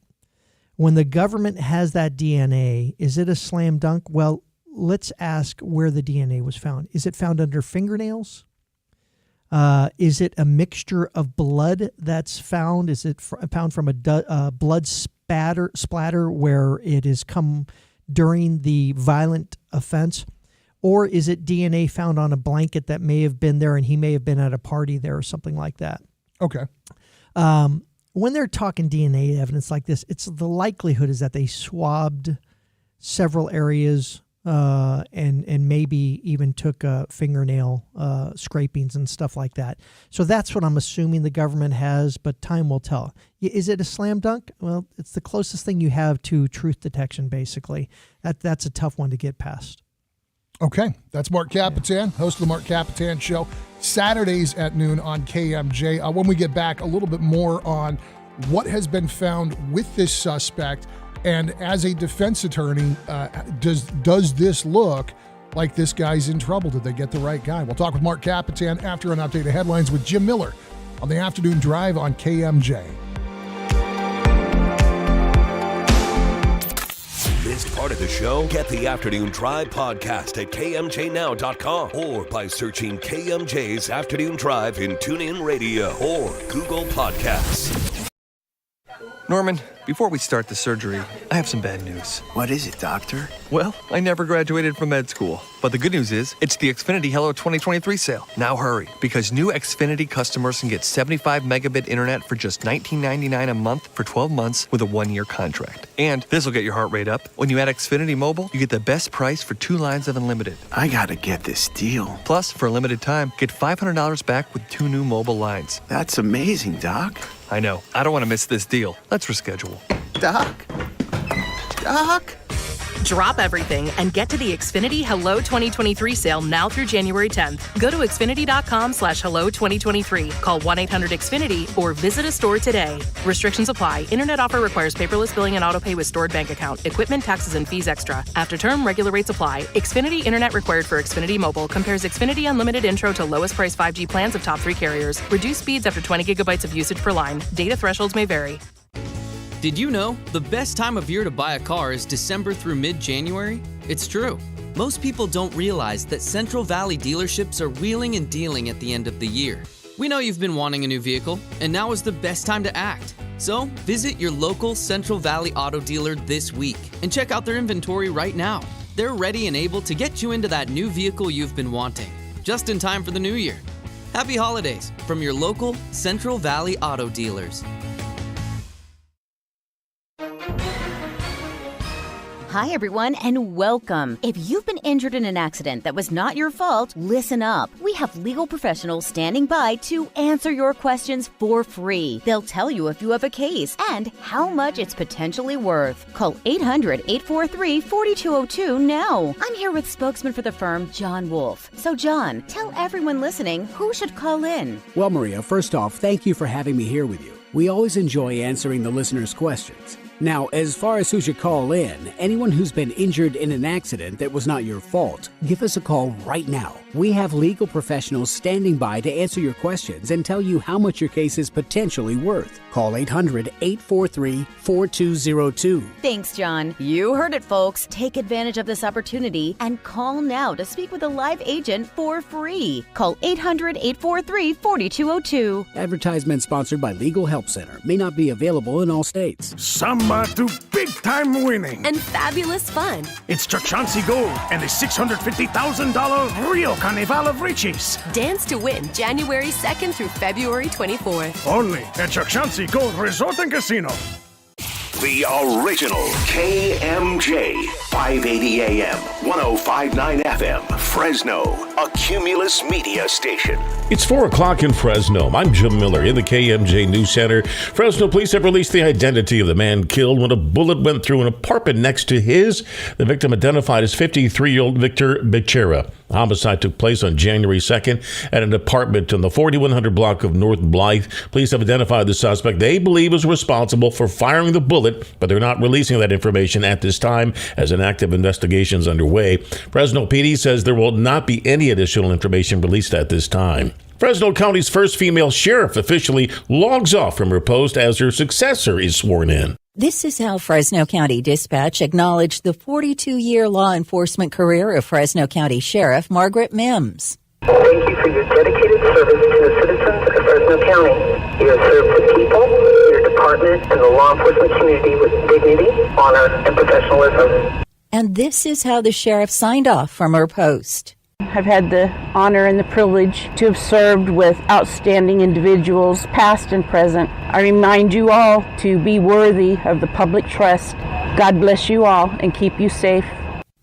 Speaker 21: When the government has that DNA, is it a slam dunk? Well, let's ask where the DNA was found. Is it found under fingernails? Is it a mixture of blood that's found? Is it found from a blood splatter where it has come during the violent offense? Or is it DNA found on a blanket that may have been there and he may have been at a party there or something like that?
Speaker 13: Okay.
Speaker 21: When they're talking DNA evidence like this, it's the likelihood is that they swabbed several areas and maybe even took fingernail scrapings and stuff like that. So that's what I'm assuming the government has, but time will tell. Is it a slam dunk? Well, it's the closest thing you have to truth detection, basically. That's a tough one to get past.
Speaker 13: Okay, that's Mark Capitan, host of the Mark Capitan Show, Saturdays at noon on KMJ. When we get back, a little bit more on what has been found with this suspect, and as a defense attorney, does this look like this guy's in trouble? Did they get the right guy? We'll talk with Mark Capitan after an update of headlines with Jim Miller on the afternoon drive on KMJ.
Speaker 3: Missed part of the show? Get the Afternoon Drive podcast at KMJNow.com or by searching KMJ's Afternoon Drive in TuneIn Radio or Google Podcasts.
Speaker 12: Norman, before we start the surgery, I have some bad news.
Speaker 18: What is it, doctor?
Speaker 12: Well, I never graduated from med school. But the good news is, it's the Xfinity Hello 2023 sale. Now hurry, because new Xfinity customers can get 75 megabit internet for just $19.99 a month for 12 months with a 1-year contract. And this will get your heart rate up. When you add Xfinity Mobile, you get the best price for 2 lines of unlimited.
Speaker 18: I gotta get this deal.
Speaker 12: Plus, for a limited time, get $500 back with 2 new mobile lines.
Speaker 18: That's amazing, Doc.
Speaker 12: I know. I don't want to miss this deal. Let's reschedule.
Speaker 18: Doc? Doc?
Speaker 23: Drop everything and get to the Xfinity Hello 2023 sale now through January 10th. Go to Xfinity.com/Hello2023. Call 1-800-XFINITY or visit a store today. Restrictions apply. Internet offer requires paperless billing and autopay with stored bank account. Equipment, taxes, and fees extra. After term, regular rates apply. Xfinity Internet required for Xfinity Mobile. Compares Xfinity Unlimited Intro to lowest price 5G plans of top 3 carriers. Reduced speeds after 20 gigabytes of usage per line. Data thresholds may vary.
Speaker 4: Did you know the best time of year to buy a car is December through mid-January? It's true. Most people don't realize that Central Valley dealerships are wheeling and dealing at the end of the year. We know you've been wanting a new vehicle, and now is the best time to act. So visit your local Central Valley auto dealer this week and check out their inventory right now. They're ready and able to get you into that new vehicle you've been wanting, just in time for the new year. Happy holidays from your local Central Valley auto dealers.
Speaker 15: Hi, everyone, and welcome. If you've been injured in an accident that was not your fault, listen up. We have legal professionals standing by to answer your questions for free. They'll tell you if you have a case and how much it's potentially worth. Call 800-843-4202 now. I'm here with spokesman for the firm, John Wolf. So, John, tell everyone listening who should call in.
Speaker 16: Well, Maria, first off, thank you for having me here with you. We always enjoy answering the listeners' questions. Now, as far as who should call in, anyone who's been injured in an accident that was not your fault, give us a call right now. We have legal professionals standing by to answer your questions and tell you how much your case is potentially worth. Call 800-843-4202.
Speaker 15: Thanks, John. You heard it, folks. Take advantage of this opportunity and call now to speak with a live agent for free. Call 800-843-4202.
Speaker 16: Advertisement sponsored by Legal Help Center. May not be available in all states.
Speaker 7: Samba to big-time winning.
Speaker 17: And fabulous fun.
Speaker 7: It's Chauncey Gold and the $650,000 Rio Carnival of Riches.
Speaker 17: Dance to win January 2nd through February 24th.
Speaker 7: Only at Chauncey Gold Resort and Casino.
Speaker 3: The original KMJ, 580 AM, 105.9 FM, Fresno, a Cumulus media station.
Speaker 20: It's 4 o'clock in Fresno. I'm Jim Miller in the KMJ News Center. Fresno police have released the identity of the man killed when a bullet went through an apartment next to his. The victim identified as 53-year-old Victor Becerra. The homicide took place on January 2nd at an apartment in the 4100 block of North Blythe. Police have identified the suspect they believe was responsible for firing the bullet, but they're not releasing that information at this time as an active investigation is underway. Fresno PD says there will not be any additional information released at this time. Fresno County's first female sheriff officially logs off from her post as her successor is sworn in.
Speaker 22: This is how Fresno County Dispatch acknowledged the 42-year law enforcement career of Fresno County Sheriff Margaret Mims.
Speaker 26: Thank you for your dedicated service to the citizens of Fresno County. You have served the people, your department, and the law enforcement community with dignity, honor, and professionalism.
Speaker 22: And this is how the sheriff signed off from her post.
Speaker 27: I've had the honor and the privilege to have served with outstanding individuals, past and present. I remind you all to be worthy of the public trust. God bless you all and keep you safe.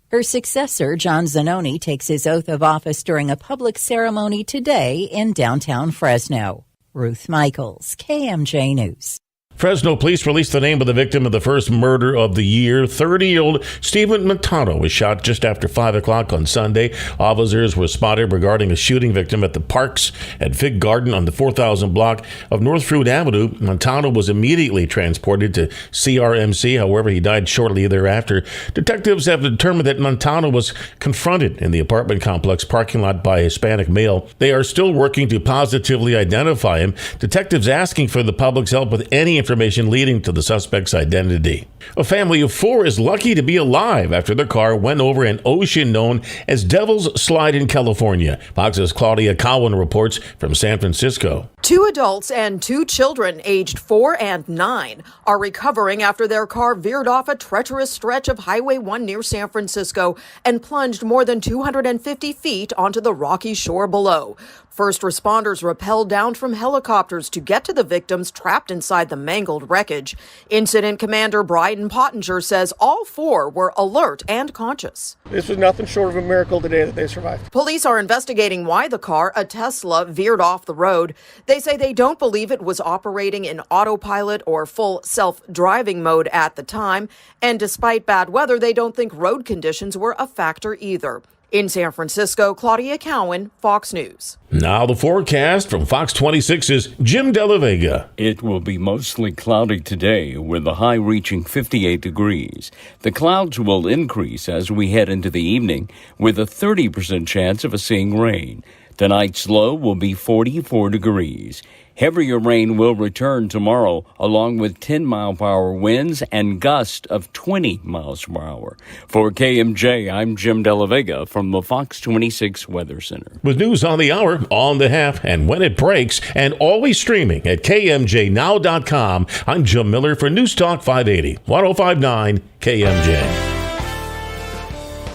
Speaker 22: Her successor, John Zanoni, takes his oath of office during a public ceremony today in downtown Fresno. Ruth Michaels, KMJ News.
Speaker 20: Fresno police released the name of the victim of the first murder of the year. 30-year-old Stephen Montano was shot just after 5 o'clock on Sunday. Officers were spotted regarding a shooting victim at the Parks at Fig Garden on the 4000 block of North Fruit Avenue. Montano was immediately transported to CRMC. However, he died shortly thereafter. Detectives have determined that Montano was confronted in the apartment complex parking lot by a Hispanic male. They are still working to positively identify him. Detectives asking for the public's help with any information leading to the suspect's identity. A family of 4 is lucky to be alive after their car went over an ocean known as Devil's Slide in California. Fox's Claudia Cowan reports from San Francisco.
Speaker 1: 2 adults and 2 children aged 4 and 9 are recovering after their car veered off a treacherous stretch of Highway 1 near San Francisco and plunged more than 250 feet onto the rocky shore below. First responders rappelled down from helicopters to get to the victims trapped inside the mangled wreckage. Incident Commander Bryden Pottinger says all 4 were alert and conscious.
Speaker 2: This was nothing short of a miracle today that they survived.
Speaker 1: Police are investigating why the car, a Tesla, veered off the road. They say they don't believe it was operating in autopilot or full self-driving mode at the time. And despite bad weather, they don't think road conditions were a factor either. In San Francisco, Claudia Cowan, Fox News.
Speaker 20: Now the forecast from Fox 26's Jim De La Vega.
Speaker 6: It will be mostly cloudy today with the high reaching 58 degrees. The clouds will increase as we head into the evening with a 30% chance of seeing rain. Tonight's low will be 44 degrees. Heavier rain will return tomorrow, along with 10-mile-per-hour winds and gusts of 20 miles per hour. For KMJ, I'm Jim De La Vega from the Fox 26 Weather Center.
Speaker 20: With news on the hour, on the half, and when it breaks, and always streaming at KMJNow.com, I'm Jim Miller for News Talk 580, 105.9 KMJ.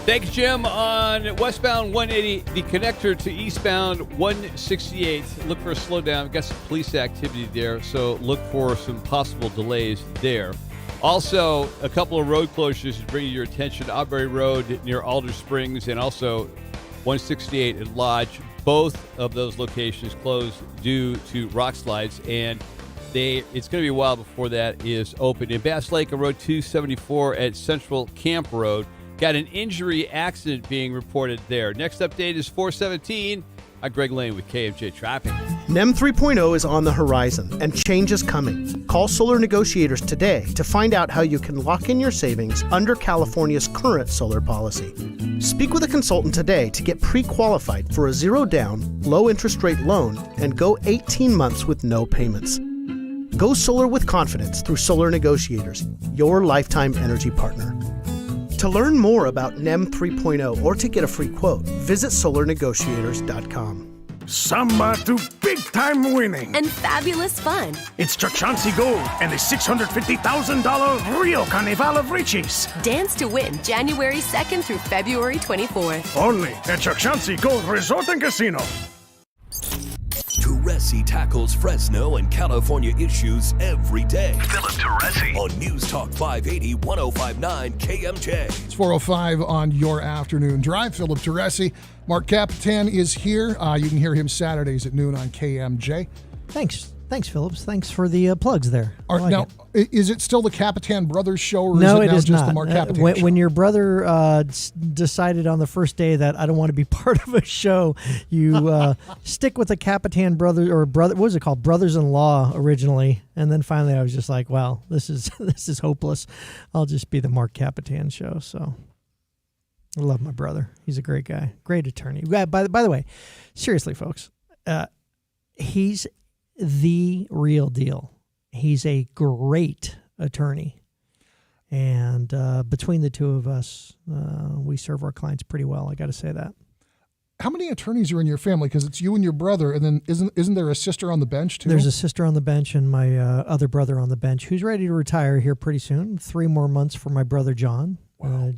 Speaker 8: Thanks, Jim. On westbound 180, the connector to eastbound 168. Look for a slowdown. We've got some police activity there, so look for some possible delays there. Also, a couple of road closures to bring your attention. Aubrey Road near Alder Springs and also 168 at Lodge. Both of those locations closed due to rock slides, and it's going to be a while before that is open. In Bass Lake, on Road 274 at Central Camp Road, got an injury accident being reported there. Next update is 417. I'm Greg Lane with KMJ Traffic.
Speaker 9: NEM 3.0 is on the horizon, and change is coming. Call Solar Negotiators today to find out how you can lock in your savings under California's current solar policy. Speak with a consultant today to get pre-qualified for a zero-down, low-interest rate loan and go 18 months with no payments. Go solar with confidence through Solar Negotiators, your lifetime energy partner. To learn more about NEM 3.0 or to get a free quote, visit solarnegotiators.com.
Speaker 7: Samba to big-time winning.
Speaker 17: And fabulous fun.
Speaker 7: It's Chauncey Gold and the $650,000 Rio Carnival of Riches.
Speaker 17: Dance to win January 2nd through February 24th.
Speaker 7: Only at Chauncey Gold Resort and Casino.
Speaker 3: Teresi tackles Fresno and California issues every day.
Speaker 11: Philip Teresi
Speaker 3: on News Talk 580, 105.9 KMJ.
Speaker 13: It's 4:05 on your afternoon drive. Philip Teresi. Mark Capitan is here. You can hear him Saturdays at noon on KMJ.
Speaker 21: Thanks, Phillips. Thanks for the plugs there.
Speaker 13: Now, is it still the Capitan Brothers show, or
Speaker 21: no,
Speaker 13: is it now
Speaker 21: is
Speaker 13: just
Speaker 21: not.
Speaker 13: the Mark Capitan show?
Speaker 21: When your brother decided on the first day that I don't want to be part of a show, you stick with the Capitan Brothers, or what was it called? Brothers-in-Law originally, and then finally I was just like, well, this is hopeless. I'll just be the Mark Capitan show. So I love my brother. He's a great guy, great attorney. By the way, seriously, folks, he's the real deal. He's a great attorney. And between the two of us, we serve our clients pretty well. I got to say that.
Speaker 13: How many attorneys are in your family? Because it's you and your brother, and then isn't there a sister on the bench too?
Speaker 21: There's a sister on the bench and my other brother on the bench who's ready to retire here pretty soon. 3 more months for my brother John,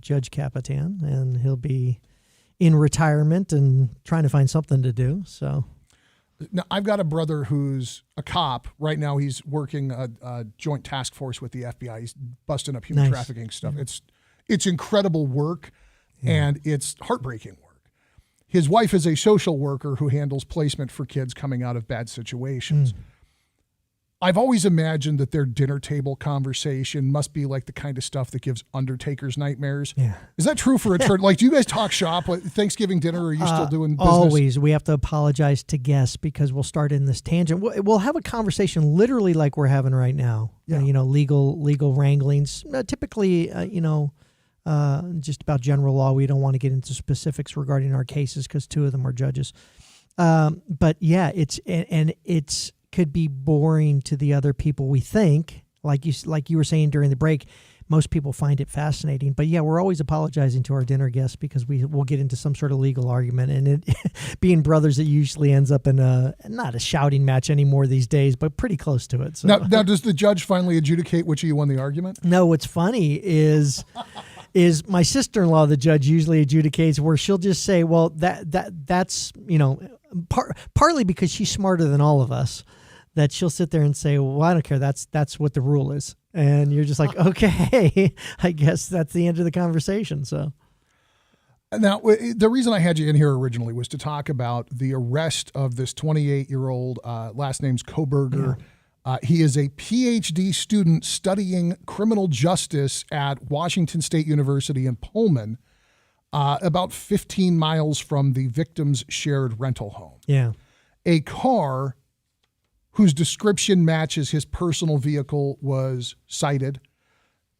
Speaker 21: Judge Capitan, and he'll be in retirement and trying to find something to do. So.
Speaker 13: Now, I've got a brother who's a cop. Right now he's working a joint task force with the FBI. He's busting up human trafficking stuff.
Speaker 21: Yeah.
Speaker 13: It's incredible work, and it's heartbreaking work. His wife is a social worker who handles placement for kids coming out of bad situations. I've always imagined that their dinner table conversation must be like the kind of stuff that gives Undertaker's nightmares.
Speaker 21: Yeah.
Speaker 13: Is that true for a church? Like, do you guys talk shop? Like Thanksgiving dinner, or are you still doing business?
Speaker 21: Always. We have to apologize to guests because we'll start in this tangent. We'll have a conversation literally like we're having right now.
Speaker 13: Yeah.
Speaker 21: Legal wranglings. Typically, just about general law. We don't want to get into specifics regarding our cases because 2 of them are judges. But yeah, it's could be boring to the other people, we think, Like you were saying during the break, most people find it fascinating. But yeah, we're always apologizing to our dinner guests because we'll get into some sort of legal argument. And it, being brothers, it usually ends up in not a shouting match anymore these days, but pretty close to it. So.
Speaker 13: Now, does the judge finally adjudicate which of you won the argument?
Speaker 21: No, what's funny is my sister-in-law, the judge, usually adjudicates, where she'll just say, well, that's, partly because she's smarter than all of us, that she'll sit there and say, well, I don't care. That's what the rule is. And you're just like, okay, I guess that's the end of the conversation. So
Speaker 13: now, the reason I had you in here originally was to talk about the arrest of this 28-year-old, last name's Koberger. Yeah. He is a PhD student studying criminal justice at Washington State University in Pullman, about 15 miles from the victim's shared rental home.
Speaker 21: Yeah.
Speaker 13: A car whose description matches his personal vehicle was cited.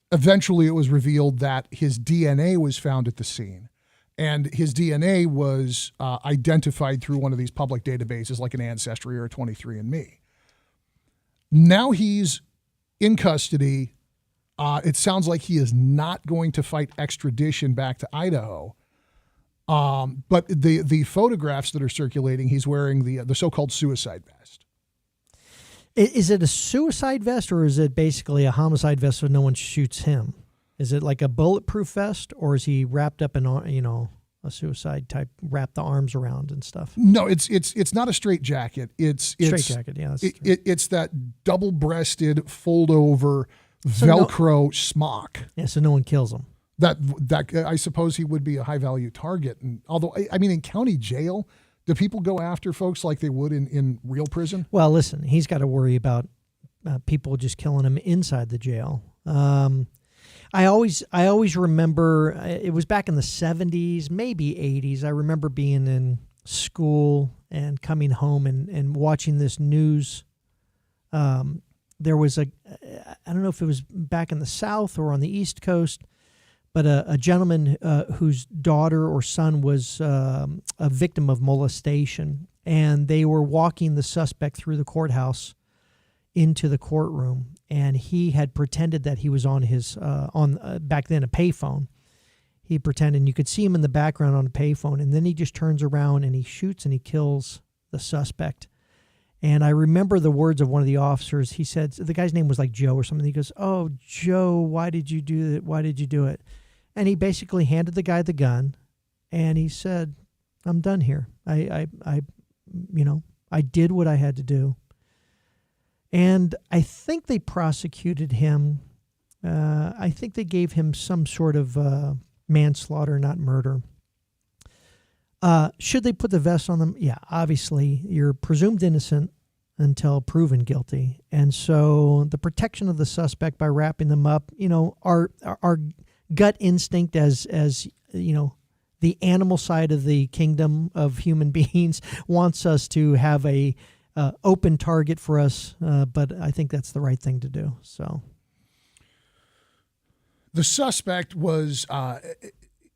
Speaker 13: Eventually, it was revealed that his DNA was found at the scene, and his DNA was identified through one of these public databases like an Ancestry or a 23andMe. Now he's in custody. It sounds like he is not going to fight extradition back to Idaho. But the photographs that are circulating, he's wearing the so-called suicide vest.
Speaker 21: Is it a suicide vest, or is it basically a homicide vest so no one shoots him? Is it like a bulletproof vest, or is he wrapped up in a suicide type, wrap the arms around and stuff?
Speaker 13: No, it's not a straight jacket. It's
Speaker 21: straight jacket. Yeah,
Speaker 13: it's that double-breasted, fold-over Velcro smock.
Speaker 21: Yeah, so no one kills him.
Speaker 13: That I suppose he would be a high-value target. And although I mean, in county jail, do people go after folks like they would in real prison?
Speaker 21: Well, listen, he's got to worry about people just killing him inside the jail. I always remember, it was back in the 70s, maybe 80s. I remember being in school and coming home and watching this news. There was I don't know if it was back in the South or on the East Coast, but a gentleman whose daughter or son was a victim of molestation, and they were walking the suspect through the courthouse into the courtroom, and he had pretended that he was on his back then a payphone. He pretended, and you could see him in the background on a payphone, and then he just turns around and he shoots and he kills the suspect. And I remember the words of one of the officers. He said, the guy's name was like Joe or something. He goes, "Oh, Joe, why did you do it? Why did you do it?" And he basically handed the guy the gun, and he said, "I'm done here. I did what I had to do." And I think they prosecuted him. I think they gave him some sort of manslaughter, not murder. Should they put the vest on them? Yeah, obviously, you're presumed innocent until proven guilty. And so the protection of the suspect by wrapping them up, our gut instinct as the animal side of the kingdom of human beings wants us to have a open target for us, but I think that's the right thing to do. So
Speaker 13: the suspect was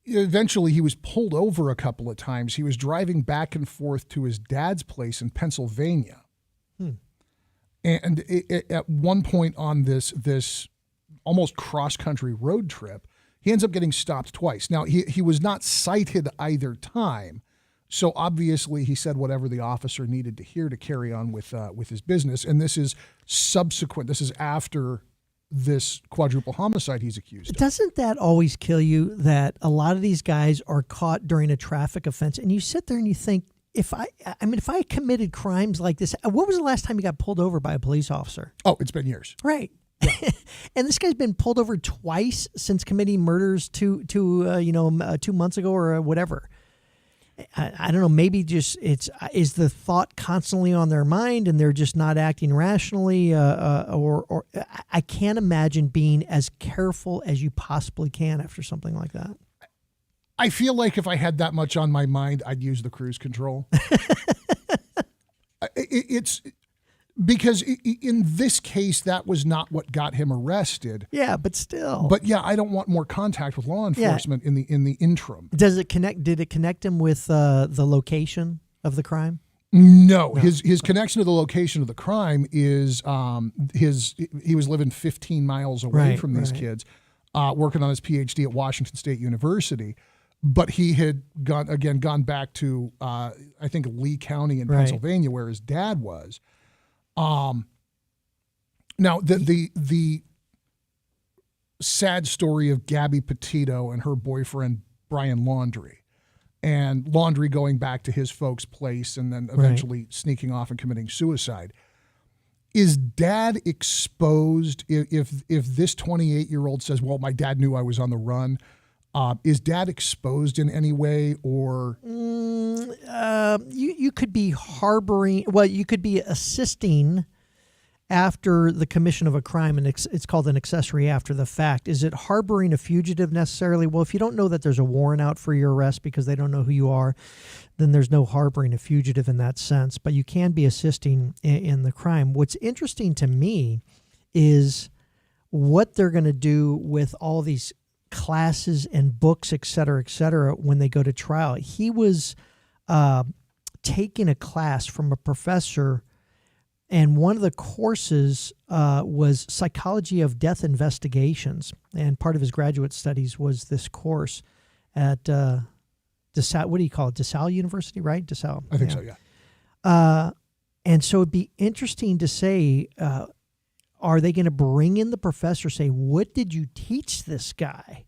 Speaker 13: eventually he was pulled over a couple of times. He was driving back and forth to his dad's place in Pennsylvania. And at one point on this almost cross-country road trip, he ends up getting stopped twice. Now, he was not cited either time, so obviously he said whatever the officer needed to hear to carry on with his business. And this is subsequent. This is after this quadruple homicide he's accused of.
Speaker 21: Doesn't that always kill you that a lot of these guys are caught during a traffic offense, and you sit there and you think, if I committed crimes like this, what was the last time you got pulled over by a police officer?
Speaker 13: Oh, it's been years.
Speaker 21: Right. Yeah. And this guy's been pulled over twice since committing murders 2 months ago or whatever. I don't know. Maybe just is the thought constantly on their mind and they're just not acting rationally, or I can't imagine being as careful as you possibly can after something like that.
Speaker 13: I feel like if I had that much on my mind, I'd use the cruise control. It's because in this case, that was not what got him arrested.
Speaker 21: Yeah, but still.
Speaker 13: But yeah, I don't want more contact with law enforcement in the interim.
Speaker 21: Did it connect him with the location of the crime?
Speaker 13: No, his connection to the location of the crime is he was living 15 miles away from these kids, working on his PhD at Washington State University. But he had gone back to I think Lee County in Pennsylvania, where his dad was. Now the sad story of Gabby Petito and her boyfriend Brian Laundrie. And Laundrie going back to his folks' place and then eventually sneaking off and committing suicide. Is dad exposed if this 28-year-old says, well, my dad knew I was on the run? Is dad exposed in any way, or?
Speaker 21: You could be harboring, you could be assisting after the commission of a crime, and it's called an accessory after the fact. Is it harboring a fugitive necessarily? Well, if you don't know that there's a warrant out for your arrest because they don't know who you are, then there's no harboring a fugitive in that sense. But you can be assisting in the crime. What's interesting to me is what they're going to do with all these classes and books, et cetera, when they go to trial. He was taking a class from a professor, and one of the courses was psychology of death investigations. And part of his graduate studies was this course at DeSalle, what do you call it? DeSalle University, right? DeSalle.
Speaker 13: I think so, yeah.
Speaker 21: And so it'd be interesting to say, are they going to bring in the professor, say, what did you teach this guy?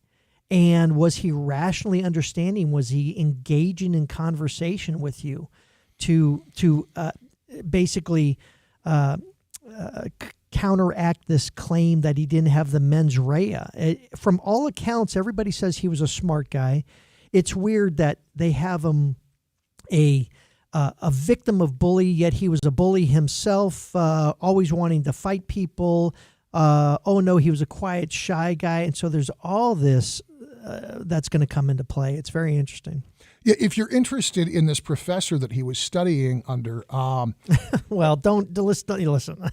Speaker 21: And was he rationally understanding? Was he engaging in conversation with you to basically counteract this claim that he didn't have the mens rea? From all accounts, everybody says he was a smart guy. It's weird that they have him a victim of bully, yet he was a bully himself, always wanting to fight people. Oh no, he was a quiet, shy guy. And so there's all this that's going to come into play. It's very interesting.
Speaker 13: Yeah, if you're interested in this professor that he was studying under,
Speaker 21: well, don't listen.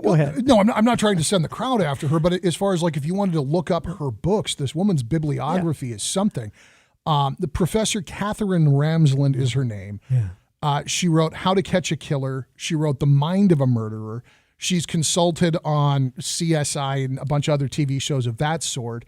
Speaker 21: Go ahead.
Speaker 13: No, I'm not trying to send the crowd after her, but as far as like if you wanted to look up her books, this woman's bibliography is something. The Professor Catherine Ramsland is her name.
Speaker 21: Yeah.
Speaker 13: She wrote How to Catch a Killer. She wrote The Mind of a Murderer. She's consulted on CSI and a bunch of other TV shows of that sort.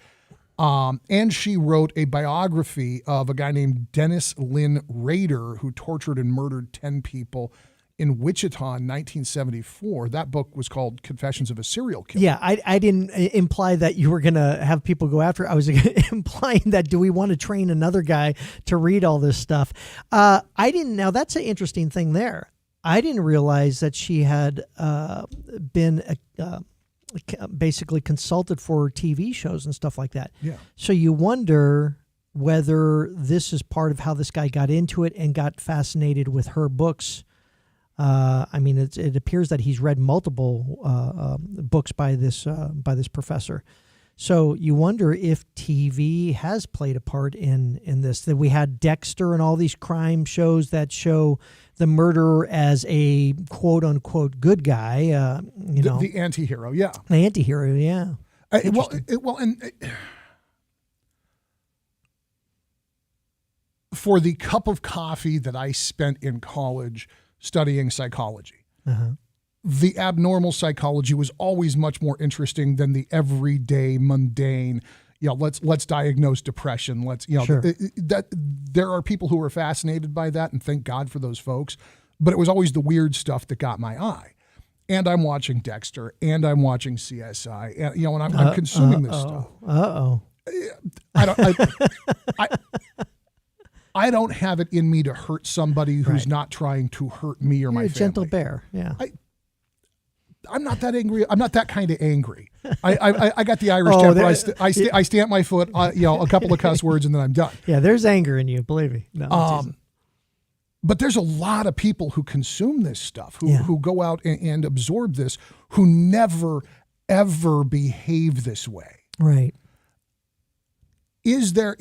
Speaker 13: And she wrote a biography of a guy named Dennis Lynn Rader, who tortured and murdered 10 people in Wichita in 1974. That book was called Confessions of a Serial Killer.
Speaker 21: Yeah, I didn't imply that you were going to have people go after. I was implying that do we want to train another guy to read all this stuff? I didn't. Now, that's an interesting thing there. I didn't realize that she had been basically consulted for TV shows and stuff like that.
Speaker 13: Yeah.
Speaker 21: So you wonder whether this is part of how this guy got into it and got fascinated with her books. I mean, it appears that he's read multiple books by this professor. So you wonder if TV has played a part in this. That we had Dexter and all these crime shows that show the murderer as a quote unquote good guy.
Speaker 13: The anti-hero, yeah.
Speaker 21: The anti-hero, yeah.
Speaker 13: For the cup of coffee that I spent in college studying psychology, the abnormal psychology was always much more interesting than the everyday mundane. Let's diagnose depression.
Speaker 21: Sure.
Speaker 13: That there are people who are fascinated by that, and thank God for those folks. But it was always the weird stuff that got my eye. And I'm watching Dexter, and I'm watching CSI, and when I'm consuming this stuff. I don't have it in me to hurt somebody who's not trying to hurt me or my family.
Speaker 21: Gentle bear, yeah.
Speaker 13: I'm not that angry. I'm not that kind of angry. I got the Irish temper. I stamp my foot, a couple of cuss words, and then I'm done.
Speaker 21: Yeah, there's anger in you, believe me. No,
Speaker 13: but there's a lot of people who consume this stuff, who go out and absorb this, who never, ever behave this way.
Speaker 21: Right.
Speaker 13: Is there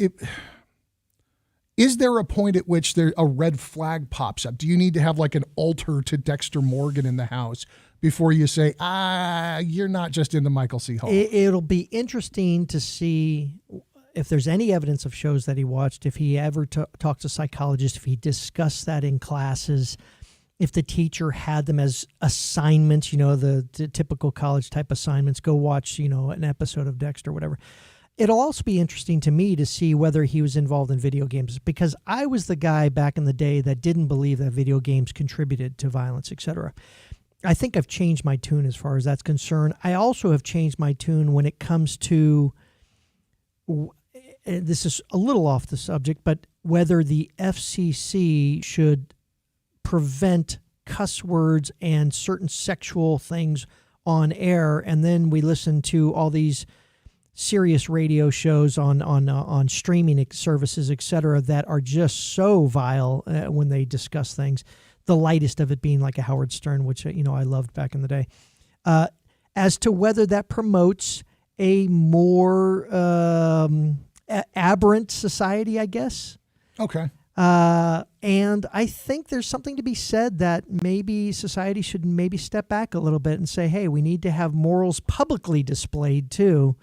Speaker 13: a point at which a red flag pops up? Do you need to have like an altar to Dexter Morgan in the house before you say, you're not just into Michael C. Hall?
Speaker 21: It'll be interesting to see if there's any evidence of shows that he watched, if he ever talked to psychologists, if he discussed that in classes, if the teacher had them as assignments, the typical college type assignments, go watch, an episode of Dexter or whatever. It'll also be interesting to me to see whether he was involved in video games, because I was the guy back in the day that didn't believe that video games contributed to violence, etc. I think I've changed my tune as far as that's concerned. I also have changed my tune when it comes to, this is a little off the subject, but whether the FCC should prevent cuss words and certain sexual things on air, and then we listen to all these serious radio shows on streaming services, etc., that are just so vile when they discuss things. The lightest of it being like a Howard Stern, which I loved back in the day. As to whether that promotes a more aberrant society, I guess.
Speaker 13: Okay.
Speaker 21: And I think there's something to be said that maybe society should maybe step back a little bit and say, hey, we need to have morals publicly displayed too.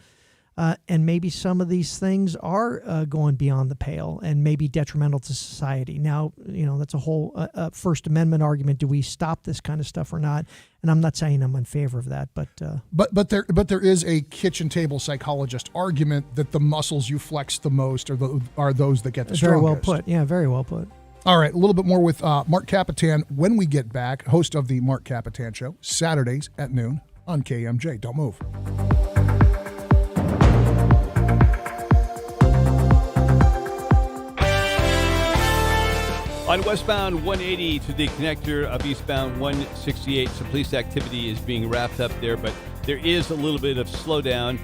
Speaker 21: And maybe some of these things are going beyond the pale and maybe detrimental to society. Now, that's a whole First Amendment argument. Do we stop this kind of stuff or not? And I'm not saying I'm in favor of that, but
Speaker 13: there is a kitchen table psychologist argument that the muscles you flex the most are those that get the strongest.
Speaker 21: Very well put. Yeah, very well put.
Speaker 13: All right, a little bit more with Mark Capitan when we get back. Host of the Mark Capitan Show, Saturdays at noon on KMJ. Don't move.
Speaker 8: On westbound 180 to the connector of eastbound 168, some police activity is being wrapped up there, but there is a little bit of slowdown.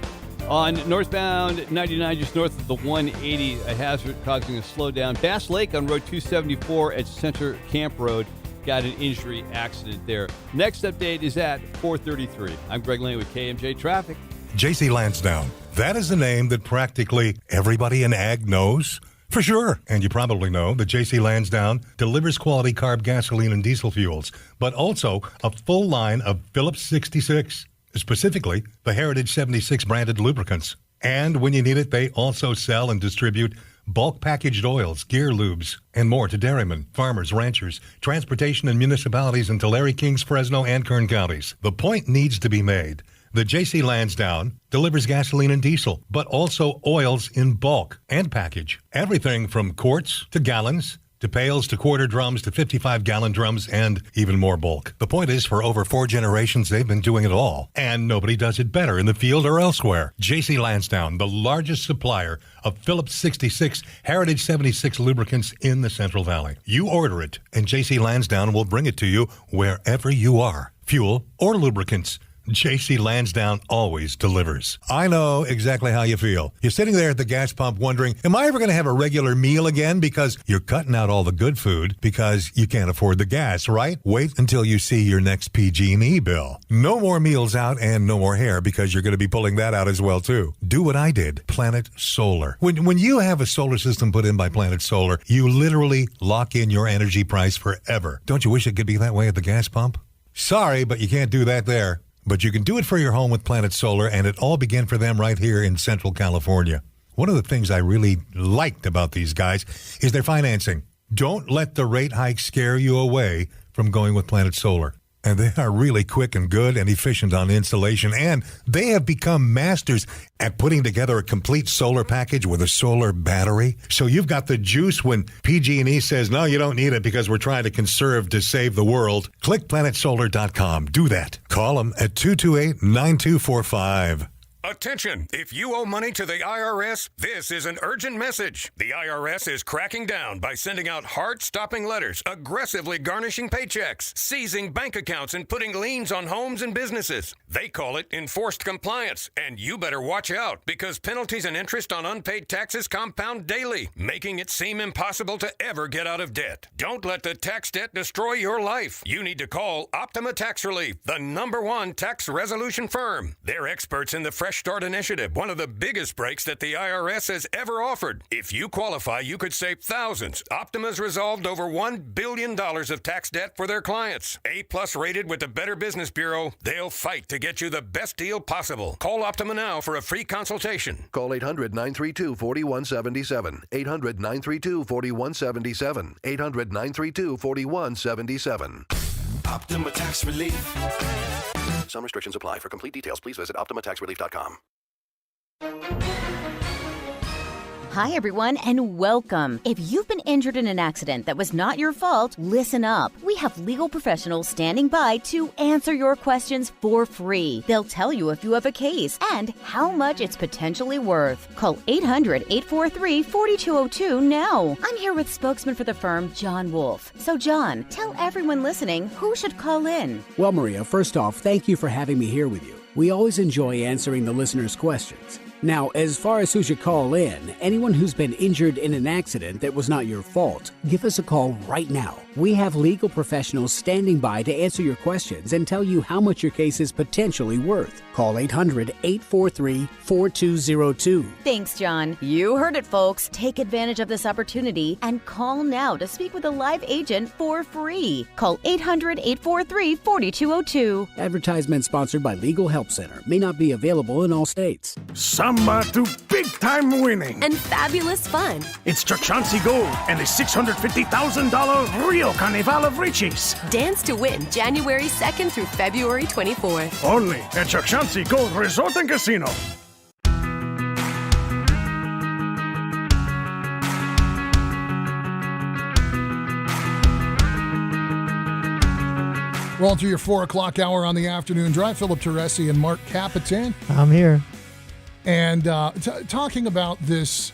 Speaker 8: On northbound 99, just north of the 180, a hazard causing a slowdown. Bass Lake on Road 274 at Center Camp Road got an injury accident there. Next update is at 4:33. I'm Greg Lane with KMJ Traffic.
Speaker 5: J.C. Lansdowne. That is a name that practically everybody in ag knows. For sure. And you probably know that J.C. Lansdowne delivers quality carb gasoline and diesel fuels, but also a full line of Phillips 66, specifically the Heritage 76 branded lubricants. And when you need it, they also sell and distribute bulk packaged oils, gear lubes, and more to dairymen, farmers, ranchers, transportation, and municipalities in Tulare, Kings, Fresno, and Kern counties. The point needs to be made. The J.C. Lansdowne delivers gasoline and diesel, but also oils in bulk and package. Everything from quarts to gallons to pails to quarter drums to 55-gallon drums and even more bulk. The point is, for over 4 generations, they've been doing it all. And nobody does it better in the field or elsewhere. J.C. Lansdowne, the largest supplier of Phillips 66 Heritage 76 lubricants in the Central Valley. You order it, and J.C. Lansdowne will bring it to you wherever you are. Fuel or lubricants. J.C. Lansdowne always delivers. I know exactly how you feel. You're sitting there at the gas pump wondering, am I ever going to have a regular meal again? Because you're cutting out all the good food because you can't afford the gas, right? Wait until you see your next PG&E bill. No more meals out and no more hair because you're going to be pulling that out as well, too. Do what I did. Planet Solar. When you have a solar system put in by Planet Solar, you literally lock in your energy price forever. Don't you wish it could be that way at the gas pump? Sorry, but you can't do that there. But you can do it for your home with Planet Solar, and it all began for them right here in Central California. One of the things I really liked about these guys is their financing. Don't let the rate hike scare you away from going with Planet Solar. And they are really quick and good and efficient on installation, and they have become masters at putting together a complete solar package with a solar battery. So you've got the juice when PG&E says, no, you don't need it because we're trying to conserve to save the world. Click planetsolar.com. Do that. Call them at 228-9245.
Speaker 10: Attention! If you owe money to the IRS, this is an urgent message. The IRS is cracking down by sending out heart-stopping letters, aggressively garnishing paychecks, seizing bank accounts, and putting liens on homes and businesses. They call it enforced compliance, and you better watch out because penalties and interest on unpaid taxes compound daily, making it seem impossible to ever get out of debt. Don't let the tax debt destroy your life. You need to call Optima Tax Relief, the #1 tax resolution firm. They're experts in the fresh Fresh Start Initiative, one of the biggest breaks that the IRS has ever offered. If you qualify, you could save thousands. Optima's resolved over $1 billion of tax debt for their clients. A-plus rated with the Better Business Bureau, they'll fight to get you the best deal possible. Call Optima now for a free consultation.
Speaker 11: Call 800-932-4177. 800-932-4177. 800-932-4177.
Speaker 3: Optima Tax Relief.
Speaker 11: Some restrictions apply. For complete details, please visit OptimaTaxRelief.com.
Speaker 15: Hi, everyone, and welcome. If you've been injured in an accident that was not your fault, listen up. We have legal professionals standing by to answer your questions for free. They'll tell you if you have a case and how much it's potentially worth. Call 800-843-4202 now. I'm here with spokesman for the firm, John Wolf. So, John, tell everyone listening who should call in.
Speaker 16: Well, Maria, first off, thank you for having me here with you. We always enjoy answering the listeners' questions. Now, as far as who should call in, anyone who's been injured in an accident that was not your fault, give us a call right now. We have legal professionals standing by to answer your questions and tell you how much your case is potentially worth. Call 800-843-4202.
Speaker 15: Thanks, John. You heard it, folks. Take advantage of this opportunity and call now to speak with a live agent for free. Call 800-843-4202.
Speaker 16: Advertisement sponsored by Legal Help Center. May not be available in all states.
Speaker 7: Samba to big-time winning.
Speaker 17: And fabulous fun.
Speaker 7: It's Chauncey Gold and the $650,000 Rio Carnival of Riches.
Speaker 17: Dance to win January 2nd through February 24th.
Speaker 7: Only at Chauncey Gold Resort and Casino.
Speaker 13: Rolling through your 4 o'clock hour on the afternoon drive. Philip Teresi and Mark Capitan.
Speaker 21: I'm here.
Speaker 13: And talking about this,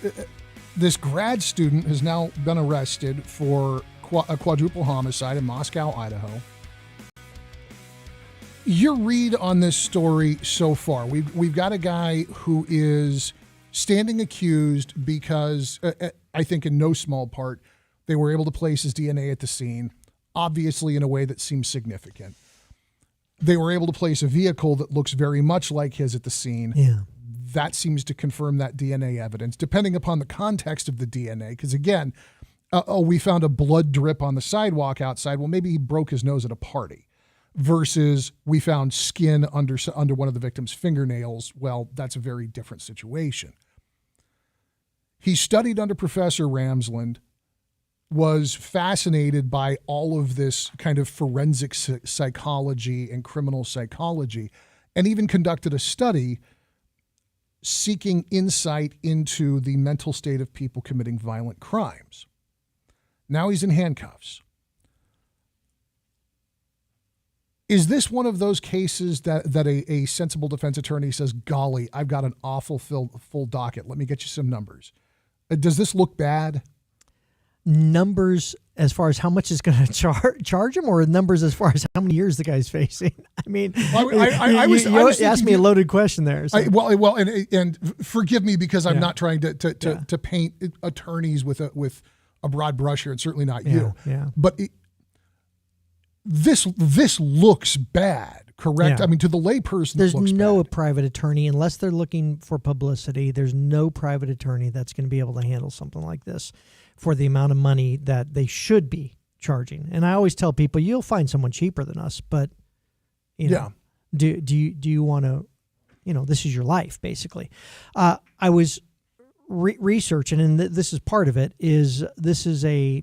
Speaker 13: this grad student has now been arrested for a quadruple homicide in Moscow, Idaho. Your read on this story so far? We've got a guy who is standing accused because, I think in no small part, they were able to place his DNA at the scene, obviously in a way that seems significant. They were able to place a vehicle that looks very much like his at the scene.
Speaker 21: Yeah.
Speaker 13: That seems to confirm that DNA evidence, depending upon the context of the DNA. Because again, we found a blood drip on the sidewalk outside. Well, maybe he broke his nose at a party. Versus we found skin under one of the victim's fingernails. Well, that's a very different situation. He studied under Professor Ramsland, was fascinated by all of this kind of forensic psychology and criminal psychology, and even conducted a study seeking insight into the mental state of people committing violent crimes. Now he's in handcuffs. Is this one of those cases that a sensible defense attorney says, golly, I've got an awful full docket. Let me get you some numbers. Does this look bad?
Speaker 21: Numbers as far as how much is going to charge him, or numbers as far as how many years the guy's facing? I mean, I was asked me a loaded question there. So.
Speaker 13: And forgive me because I'm not trying to paint attorneys with a broad brush here, and certainly not you.
Speaker 21: Yeah.
Speaker 13: But this looks bad, correct?
Speaker 21: Yeah.
Speaker 13: I mean, to the layperson,
Speaker 21: there's
Speaker 13: it looks
Speaker 21: no
Speaker 13: bad.
Speaker 21: private attorney, unless they're looking for publicity. There's no private attorney that's going to be able to handle something like this for the amount of money that they should be charging. And I always tell people, you'll find someone cheaper than us, but you know, do you want to, this is your life basically. I was researching, and this is part of it, is this is a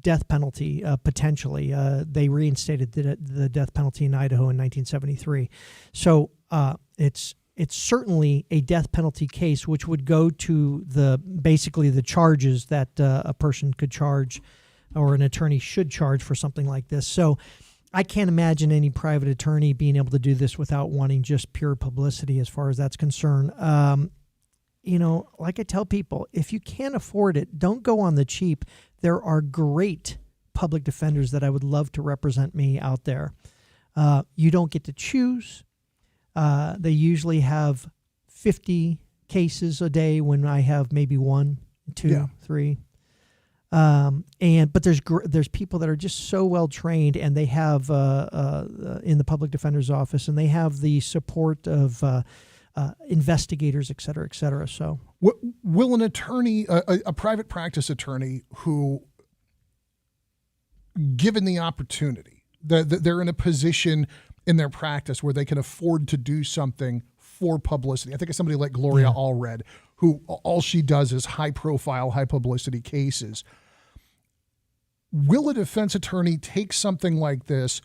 Speaker 21: death penalty potentially. They reinstated the death penalty in Idaho in 1973. So it's certainly a death penalty case, which would go to basically the charges that a person could charge or an attorney should charge for something like this. So I can't imagine any private attorney being able to do this without wanting just pure publicity as far as that's concerned. Like I tell people, if you can't afford it, don't go on the cheap. There are great public defenders that I would love to represent me out there. You don't get to choose. They usually have 50 cases a day when I have maybe 1, 2, 3. But there's people that are just so well trained, and they have in the public defender's office, and they have the support of investigators, et cetera, et cetera. So,
Speaker 13: will an attorney, a private practice attorney who, given the opportunity, they're in a position in their practice where they can afford to do something for publicity. I think of somebody like Gloria Allred, who all she does is high-profile, high-publicity cases. Will a defense attorney take something like this,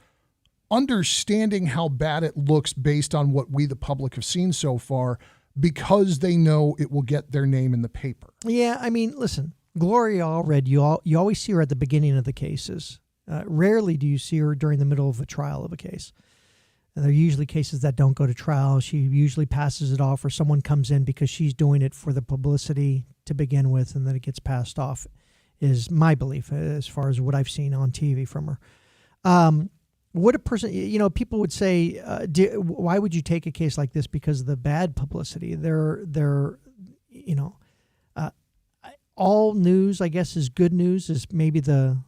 Speaker 13: understanding how bad it looks based on what we, the public, have seen so far, because they know it will get their name in the paper?
Speaker 21: Yeah, I mean, listen, Gloria Allred, you always see her at the beginning of the cases. Rarely do you see her during the middle of a trial of a case. And they're usually cases that don't go to trial. She usually passes it off, or someone comes in because she's doing it for the publicity to begin with, and then it gets passed off, is my belief as far as what I've seen on TV from her. What a person, people would say, why would you take a case like this because of the bad publicity? All news, I guess, is good news, is maybe the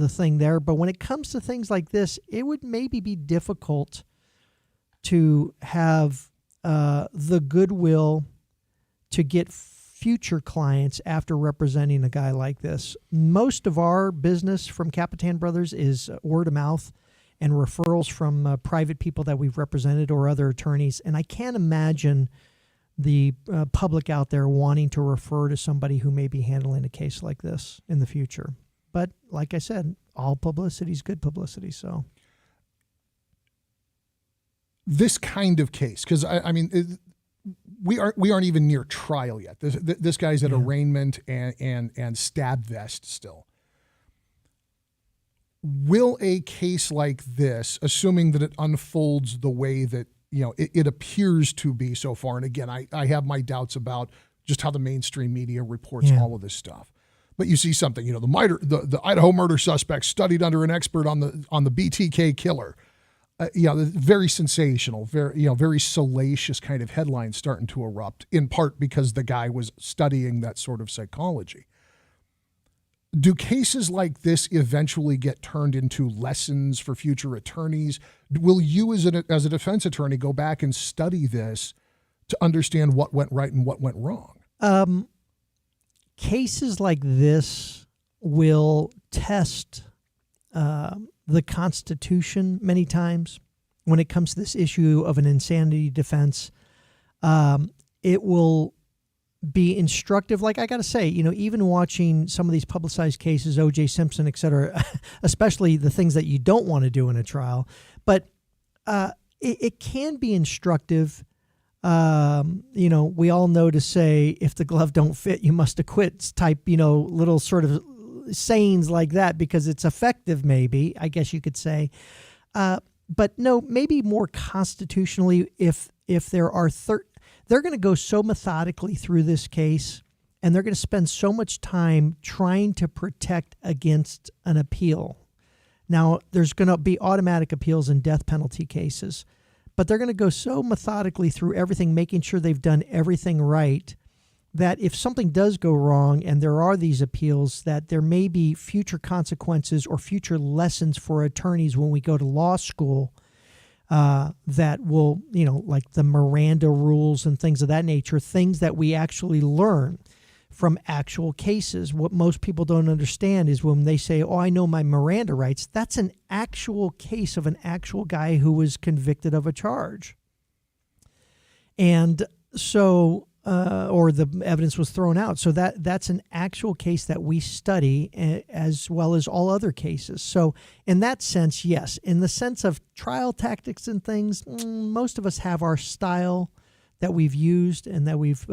Speaker 21: thing there. But when it comes to things like this, it would maybe be difficult to have the goodwill to get future clients after representing a guy like this. Most of our business from Capitan Brothers is word of mouth and referrals from private people that we've represented or other attorneys. And I can't imagine the public out there wanting to refer to somebody who may be handling a case like this in the future. But like I said, all publicity is good publicity. So
Speaker 13: this kind of case, because we aren't even near trial yet. This guy's at arraignment and stab vest still. Will a case like this, assuming that it unfolds the way that it appears to be so far, and again, I have my doubts about just how the mainstream media reports all of this stuff. But you see something, the Idaho murder suspect studied under an expert on the BTK killer. Very sensational, very salacious kind of headlines starting to erupt, in part because the guy was studying that sort of psychology. Do cases like this eventually get turned into lessons for future attorneys? Will you, as a defense attorney, go back and study this to understand what went right and what went wrong?
Speaker 21: Cases like this will test the Constitution many times when it comes to this issue of an insanity defense. It will be instructive. Like I got to say, even watching some of these publicized cases, O.J. Simpson, et cetera, especially the things that you don't want to do in a trial, but it can be instructive. We all know to say, if the glove don't fit, you must acquit type, little sort of sayings like that, because it's effective, maybe, I guess you could say. But no, maybe more constitutionally, if there are they're going to go so methodically through this case, and they're going to spend so much time trying to protect against an appeal. Now, there's going to be automatic appeals in death penalty cases, but they're going to go so methodically through everything, making sure they've done everything right, that if something does go wrong and there are these appeals, that there may be future consequences or future lessons for attorneys when we go to law school that will, like the Miranda rules and things of that nature, things that we actually learn from actual cases. What most people don't understand is when they say, I know my Miranda rights, that's an actual case of an actual guy who was convicted of a charge. And so, or the evidence was thrown out. So that's an actual case that we study, as well as all other cases. So in that sense, yes. In the sense of trial tactics and things, most of us have our style that we've used and that we've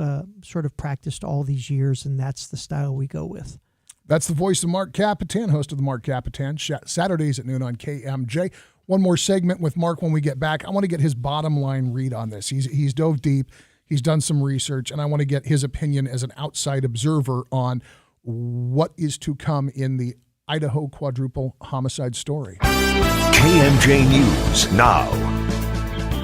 Speaker 21: sort of practiced all these years, and that's the style we go with.
Speaker 13: That's the voice of Mark Capitan, host of the Mark Capitan, Saturdays at noon on KMJ. One more segment with Mark when we get back. I want to get his bottom line read on this. He's dove deep. He's done some research, and I want to get his opinion as an outside observer on what is to come in the Idaho quadruple homicide story.
Speaker 3: KMJ News now.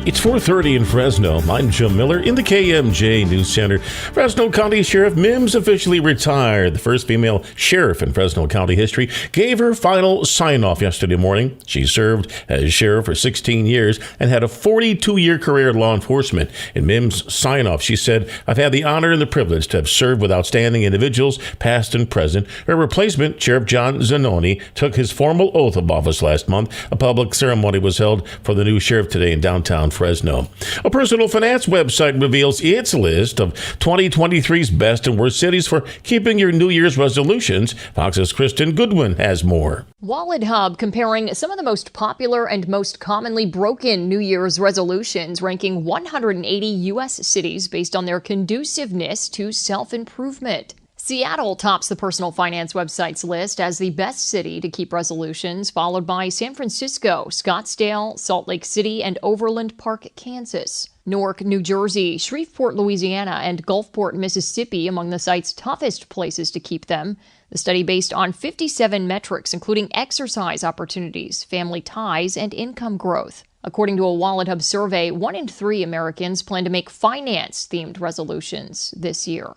Speaker 20: It's 4:30 in Fresno. I'm Jim Miller in the KMJ News Center. Fresno County Sheriff Mims officially retired. The first female sheriff in Fresno County history gave her final sign-off yesterday morning. She served as sheriff for 16 years and had a 42-year career in law enforcement. In Mims' sign-off, she said, "I've had the honor and the privilege to have served with outstanding individuals, past and present." Her replacement, Sheriff John Zanoni, took his formal oath of office last month. A public ceremony was held for the new sheriff today in downtown Fresno. A personal finance website reveals its list of 2023's best and worst cities for keeping your New Year's resolutions. Fox's Kristen Goodwin has more.
Speaker 12: Wallet Hub comparing some of the most popular and most commonly broken New Year's resolutions, ranking 180 U.S. cities based on their conduciveness to self-improvement. Seattle tops the personal finance website's list as the best city to keep resolutions, followed by San Francisco, Scottsdale, Salt Lake City, and Overland Park, Kansas. Newark, New Jersey, Shreveport, Louisiana, and Gulfport, Mississippi among the site's toughest places to keep them. The study based on 57 metrics, including exercise opportunities, family ties, and income growth. According to a Wallet Hub survey, 1 in 3 Americans plan to make finance-themed resolutions this year.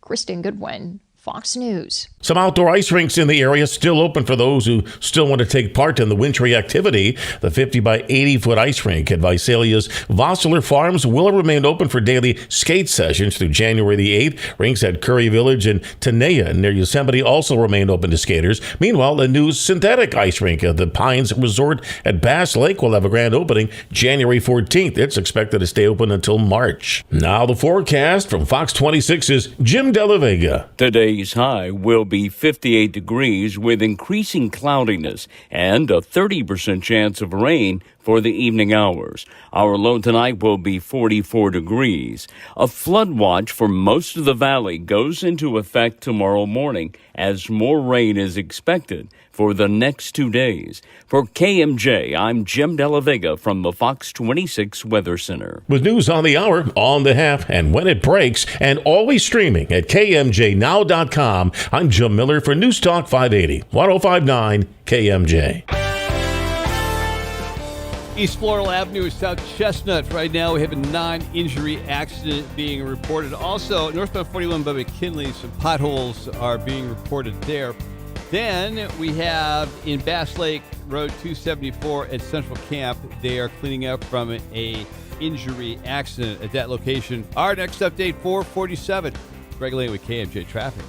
Speaker 12: Kristen Goodwin, Fox News.
Speaker 20: Some outdoor ice rinks in the area still open for those who still want to take part in the wintry activity. The 50 by 80-foot ice rink at Visalia's Vossler Farms will remain open for daily skate sessions through January the 8th. Rinks at Curry Village and Tenaya near Yosemite also remain open to skaters. Meanwhile, a new synthetic ice rink at the Pines Resort at Bass Lake will have a grand opening January 14th. It's expected to stay open until March. Now the forecast from Fox 26's Jim De La Vega.
Speaker 6: Today's high will be 58 degrees with increasing cloudiness and a 30% chance of rain for the evening hours. Our low tonight will be 44 degrees. A flood watch for most of the valley goes into effect tomorrow morning as more rain is expected for the next 2 days. For KMJ, I'm Jim De La Vega from the Fox 26 Weather Center.
Speaker 20: With news on the hour, on the half, and when it breaks, and always streaming at KMJNow.com, I'm Jim Miller for News Talk 580, 105.9 KMJ.
Speaker 8: East Floral Avenue is South Chestnut. Right now, we have a non-injury accident being reported. Also, northbound 41 by McKinley, some potholes are being reported there. Then we have in Bass Lake, Road 274 at Central Camp. They are cleaning up from a injury accident at that location. Our next update, 447. Greg Lane with KMJ Traffic.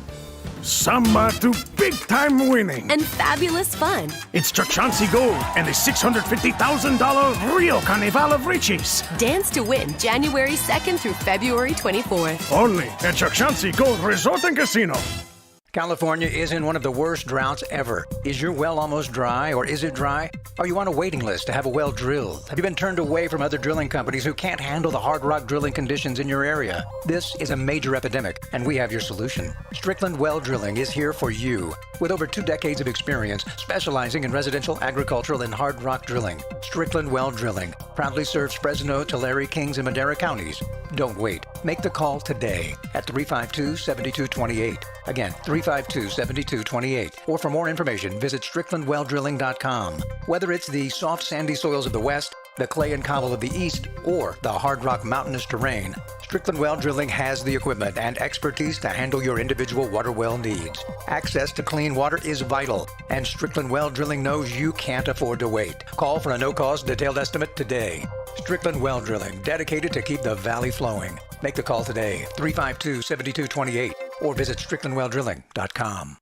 Speaker 7: Samba to big-time winning.
Speaker 17: And fabulous fun.
Speaker 7: It's Chauncey Gold and the $650,000 Rio Carnival of Riches.
Speaker 17: Dance to win January 2nd through February 24th.
Speaker 7: Only at Chauncey Gold Resort and Casino.
Speaker 14: California is in one of the worst droughts ever. Is your well almost dry, or is it dry? Are you on a waiting list to have a well drilled? Have you been turned away from other drilling companies who can't handle the hard rock drilling conditions in your area? This is a major epidemic, and we have your solution. Strickland Well Drilling is here for you. With over 2 decades of experience specializing in residential, agricultural, and hard rock drilling, Strickland Well Drilling proudly serves Fresno, Tulare, Kings, and Madera counties. Don't wait. Make the call today at 352-7228. Again, 352-7228. Or for more information, visit StricklandWellDrilling.com. Whether it's the soft sandy soils of the west, the clay and cobble of the east, or the hard rock mountainous terrain, Strickland Well Drilling has the equipment and expertise to handle your individual water well needs. Access to clean water is vital, and Strickland Well Drilling knows you can't afford to wait. Call for a no-cost detailed estimate today. Strickland Well Drilling, dedicated to keep the valley flowing. Make the call today, 352-7228, or visit StricklandWellDrilling.com.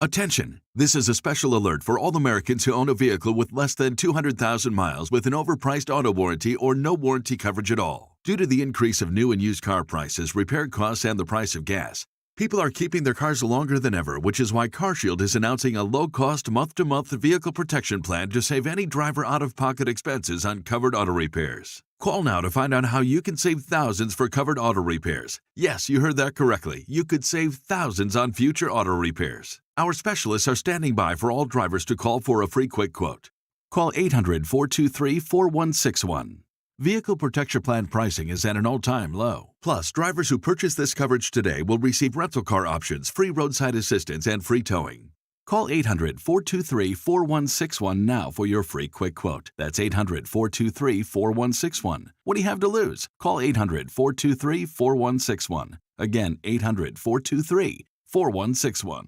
Speaker 18: Attention! This is a special alert for all Americans who own a vehicle with less than 200,000 miles with an overpriced auto warranty or no warranty coverage at all. Due to the increase of new and used car prices, repair costs, and the price of gas, people are keeping their cars longer than ever, which is why CarShield is announcing a low-cost month-to-month vehicle protection plan to save any driver out-of-pocket expenses on covered auto repairs. Call now to find out how you can save thousands for covered auto repairs. Yes, you heard that correctly. You could save thousands on future auto repairs. Our specialists are standing by for all drivers to call for a free quick quote. Call 800-423-4161. Vehicle Protection Plan pricing is at an all-time low. Plus, drivers who purchase this coverage today will receive rental car options, free roadside assistance, and free towing. Call 800-423-4161 now for your free quick quote. That's 800-423-4161. What do you have to lose? Call 800-423-4161. Again, 800-423-4161.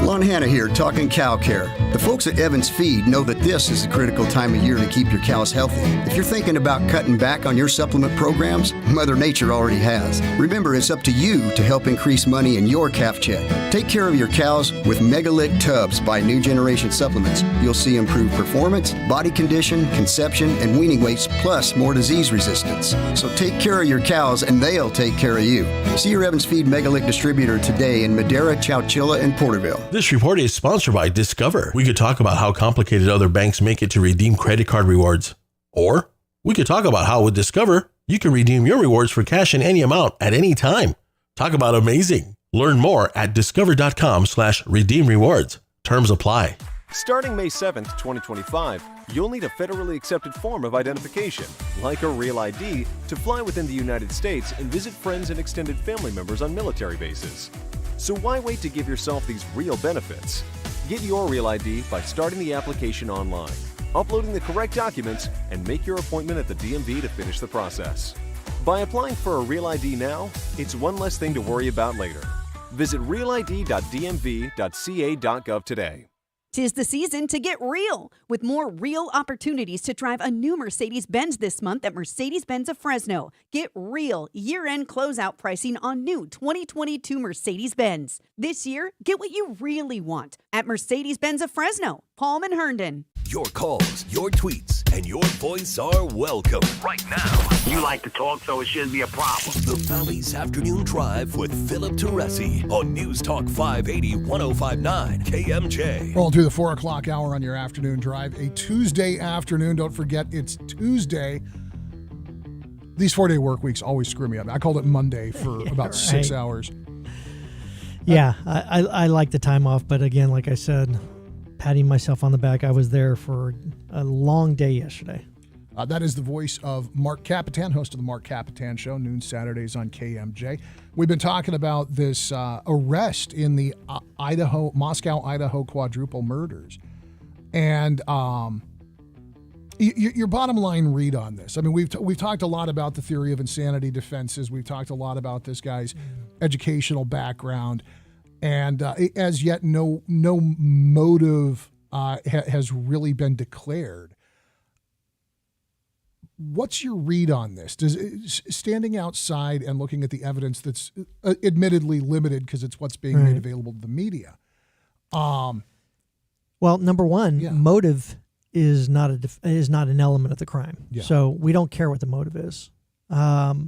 Speaker 4: Lon Hanna here, talking cow care. The folks at Evans Feed know that this is a critical time of year to keep your cows healthy. If you're thinking about cutting back on your supplement programs, Mother Nature already has. Remember, it's up to you to help increase money in your calf check. Take care of your cows with Megalick Tubs by New Generation Supplements. You'll see improved performance, body condition, conception, and weaning weights, plus more disease resistance. So take care of your cows and they'll take care of you. See your Evans Feed Megalick distributor today in Madera, Chowchilla, and Porterville.
Speaker 19: This report is sponsored by Discover. We could talk about how complicated other banks make it to redeem credit card rewards. Or we could talk about how with Discover, you can redeem your rewards for cash in any amount at any time. Talk about amazing. Learn more at discover.com/redeem rewards. Terms apply.
Speaker 23: Starting May 7th, 2025, you'll need a federally accepted form of identification, like a Real ID, to fly within the United States and visit friends and extended family members on military bases. So why wait to give yourself these real benefits? Get your Real ID by starting the application online, uploading the correct documents, and make your appointment at the DMV to finish the process. By applying for a Real ID now, it's one less thing to worry about later. Visit realid.dmv.ca.gov today.
Speaker 24: 'Tis the season to get real, with more real opportunities to drive a new Mercedes-Benz this month at Mercedes-Benz of Fresno. Get real year-end closeout pricing on new 2022 Mercedes-Benz. This year, get what you really want at Mercedes-Benz of Fresno, Palm and Herndon.
Speaker 3: Your calls, your tweets, and your voice are welcome right now.
Speaker 25: You like to talk, so it shouldn't be a problem.
Speaker 3: The Valley's Afternoon Drive with Philip Teresi on News Talk 580 1059 KMJ.
Speaker 13: Roll through the 4 o'clock hour on your afternoon drive. A Tuesday afternoon. Don't forget, it's Tuesday. These 4-day work weeks always screw me up. I called it Monday for about 6 hours.
Speaker 21: Yeah, I like the time off, but again, like I said, patting myself on the back, I was there for a long day yesterday.
Speaker 13: That is the voice of Mark Capitan, host of the Mark Capitan Show, noon Saturdays on KMJ. We've been talking about this arrest in the Moscow, Idaho quadruple murders. And your bottom line read on this. I mean, we've talked a lot about the theory of insanity defenses. We've talked a lot about this guy's educational background. And as yet, no motive has really been declared. What's your read on this? Standing outside and looking at the evidence that's admittedly limited because it's what's being made available to the media.
Speaker 21: Well, number one, motive is not an element of the crime.
Speaker 13: Yeah.
Speaker 21: So we don't care what the motive is. But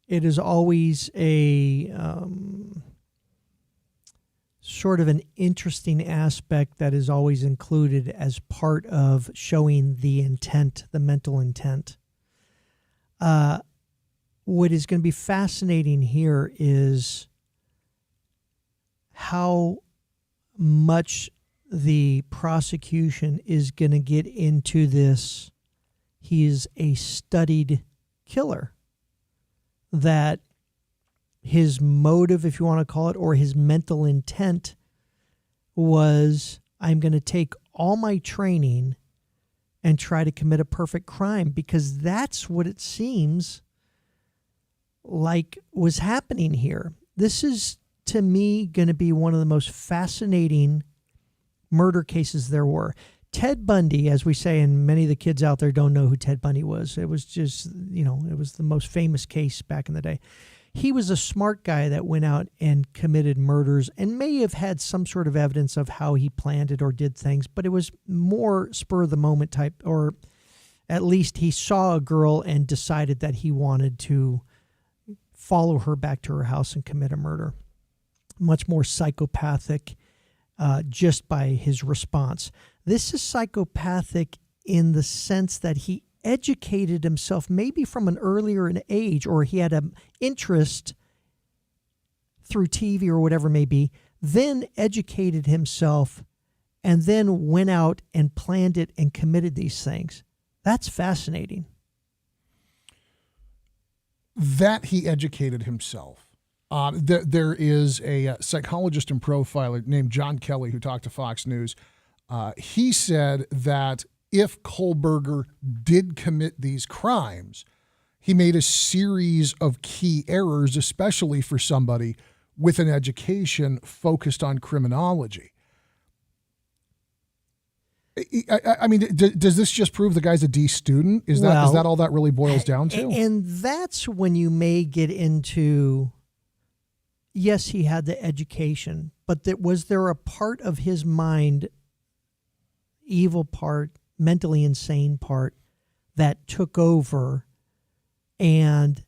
Speaker 21: it is always a sort of an interesting aspect that is always included as part of showing the intent, the mental intent. What is going to be fascinating here is how much the prosecution is going to get into this. He is a studied killer. That his motive, if you want to call it, or his mental intent was, I'm going to take all my training and try to commit a perfect crime, because that's what it seems like was happening here. This is, to me, going to be one of the most fascinating murder cases there were. Ted Bundy, as we say, and many of the kids out there don't know who Ted Bundy was. It was just, it was the most famous case back in the day. He was a smart guy that went out and committed murders and may have had some sort of evidence of how he planned it or did things, but it was more spur of the moment type, or at least he saw a girl and decided that he wanted to follow her back to her house and commit a murder. Much more psychopathic just by his response. This is psychopathic in the sense that he educated himself maybe from an earlier age, or he had an interest through TV or whatever it may be, then educated himself, and then went out and planned it and committed these things. That's fascinating.
Speaker 13: That he educated himself. There is a psychologist and profiler named John Kelly who talked to Fox News. He said that if Kohlberger did commit these crimes, he made a series of key errors, especially for somebody with an education focused on criminology. I mean, does this just prove the guy's a D student? Is that all that really boils down to?
Speaker 21: And that's when you may get into, yes, he had the education, but was there a part of his mind, evil part, mentally insane part, that took over, and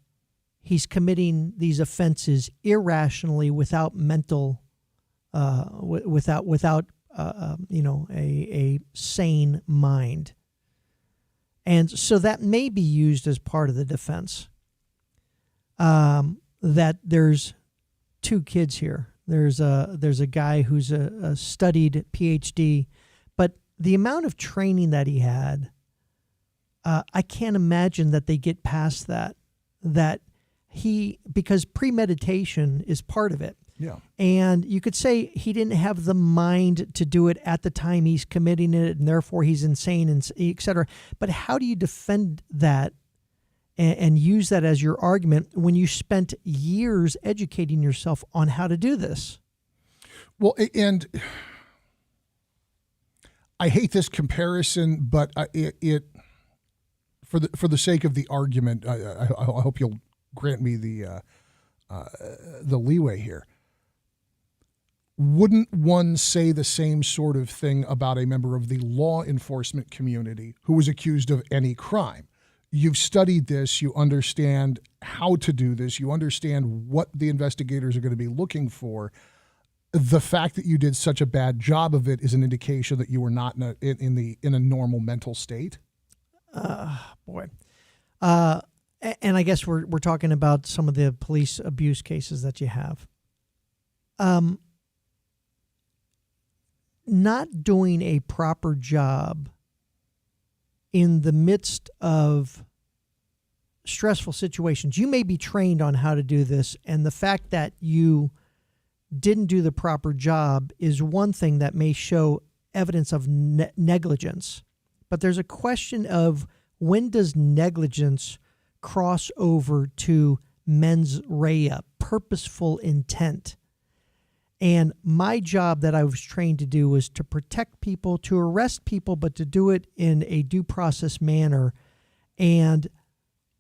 Speaker 21: he's committing these offenses irrationally without mental, without a sane mind. And so that may be used as part of the defense. That there's two kids here. There's a guy who's a studied PhD, but the amount of training that he had, I can't imagine that they get past that. Because premeditation is part of it.
Speaker 13: Yeah.
Speaker 21: And you could say he didn't have the mind to do it at the time he's committing it, and therefore he's insane, and et cetera. But how do you defend that and use that as your argument when you spent years educating yourself on how to do this?
Speaker 13: Well, and I hate this comparison, but it for the sake of the argument, I hope you'll grant me the leeway here. Wouldn't one say the same sort of thing about a member of the law enforcement community who was accused of any crime? You've studied this, you understand how to do this, you understand what the investigators are going to be looking for. The fact that you did such a bad job of it is an indication that you were not in a normal mental state.
Speaker 21: Boy. And I guess we're talking about some of the police abuse cases that you have. Not doing a proper job in the midst of stressful situations. You may be trained on how to do this, and the fact that you didn't do the proper job is one thing that may show evidence of negligence. But there's a question of, when does negligence cross over to mens rea, purposeful intent? And my job that I was trained to do was to protect people, to arrest people, but to do it in a due process manner. And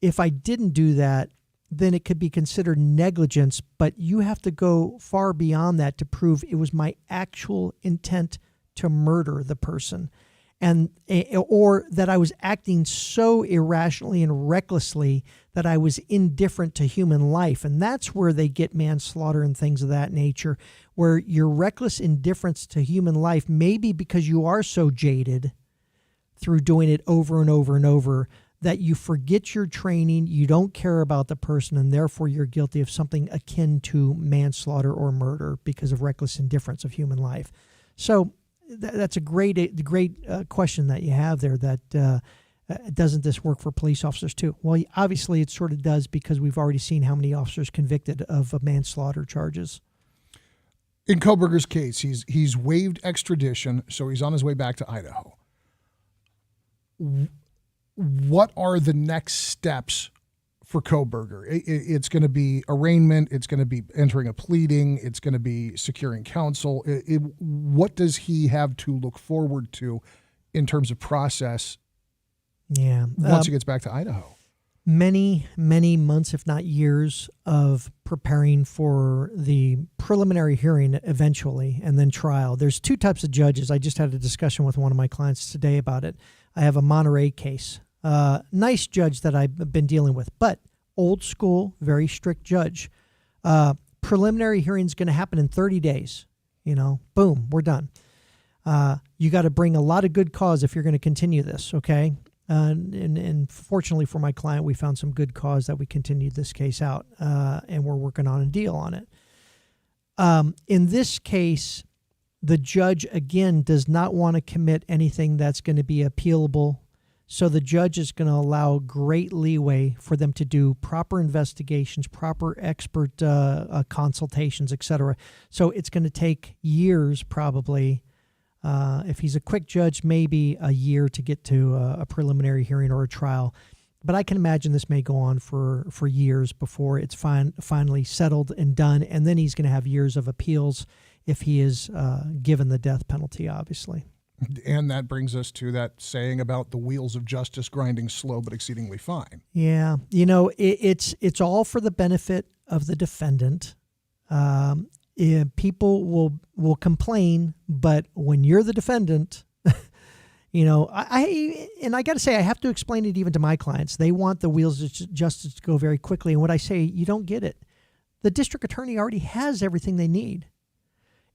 Speaker 21: if I didn't do that, then it could be considered negligence, but you have to go far beyond that to prove it was my actual intent to murder the person, and or that I was acting so irrationally and recklessly that I was indifferent to human life. And that's where they get manslaughter and things of that nature, where your reckless indifference to human life, maybe because you are so jaded through doing it over and over and over, that you forget your training, you don't care about the person, and therefore you're guilty of something akin to manslaughter or murder because of reckless indifference of human life. So that's a great question that you have there, that doesn't this work for police officers too? Well, obviously it sort of does, because we've already seen how many officers convicted of manslaughter charges.
Speaker 13: In Kohlberger's case, he's waived extradition, so he's on his way back to Idaho. What are the next steps for Kohlberger? It's going to be arraignment. It's going to be entering a pleading. It's going to be securing counsel. What does he have to look forward to in terms of process?
Speaker 21: Yeah.
Speaker 13: Once he gets back to Idaho.
Speaker 21: Many, many months, if not years, of preparing for the preliminary hearing eventually, and then trial. There's two types of judges. I just had a discussion with one of my clients today about it. I have a Monterey case. Nice judge that I've been dealing with, but old school, very strict judge. Preliminary hearing is going to happen in 30 days. Boom, we're done. You got to bring a lot of good cause if you're going to continue this, okay? And fortunately for my client, we found some good cause that we continued this case out, and we're working on a deal on it. In this case, the judge, again, does not want to commit anything that's going to be appealable So the judge is going to allow great leeway for them to do proper investigations, proper expert consultations, etc. So it's going to take years probably. If he's a quick judge, maybe a year to get to a preliminary hearing or a trial. But I can imagine this may go on for years before it's finally settled and done. And then he's going to have years of appeals if he is given the death penalty, obviously.
Speaker 13: And that brings us to that saying about the wheels of justice grinding slow but exceedingly fine.
Speaker 21: Yeah. It's all for the benefit of the defendant. People will complain, but when you're the defendant, I got to say, I have to explain it even to my clients. They want the wheels of justice to go very quickly. And what I say, you don't get it. The district attorney already has everything they need.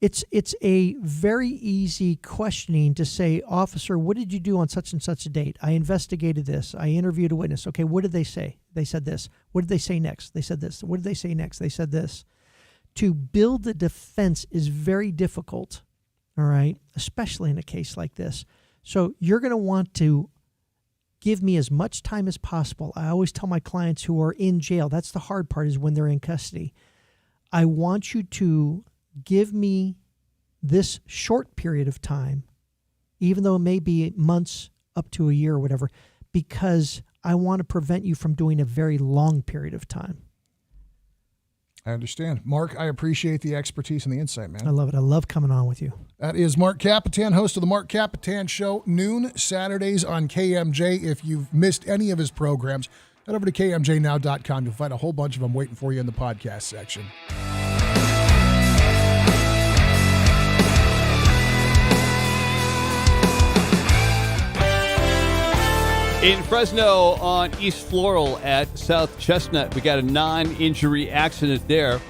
Speaker 21: It's a very easy questioning to say, officer, what did you do on such and such a date? I investigated this. I interviewed a witness. Okay, what did they say? They said this. What did they say next? They said this. What did they say next? They said this. To build a defense is very difficult, all right, especially in a case like this. So you're going to want to give me as much time as possible. I always tell my clients who are in jail, that's the hard part, is when they're in custody. I want you to give me this short period of time, even though it may be months up to a year or whatever, because I want to prevent you from doing a very long period of time.
Speaker 13: I understand. Mark, I appreciate the expertise and the insight, man.
Speaker 21: I love it. I love coming on with you.
Speaker 13: That is Mark Capitan, host of the Mark Capitan Show, noon Saturdays on KMJ. If you've missed any of his programs, head over to KMJnow.com. You'll find a whole bunch of them waiting for you in the podcast section.
Speaker 8: In Fresno on East Floral at South Chestnut, we got a non-injury accident there.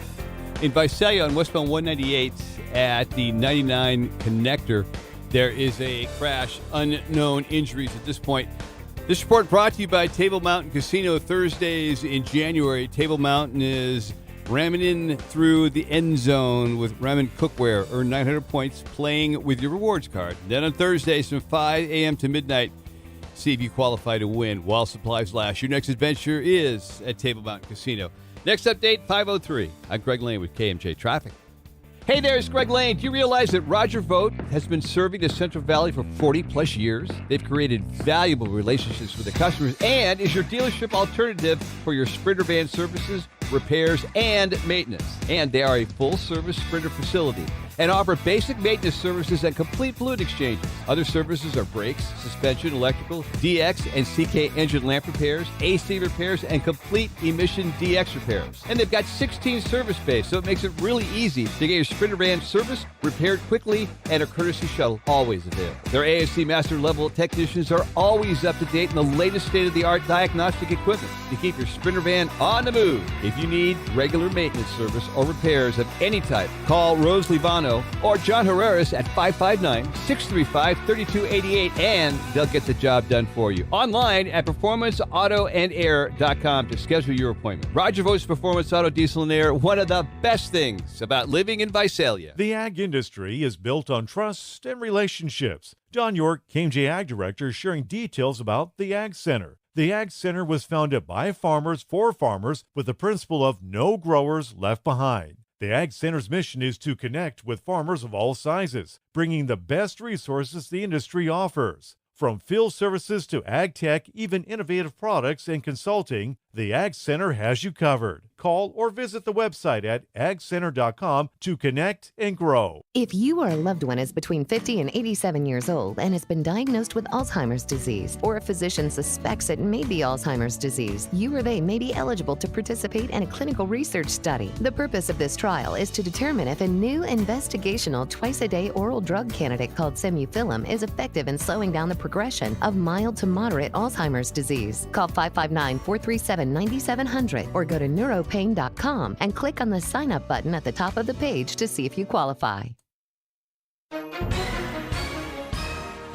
Speaker 8: In Visalia on westbound 198 at the 99 connector, there is a crash. Unknown injuries at this point. This report brought to you by Table Mountain Casino. Thursdays in January, Table Mountain is ramming in through the end zone with ramen cookware. Earn 900 points playing with your rewards card. Then on Thursdays from 5 a.m. to midnight, see if you qualify to win while supplies last. Your next adventure is at Table Mountain Casino. Next update, 5:03. I'm Greg Lane with KMJ Traffic. Hey there, it's Greg Lane. Do you realize that Roger Vogt has been serving the Central Valley for 40-plus years? They've created valuable relationships with their customers and is your dealership alternative for your Sprinter van services, repairs, and maintenance. And they are a full-service Sprinter facility and offer basic maintenance services and complete fluid exchanges. Other services are brakes, suspension, electrical, DX and CK engine lamp repairs, AC repairs, and complete emission DX repairs. And they've got 16 service bays, so it makes it really easy to get your Sprinter van serviced, repaired quickly, and a courtesy shuttle always available. Their ASC master level technicians are always up to date in the latest state-of-the-art diagnostic equipment to keep your Sprinter van on the move. If you need regular maintenance service or repairs of any type, call Rose Livano or John Herreras at 559-635-3288 and they'll get the job done for you. Online at performanceautoandair.com to schedule your appointment. Roger Vogt's Performance Auto Diesel and Air, one of the best things about living in Visalia.
Speaker 1: The ag industry is built on trust and relationships. Don York, KMJ Ag Director, sharing details about the Ag Center. The Ag Center was founded by farmers for farmers with the principle of no growers left behind. The Ag Center's mission is to connect with farmers of all sizes, bringing the best resources the industry offers. From field services to ag tech, even innovative products and consulting, the Ag Center has you covered. Call or visit the website at agcenter.com to connect and grow.
Speaker 2: If you or a loved one is between 50 and 87 years old and has been diagnosed with Alzheimer's disease, or a physician suspects it may be Alzheimer's disease, you or they may be eligible to participate in a clinical research study. The purpose of this trial is to determine if a new investigational twice-a-day oral drug candidate called Semufilm is effective in slowing down the progression of mild to moderate Alzheimer's disease. Call 559-437-9700 or go to neuropain.com and click on the sign up button at the top of the page to see if you qualify.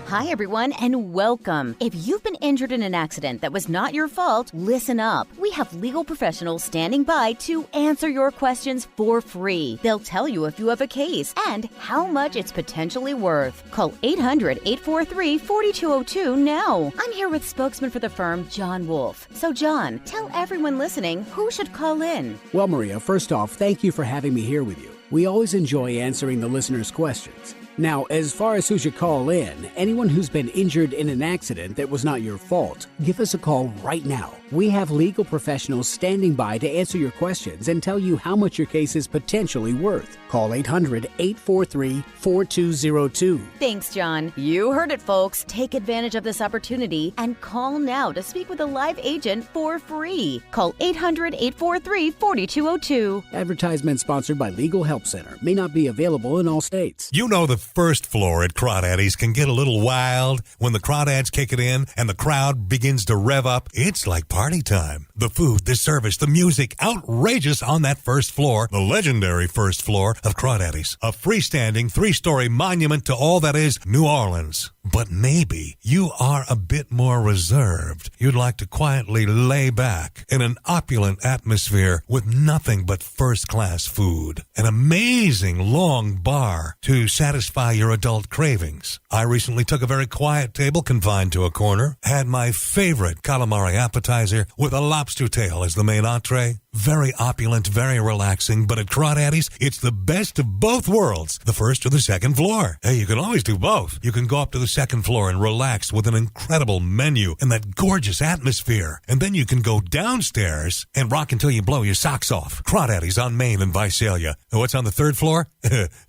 Speaker 15: Hi, everyone, and welcome. If you've been injured in an accident that was not your fault, listen up. We have legal professionals standing by to answer your questions for free. They'll tell you if you have a case and how much it's potentially worth. Call 800-843-4202 now. I'm here with spokesman for the firm, John Wolf. So, John, tell everyone listening who should call in.
Speaker 16: Well, Maria, first off, thank you for having me here with you. We always enjoy answering the listeners' questions. Now, as far as who should call in, anyone who's been injured in an accident that was not your fault, give us a call right now. We have legal professionals standing by to answer your questions and tell you how much your case is potentially worth. Call 800-843-4202.
Speaker 15: Thanks, John. You heard it, folks. Take advantage of this opportunity and call now to speak with a live agent for free. Call 800-843-4202.
Speaker 16: Advertisement sponsored by Legal Help Center. May not be available in all states.
Speaker 5: You know the first floor at Crawdaddy's can get a little wild. When the crawdads kick it in and the crowd begins to rev up, it's like party time. The food, the service, the music, outrageous on that first floor, the legendary first floor of Crawdaddy's. A freestanding 3-story monument to all that is New Orleans. But maybe you are a bit more reserved. You'd like to quietly lay back in an opulent atmosphere with nothing but first-class food. An amazing long bar to satisfy your adult cravings. I recently took a very quiet table confined to a corner, had my favorite calamari appetizer with a lobster tail as the main entree. Very opulent, very relaxing, but at Crawdaddy's, it's the best of both worlds, the first or the second floor. Hey, you can always do both. You can go up to the second floor and relax with an incredible menu and that gorgeous atmosphere. And then you can go downstairs and rock until you blow your socks off. Crawdaddy's on Main and Visalia. And what's on the third floor?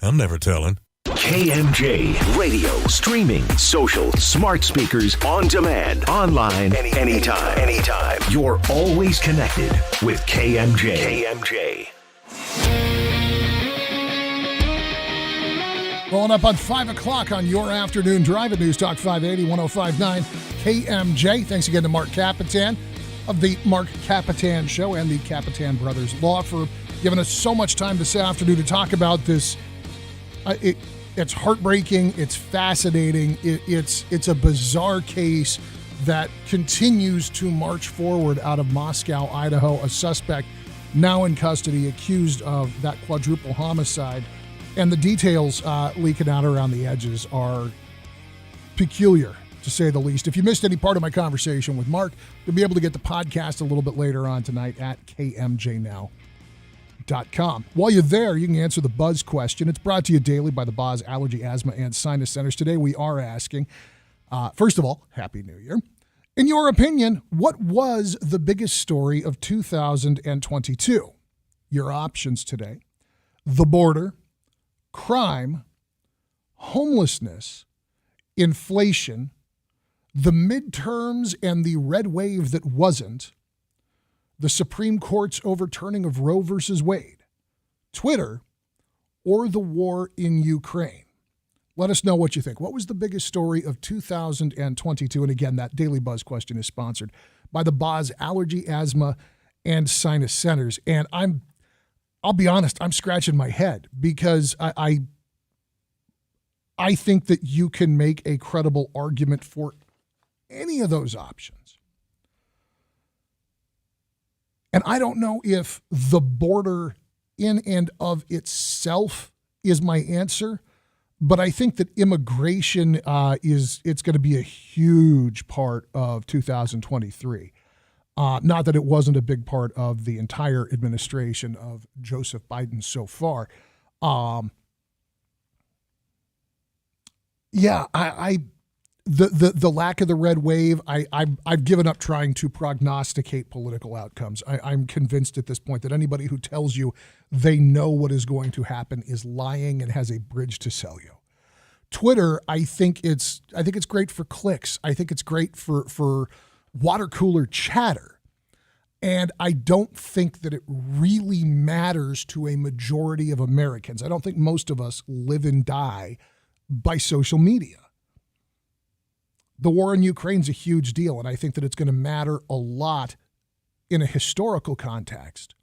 Speaker 5: I'm never telling.
Speaker 3: KMJ Radio. Streaming, social, smart speakers, on demand, online, anytime. You're always connected with KMJ. KMJ.
Speaker 13: Rolling up on 5 o'clock on your afternoon drive at News Talk 580, 105.9 KMJ. Thanks again to Mark Capitan of the Mark Capitan Show and the Capitan Brothers Law for giving us so much time this afternoon to talk about this. It's heartbreaking. It's fascinating. It's a bizarre case that continues to march forward out of Moscow, Idaho. A suspect now in custody, accused of that quadruple homicide. And the details leaking out around the edges are peculiar, to say the least. If you missed any part of my conversation with Mark, you'll be able to get the podcast a little bit later on tonight at KMJNow.com. While you're there, you can answer the Buzz question. It's brought to you daily by the Boz Allergy, Asthma, and Sinus Centers. Today we are asking, first of all, Happy New Year. In your opinion, what was the biggest story of 2022? Your options today: the border, crime, homelessness, inflation, the midterms and the red wave that wasn't, the Supreme Court's overturning of Roe versus Wade, Twitter, or the war in Ukraine. Let us know what you think. What was the biggest story of 2022? And again, that Daily Buzz question is sponsored by the Boz Allergy, Asthma, and Sinus Centers. And I'll be honest, I'm scratching my head because I think that you can make a credible argument for any of those options. And I don't know if the border in and of itself is my answer, but I think that immigration it's going to be a huge part of 2023. Not that it wasn't a big part of the entire administration of Joseph Biden so far. The lack of the red wave, I've given up trying to prognosticate political outcomes. I'm convinced at this point that anybody who tells you they know what is going to happen is lying and has a bridge to sell you. Twitter, I think it's great for clicks. I think it's great for water cooler chatter. And I don't think that it really matters to a majority of Americans. I don't think most of us live and die by social media. The war in Ukraine is a huge deal, and I think that it's going to matter a lot in a historical context.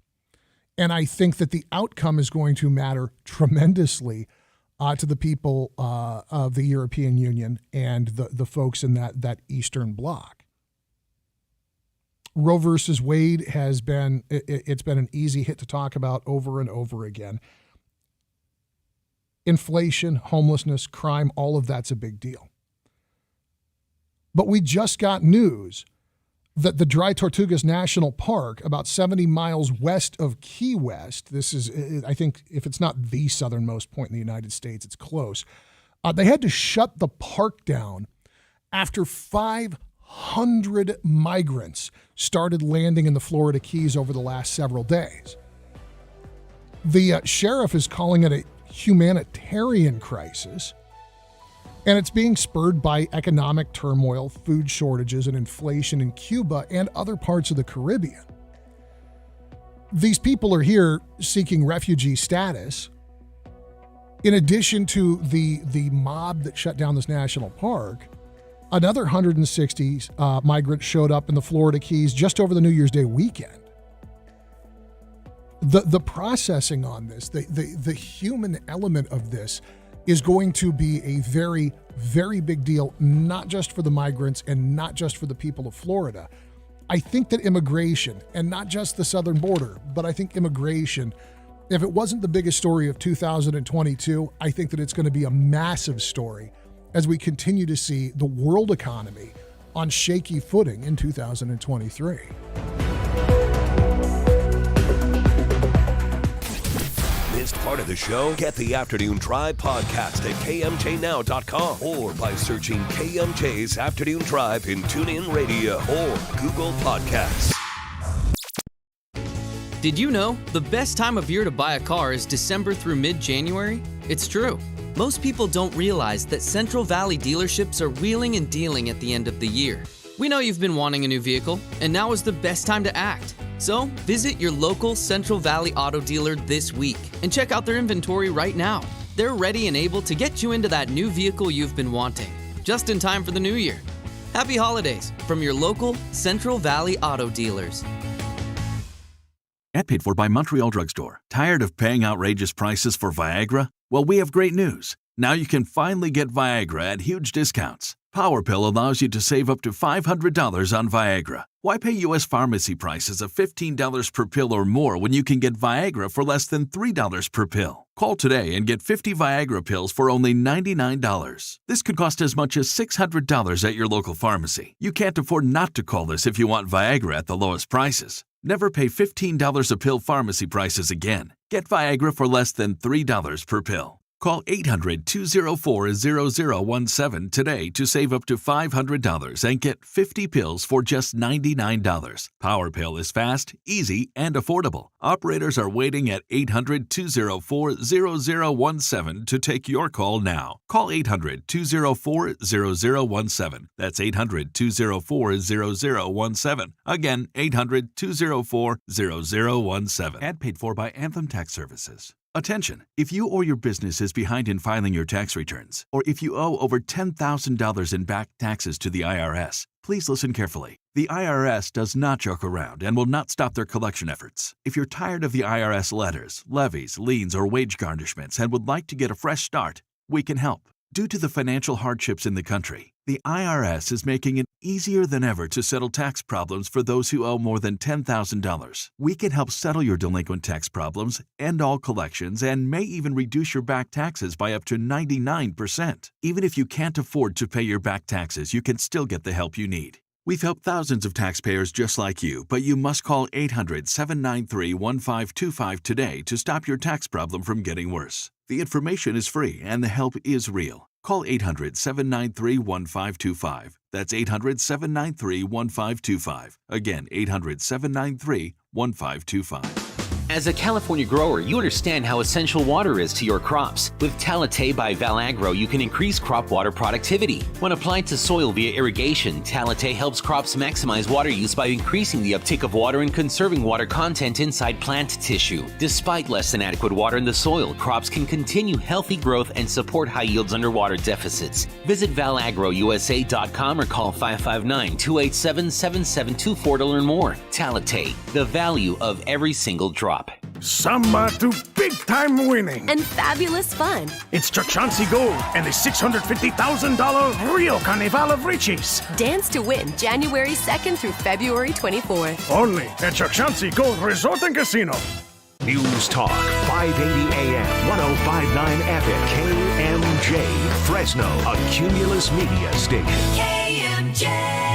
Speaker 13: And I think that the outcome is going to matter tremendously to the people of the European Union and the folks in that Eastern Bloc. Roe versus Wade has been, it's been an easy hit to talk about over and over again. Inflation, homelessness, crime, all of that's a big deal. But we just got news that the Dry Tortugas National Park, about 70 miles west of Key West, this is, I think, if it's not the southernmost point in the United States, it's close. They had to shut the park down after 500 migrants started landing in the Florida Keys over the last several days. The sheriff is calling it a humanitarian crisis, and it's being spurred by economic turmoil, food shortages, and inflation in Cuba and other parts of the Caribbean. These people are here seeking refugee status. In addition to the mob that shut down this national park, another 160 migrants showed up in the Florida Keys just over the New Year's Day weekend. The processing on this, the human element of this is going to be a very, very big deal, not just for the migrants and not just for the people of Florida. I think that immigration, and not just the southern border, but I think immigration, if it wasn't the biggest story of 2022, I think that it's going to be a massive story as we continue to see the world economy on shaky footing in 2023.
Speaker 3: Missed part of the show? Get the Afternoon Drive podcast at KMJNow.com or by searching KMJ's Afternoon Drive in TuneIn Radio or Google Podcasts.
Speaker 9: Did you know the best time of year to buy a car is December through mid-January? It's true. Most people don't realize that Central Valley dealerships are wheeling and dealing at the end of the year. We know you've been wanting a new vehicle, and now is the best time to act. So visit your local Central Valley auto dealer this week and check out their inventory right now. They're ready and able to get you into that new vehicle you've been wanting, just in time for the new year. Happy holidays from your local Central Valley auto dealers.
Speaker 10: Ad paid for by Montreal Drugstore. Tired of paying outrageous prices for Viagra? Well, we have great news. Now you can finally get Viagra at huge discounts. PowerPill allows you to save up to $500 on Viagra. Why pay U.S. pharmacy prices of $15 per pill or more when you can get Viagra for less than $3 per pill? Call today and get 50 Viagra pills for only $99. This could cost as much as $600 at your local pharmacy. You can't afford not to call this if you want Viagra at the lowest prices. Never pay $15 a pill pharmacy prices again. Get Viagra for less than $3 per pill. Call 800-204-0017 today to save up to $500 and get 50 pills for just $99. PowerPill is fast, easy, and affordable. Operators are waiting at 800-204-0017 to take your call now. Call 800-204-0017. That's 800-204-0017. Again, 800-204-0017. Ad paid for by Anthem Tax Services. Attention! If you or your business is behind in filing your tax returns, or if you owe over $10,000 in back taxes to the IRS, please listen carefully. The IRS does not joke around and will not stop their collection efforts. If you're tired of the IRS letters, levies, liens, or wage garnishments and would like to get a fresh start, we can help. Due to the financial hardships in the country, the IRS is making it easier than ever to settle tax problems for those who owe more than $10,000. We can help settle your delinquent tax problems, end all collections, and may even reduce your back taxes by up to 99%. Even if you can't afford to pay your back taxes, you can still get the help you need. We've helped thousands of taxpayers just like you, but you must call 800-793-1525 today to stop your tax problem from getting worse. The information is free and the help is real. Call 800-793-1525. That's 800-793-1525. Again, 800-793-1525.
Speaker 11: As a California grower, you understand how essential water is to your crops. With Talatay by Valagro, you can increase crop water productivity. When applied to soil via irrigation, Talatay helps crops maximize water use by increasing the uptake of water and conserving water content inside plant tissue. Despite less than adequate water in the soil, crops can continue healthy growth and support high yields under water deficits. Visit valagrousa.com or call 559-287-7724 to learn more. Talatay, the value of every single drop.
Speaker 7: Samba to big-time winning.
Speaker 6: And fabulous fun.
Speaker 7: It's Chauncey Gold and the $650,000 Rio Carnival of Riches.
Speaker 6: Dance to win January 2nd through February 24th.
Speaker 7: Only at Chauncey Gold Resort and Casino.
Speaker 12: News Talk 580 AM 1059 FM KMJ Fresno, a Cumulus Media station.
Speaker 17: KMJ.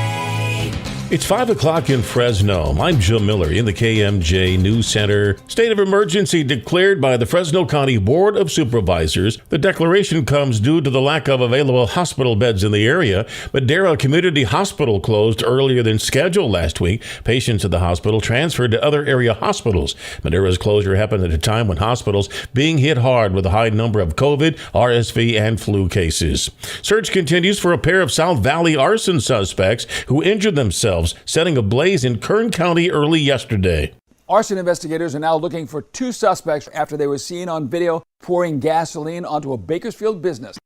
Speaker 20: It's 5 o'clock in Fresno. I'm Joe Miller in the KMJ News Center. State of emergency declared by the Fresno County Board of Supervisors. The declaration comes due to the lack of available hospital beds in the area. Madera Community Hospital closed earlier than scheduled last week. Patients at the hospital transferred to other area hospitals. Madera's closure happened at a time when hospitals being hit hard with a high number of COVID, RSV, and flu cases. Search continues for a pair of South Valley arson suspects who injured themselves setting a blaze in Kern County early yesterday.
Speaker 22: Arson investigators are now looking for two suspects after they were seen on video pouring gasoline onto a Bakersfield business.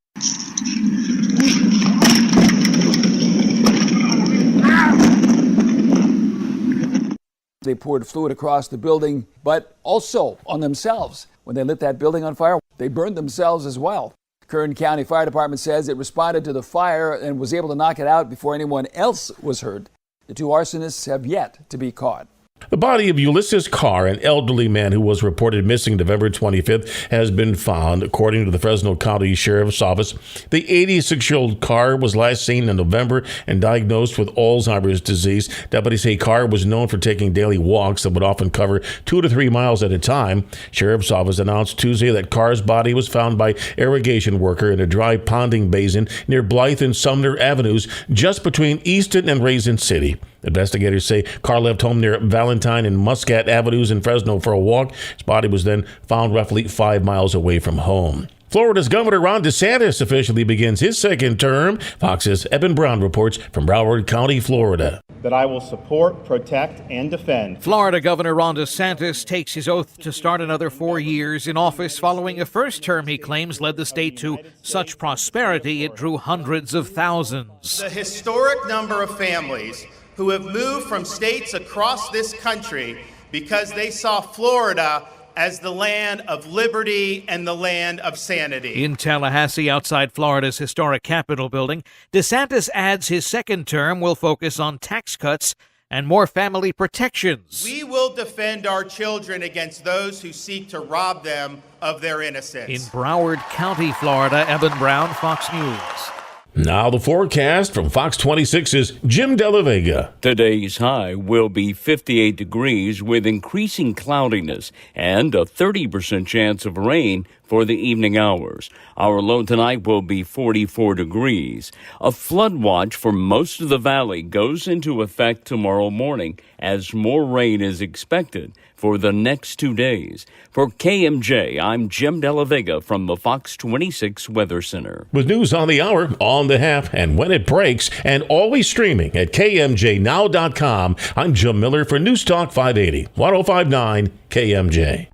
Speaker 22: They poured fluid across the building, but also on themselves. When they lit that building on fire, they burned themselves as well. Kern County Fire Department says it responded to the fire and was able to knock it out before anyone else was hurt. The two arsonists have yet to be caught.
Speaker 20: The body of Ulysses Carr, an elderly man who was reported missing November 25th, has been found. According to the Fresno County Sheriff's Office, the 86-year-old Carr was last seen in November and diagnosed with Alzheimer's disease. Deputies say Carr was known for taking daily walks that would often cover 2 to 3 miles at a time. Sheriff's Office announced Tuesday that Carr's body was found by irrigation worker in a dry ponding basin near Blythe and Sumner Avenues, just between Easton and Raisin City. Investigators say Carr left home near Valentine and Muscat Avenues in Fresno for a walk. His body was then found roughly 5 miles away from home. Florida's Governor Ron DeSantis officially begins his second term. Fox's Eben Brown reports from Broward County, Florida.
Speaker 26: That I will support, protect, and defend.
Speaker 27: Florida Governor Ron DeSantis takes his oath to start another 4 years in office following a first term he claims led the state to such prosperity it drew hundreds of thousands.
Speaker 28: The historic number of families who have moved from states across this country because they saw Florida as the land of liberty and the land of sanity.
Speaker 27: In Tallahassee, outside Florida's historic Capitol building, DeSantis adds his second term will focus on tax cuts and more family protections.
Speaker 28: We will defend our children against those who seek to rob them of their innocence.
Speaker 27: In Broward County, Florida, Eben Brown, Fox News.
Speaker 20: Now the forecast from Fox 26's Jim De La Vega.
Speaker 29: Today's high will be 58 degrees with increasing cloudiness and a 30% chance of rain for the evening hours. Our low tonight will be 44 degrees. A flood watch for most of the valley goes into effect tomorrow morning as more rain is expected for the next 2 days. For KMJ, I'm Jim De La Vega from the Fox 26 Weather Center.
Speaker 20: With news on the hour, on the half, and when it breaks, and always streaming at KMJNow.com, I'm Jim Miller for News Talk 580, 1059 KMJ.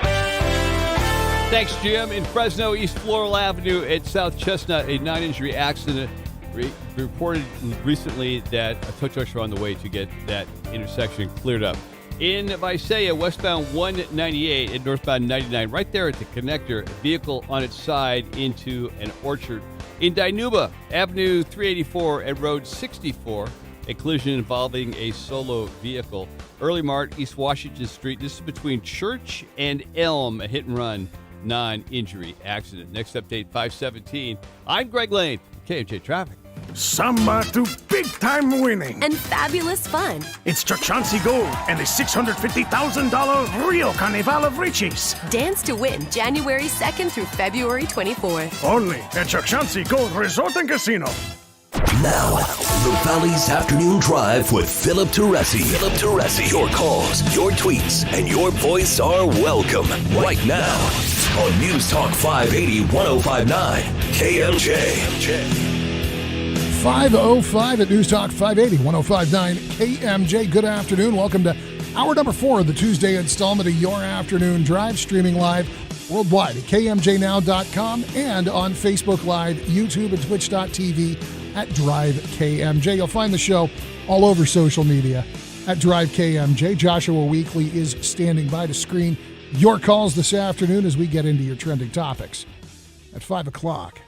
Speaker 8: Thanks, Jim. In Fresno, East Floral Avenue at South Chestnut, a 9-injury accident reported recently that a tow trucks were on the way to get that intersection cleared up. In Visalia, westbound 198 and northbound 99, right there at the connector, a vehicle on its side into an orchard. In Dinuba, Avenue 384 and Road 64, a collision involving a solo vehicle. Early Mart, East Washington Street. This is between Church and Elm, a hit-and-run non-injury accident. Next update, 517. I'm Greg Lane, KMJ Traffic.
Speaker 7: Samba to big-time winning.
Speaker 6: And fabulous fun.
Speaker 7: It's Chauncey Gold and the $650,000 Rio Carnival of Riches.
Speaker 6: Dance to win January 2nd through February 24th.
Speaker 7: Only at Chauncey Gold Resort and Casino.
Speaker 3: Now, the Valley's Afternoon Drive with Philip Teresi. Philip Teresi. Your calls, your tweets, and your voice are welcome right now on News Talk 580 1059 KMJ.
Speaker 13: 5:05 at News Talk 580 1059 KMJ. Good afternoon. Welcome to hour number 4 of the Tuesday installment of Your Afternoon Drive, streaming live worldwide at KMJNow.com and on Facebook Live, YouTube, and Twitch.tv at Drive KMJ. You'll find the show all over social media at Drive KMJ. Joshua Weekly is standing by to screen Your calls this afternoon as we get into your trending topics at 5 o'clock.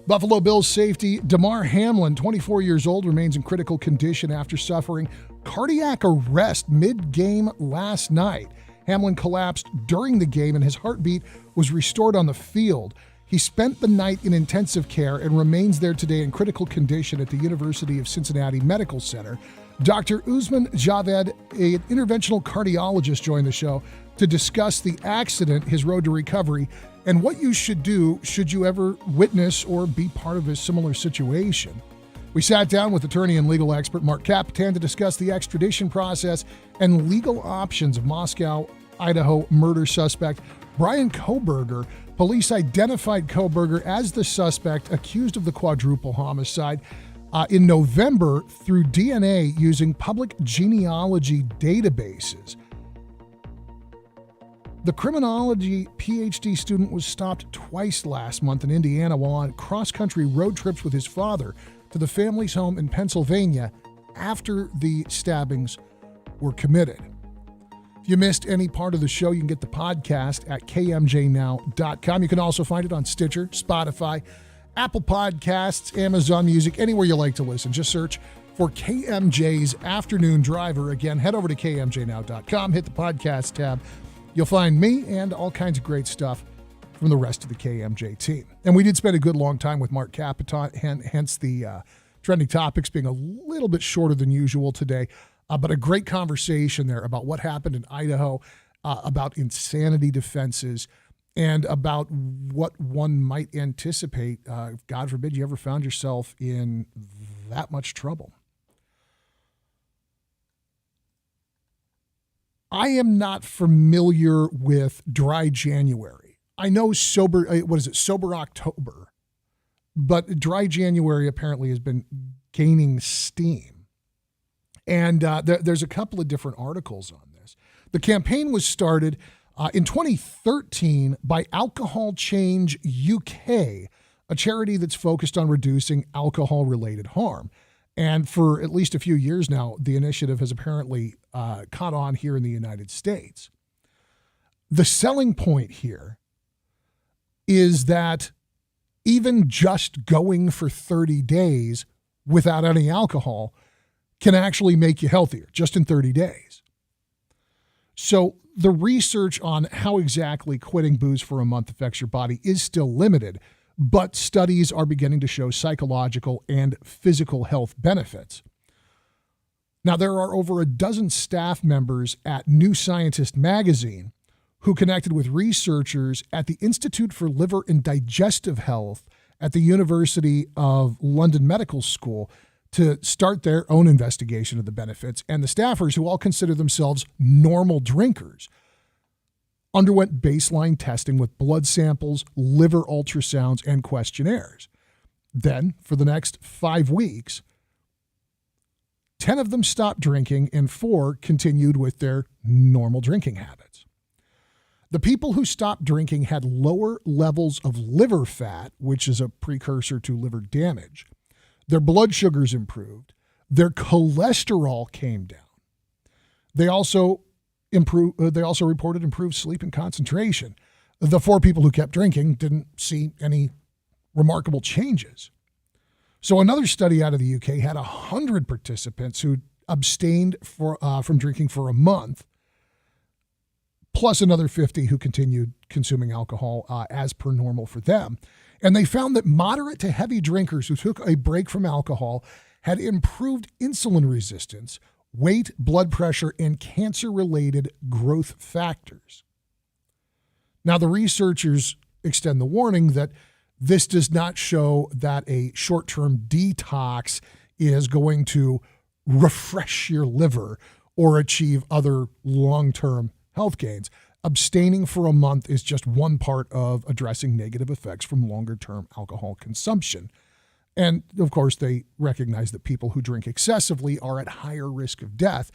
Speaker 13: Buffalo Bills safety Damar Hamlin, 24 years old, remains in critical condition after suffering cardiac arrest mid-game last night. Hamlin collapsed during the game and his heartbeat was restored on the field. He spent the night in intensive care and remains there today in critical condition at the University of Cincinnati Medical Center. Dr. Usman Javed, an interventional cardiologist, joined the show to discuss the accident, his road to recovery, and what you should do should you ever witness or be part of a similar situation. We sat down with attorney and legal expert Mark Capitan to discuss the extradition process and legal options of Moscow, Idaho murder suspect Brian Kohberger. Police identified Kohberger as the suspect accused of the quadruple homicide in November through DNA using public genealogy databases. The criminology PhD student was stopped twice last month in Indiana while on cross-country road trips with his father to the family's home in Pennsylvania after the stabbings were committed. If you missed any part of the show, you can get the podcast at kmjnow.com. You can also find it on Stitcher, Spotify, Apple Podcasts, Amazon Music, anywhere you like to listen. Just search for KMJ's Afternoon Driver. Again, head over to kmjnow.com, hit the podcast tab. You'll find me and all kinds of great stuff from the rest of the KMJ team. And we did spend a good long time with Mark Capitan, hence the trending topics being a little bit shorter than usual today. But a great conversation there about what happened in Idaho, about insanity defenses, and about what one might anticipate. God forbid you ever found yourself in that much trouble. I am not familiar with dry January. I know sober October, but dry January apparently has been gaining steam. And there's a couple of different articles on this. The campaign was started in 2013 by Alcohol Change UK, a charity that's focused on reducing alcohol-related harm. And for at least a few years now, the initiative has apparently caught on here in the United States. The selling point here is that even just going for 30 days without any alcohol can actually make you healthier, just in 30 days. So the research on how exactly quitting booze for a month affects your body is still limited, but studies are beginning to show psychological and physical health benefits. Now, there are over a dozen staff members at New Scientist magazine who connected with researchers at the Institute for Liver and Digestive Health at the University of London Medical School to start their own investigation of the benefits. And the staffers, who all consider themselves normal drinkers, underwent baseline testing with blood samples, liver ultrasounds, and questionnaires. Then, for the next 5 weeks, 10 of them stopped drinking and 4 continued with their normal drinking habits. The people who stopped drinking had lower levels of liver fat, which is a precursor to liver damage. Their blood sugars improved. Their cholesterol came down. They also reported improved sleep and concentration. The 4 people who kept drinking didn't see any remarkable changes. So another study out of the UK had 100 participants who abstained from drinking for a month, plus another 50 who continued consuming alcohol as per normal for them. And they found that moderate to heavy drinkers who took a break from alcohol had improved insulin resistance, weight, blood pressure, and cancer-related growth factors. Now, the researchers extend the warning that this does not show that a short-term detox is going to refresh your liver or achieve other long-term health gains. Abstaining for a month is just one part of addressing negative effects from longer-term alcohol consumption. And, of course, they recognize that people who drink excessively are at higher risk of death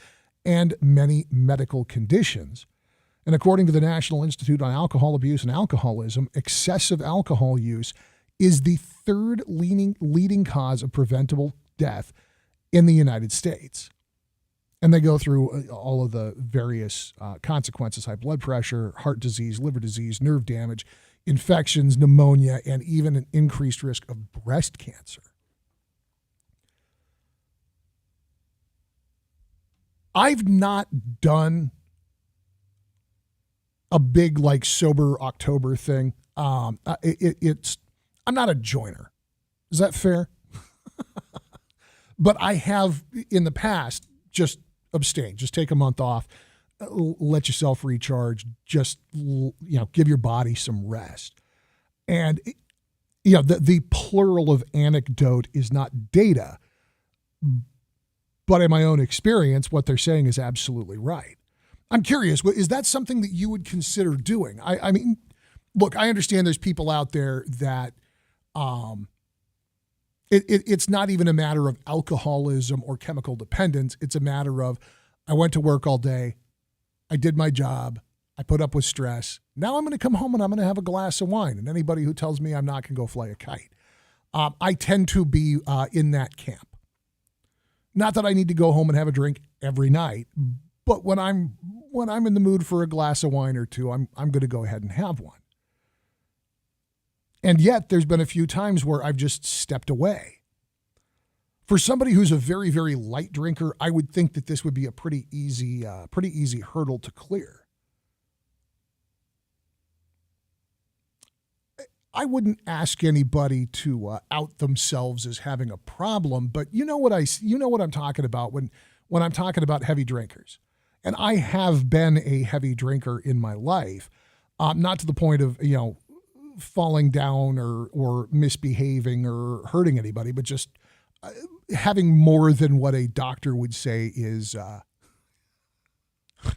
Speaker 13: and many medical conditions. And according to the National Institute on Alcohol Abuse and Alcoholism, excessive alcohol use is the third leading cause of preventable death in the United States. And they go through all of the various consequences: high blood pressure, heart disease, liver disease, nerve damage, infections, pneumonia, and even an increased risk of breast cancer. I've not done a big like sober October thing. It's I'm not a joiner. Is that fair? But I have in the past just abstain. Just take a month off. Let yourself recharge. Just give your body some rest. And the plural of anecdote is not data, but in my own experience, what they're saying is absolutely right. I'm curious, is that something that you would consider doing? I mean, look, I understand there's people out there that it's not even a matter of alcoholism or chemical dependence. It's a matter of, I went to work all day, I did my job, I put up with stress. Now I'm going to come home and I'm going to have a glass of wine. And anybody who tells me I'm not going to go fly a kite, I tend to be in that camp. Not that I need to go home and have a drink every night, but when I'm in the mood for a glass of wine or two, I'm going to go ahead and have one. And yet there's been a few times where I've just stepped away. For somebody who's a very, very light drinker, I would think that this would be a pretty easy hurdle to clear. I wouldn't ask anybody to out themselves as having a problem, but you know what I'm talking about when I'm talking about heavy drinkers. And I have been a heavy drinker in my life, not to the point of, falling down or misbehaving or hurting anybody, but just having more than what a doctor would say is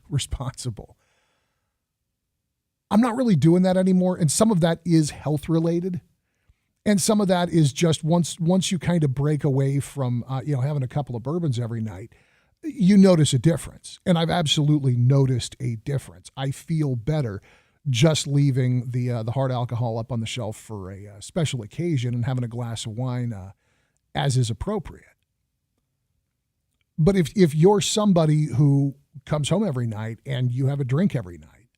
Speaker 13: responsible. I'm not really doing that anymore, and some of that is health related, and some of that is just once you kind of break away from having a couple of bourbons every night, you notice a difference, and I've absolutely noticed a difference. I feel better just leaving the hard alcohol up on the shelf for a special occasion and having a glass of wine as is appropriate. But if you're somebody who comes home every night and you have a drink every night,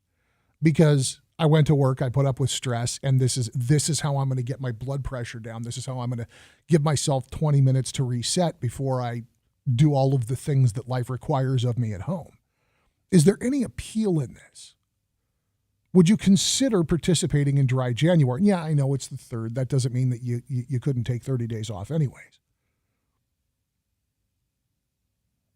Speaker 13: because I went to work, I put up with stress, and this is how I'm going to get my blood pressure down. This is how I'm going to give myself 20 minutes to reset before I do all of the things that life requires of me at home. Is there any appeal in this? Would you consider participating in Dry January? Yeah, I know it's the 3rd. That doesn't mean that you couldn't take 30 days off anyways.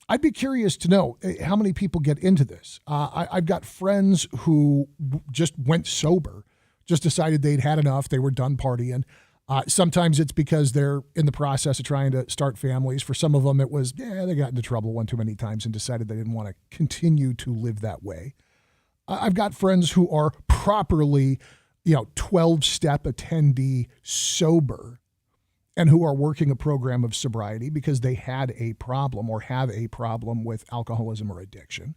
Speaker 13: I'd be curious to know how many people get into this. I've got friends who just went sober, just decided they'd had enough. They were done partying. Sometimes it's because they're in the process of trying to start families. For some of them, it was, they got into trouble one too many times and decided they didn't want to continue to live that way. I've got friends who are properly, 12-step attendee sober, and who are working a program of sobriety because they had a problem or have a problem with alcoholism or addiction.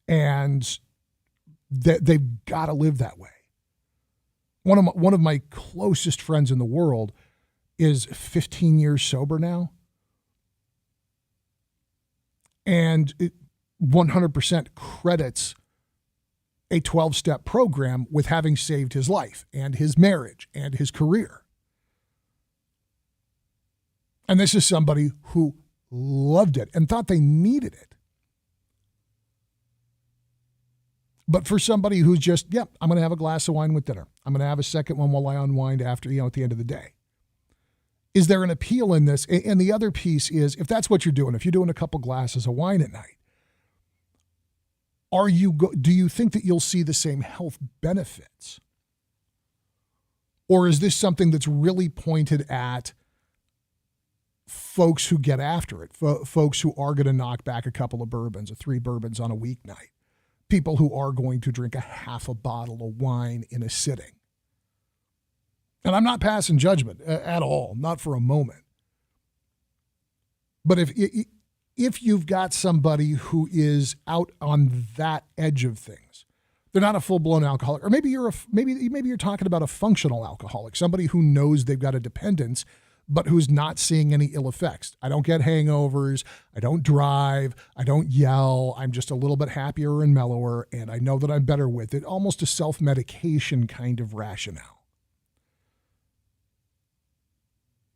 Speaker 13: And they've got to live that way. One of my closest friends in the world is 15 years sober now. And it 100% credits a 12-step program with having saved his life and his marriage and his career. And this is somebody who loved it and thought they needed it. But for somebody who's just, I'm going to have a glass of wine with dinner. I'm going to have a second one while I unwind after, at the end of the day. Is there an appeal in this? And the other piece is, if that's what you're doing, if you're doing a couple glasses of wine at night, do you think that you'll see the same health benefits? Or is this something that's really pointed at folks who get after it, folks who are going to knock back a couple of bourbons or 3 bourbons on a weeknight, people who are going to drink a half a bottle of wine in a sitting? And I'm not passing judgment at all, not for a moment. But if you've got somebody who is out on that edge of things, they're not a full-blown alcoholic, or maybe you're talking about a functional alcoholic, somebody who knows they've got a dependence, but who's not seeing any ill effects. I don't get hangovers. I don't drive. I don't yell. I'm just a little bit happier and mellower, and I know that I'm better with it. Almost a self-medication kind of rationale.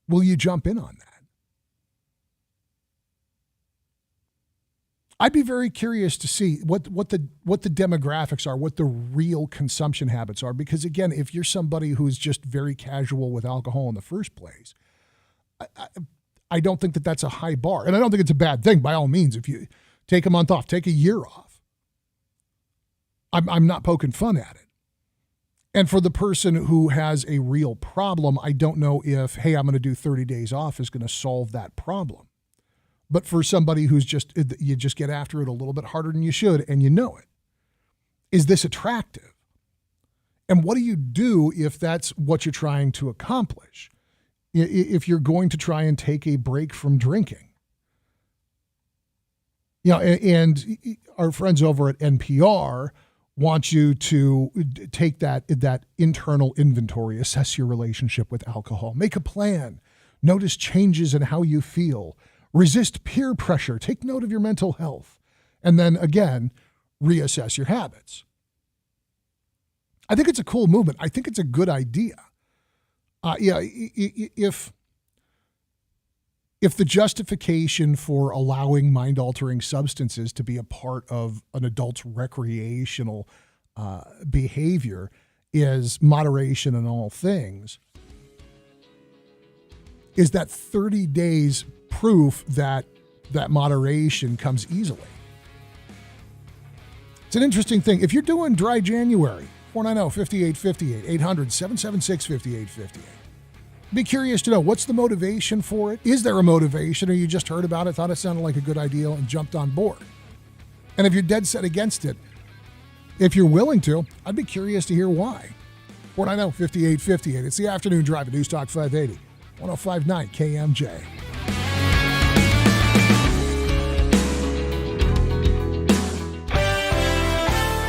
Speaker 13: Will you jump in on that? I'd be very curious to see what the demographics are, what the real consumption habits are. Because again, if you're somebody who's just very casual with alcohol in the first place, I don't think that that's a high bar. And I don't think it's a bad thing by all means. If you take a month off, take a year off. I'm not poking fun at it. And for the person who has a real problem, I don't know if, hey, I'm going to do 30 days off is going to solve that problem. But for somebody who's you just get after it a little bit harder than you should, and you know it. Is this attractive? And what do you do if that's what you're trying to accomplish? If you're going to try and take a break from drinking? And our friends over at NPR want you to take that internal inventory, assess your relationship with alcohol, make a plan, notice changes in how you feel, resist peer pressure, take note of your mental health, and then again, reassess your habits. I think it's a cool movement. I think it's a good idea. If the justification for allowing mind-altering substances to be a part of an adult's recreational behavior is moderation in all things, is that 30 days proof that moderation comes easily. It's an interesting thing. If you're doing dry January, 490-5858, 800-776-5858. Be curious to know, what's the motivation for it? Is there a motivation, or you just heard about it, thought it sounded like a good idea and jumped on board? And if you're dead set against it, if you're willing to, I'd be curious to hear why. 490-5858. It's the afternoon drive at News Talk 580, 105.9 KMJ.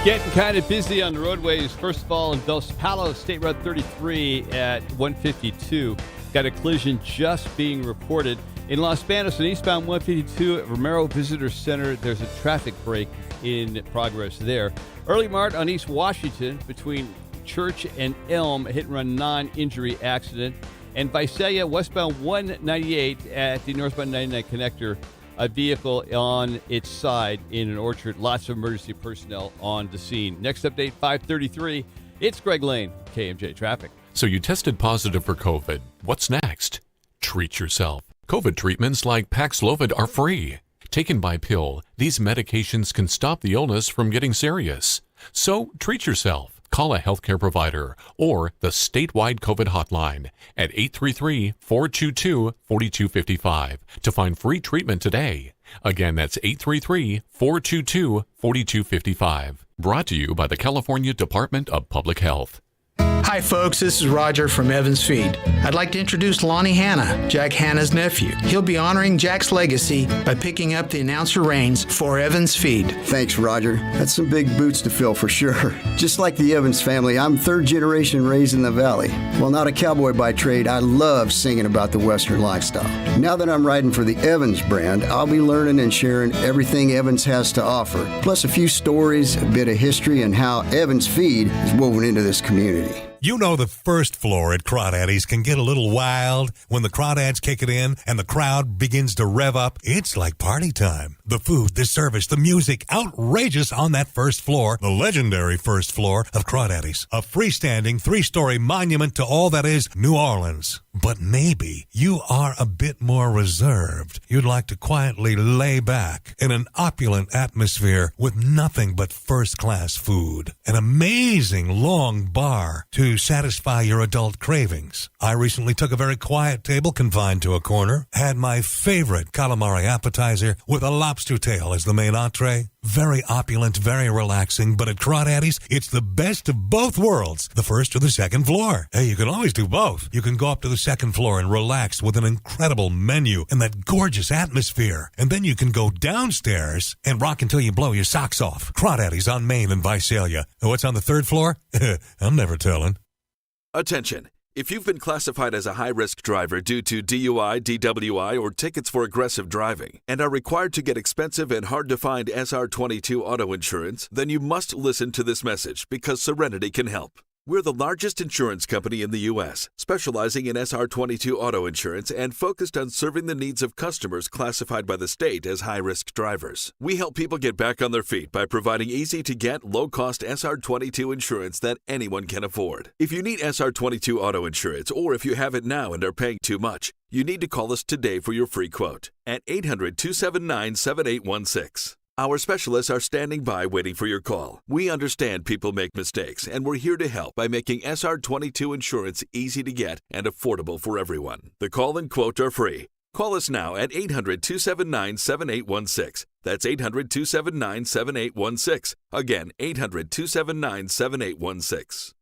Speaker 8: Getting kind of busy on the roadways. First of all, in Dos Palos, State Road 33 at 152. Got a collision just being reported. In Los Banos, on eastbound 152 at Romero Visitor Center, there's a traffic break in progress there. Early Mart on East Washington between Church and Elm, a hit-and-run non-injury accident. And Visalia, westbound 198 at the northbound 99 connector, a vehicle on its side in an orchard. Lots of emergency personnel on the scene. Next update, 5:33. It's Greg Lane, KMJ Traffic.
Speaker 1: So you tested positive for COVID. What's next? Treat yourself. COVID treatments like Paxlovid are free. Taken by pill, these medications can stop the illness from getting serious. So treat yourself. Call a healthcare provider or the statewide COVID hotline at 833-422-4255 to find free treatment today. Again, that's 833-422-4255. Brought to you by the California Department of Public Health.
Speaker 4: Hi folks, this is Roger from Evans Feed. I'd like to introduce Lonnie Hanna, Jack Hanna's nephew. He'll be honoring Jack's legacy by picking up the announcer reins for Evans Feed.
Speaker 14: Thanks, Roger. That's some big boots to fill for sure. Just like the Evans family, I'm third generation raised in the Valley. While not a cowboy by trade, I love singing about the Western lifestyle. Now that I'm riding for the Evans brand, I'll be learning and sharing everything Evans has to offer, plus a few stories, a bit of history, and how Evans Feed is woven into this community.
Speaker 5: You know the first floor at Crawdaddy's can get a little wild when the crawdads kick it in and the crowd begins to rev up. It's like party time. The food, the service, the music, outrageous on that first floor, the legendary first floor of Crawdaddy's. A freestanding 3-story monument to all that is New Orleans. But maybe you are a bit more reserved. You'd like to quietly lay back in an opulent atmosphere with nothing but first-class food. An amazing long bar to satisfy your adult cravings. I recently took a very quiet table confined to a corner, had my favorite calamari appetizer with a lobster tail as the main entree. Very opulent, very relaxing, but at Crawdaddy's, it's the best of both worlds, the first or the second floor. Hey, you can always do both. You can go up to the second floor and relax with an incredible menu and that gorgeous atmosphere. And then you can go downstairs and rock until you blow your socks off. Crawdaddy's on Main and Visalia. And what's on the third floor? I'm never telling.
Speaker 18: Attention.
Speaker 2: If you've been classified as a high-risk driver due to DUI, DWI, or tickets for aggressive driving, and are required to get expensive and hard-to-find SR22 auto insurance, then you must listen to this message because Serenity can help. We're the largest insurance company in the U.S., specializing in SR22 auto insurance and focused on serving the needs of customers classified by the state as high-risk drivers. We help people get back on their feet by providing easy-to-get, low-cost SR22 insurance that anyone can afford. If you need SR22 auto insurance, or if you have it now and are paying too much, you need to call us today for your free quote at 800-279-7816. Our specialists are standing by waiting for your call. We understand people make mistakes, and we're here to help by making SR22 insurance easy to get and affordable for everyone. The call and quote are free. Call us now at 800-279-7816. That's 800-279-7816. Again, 800-279-7816.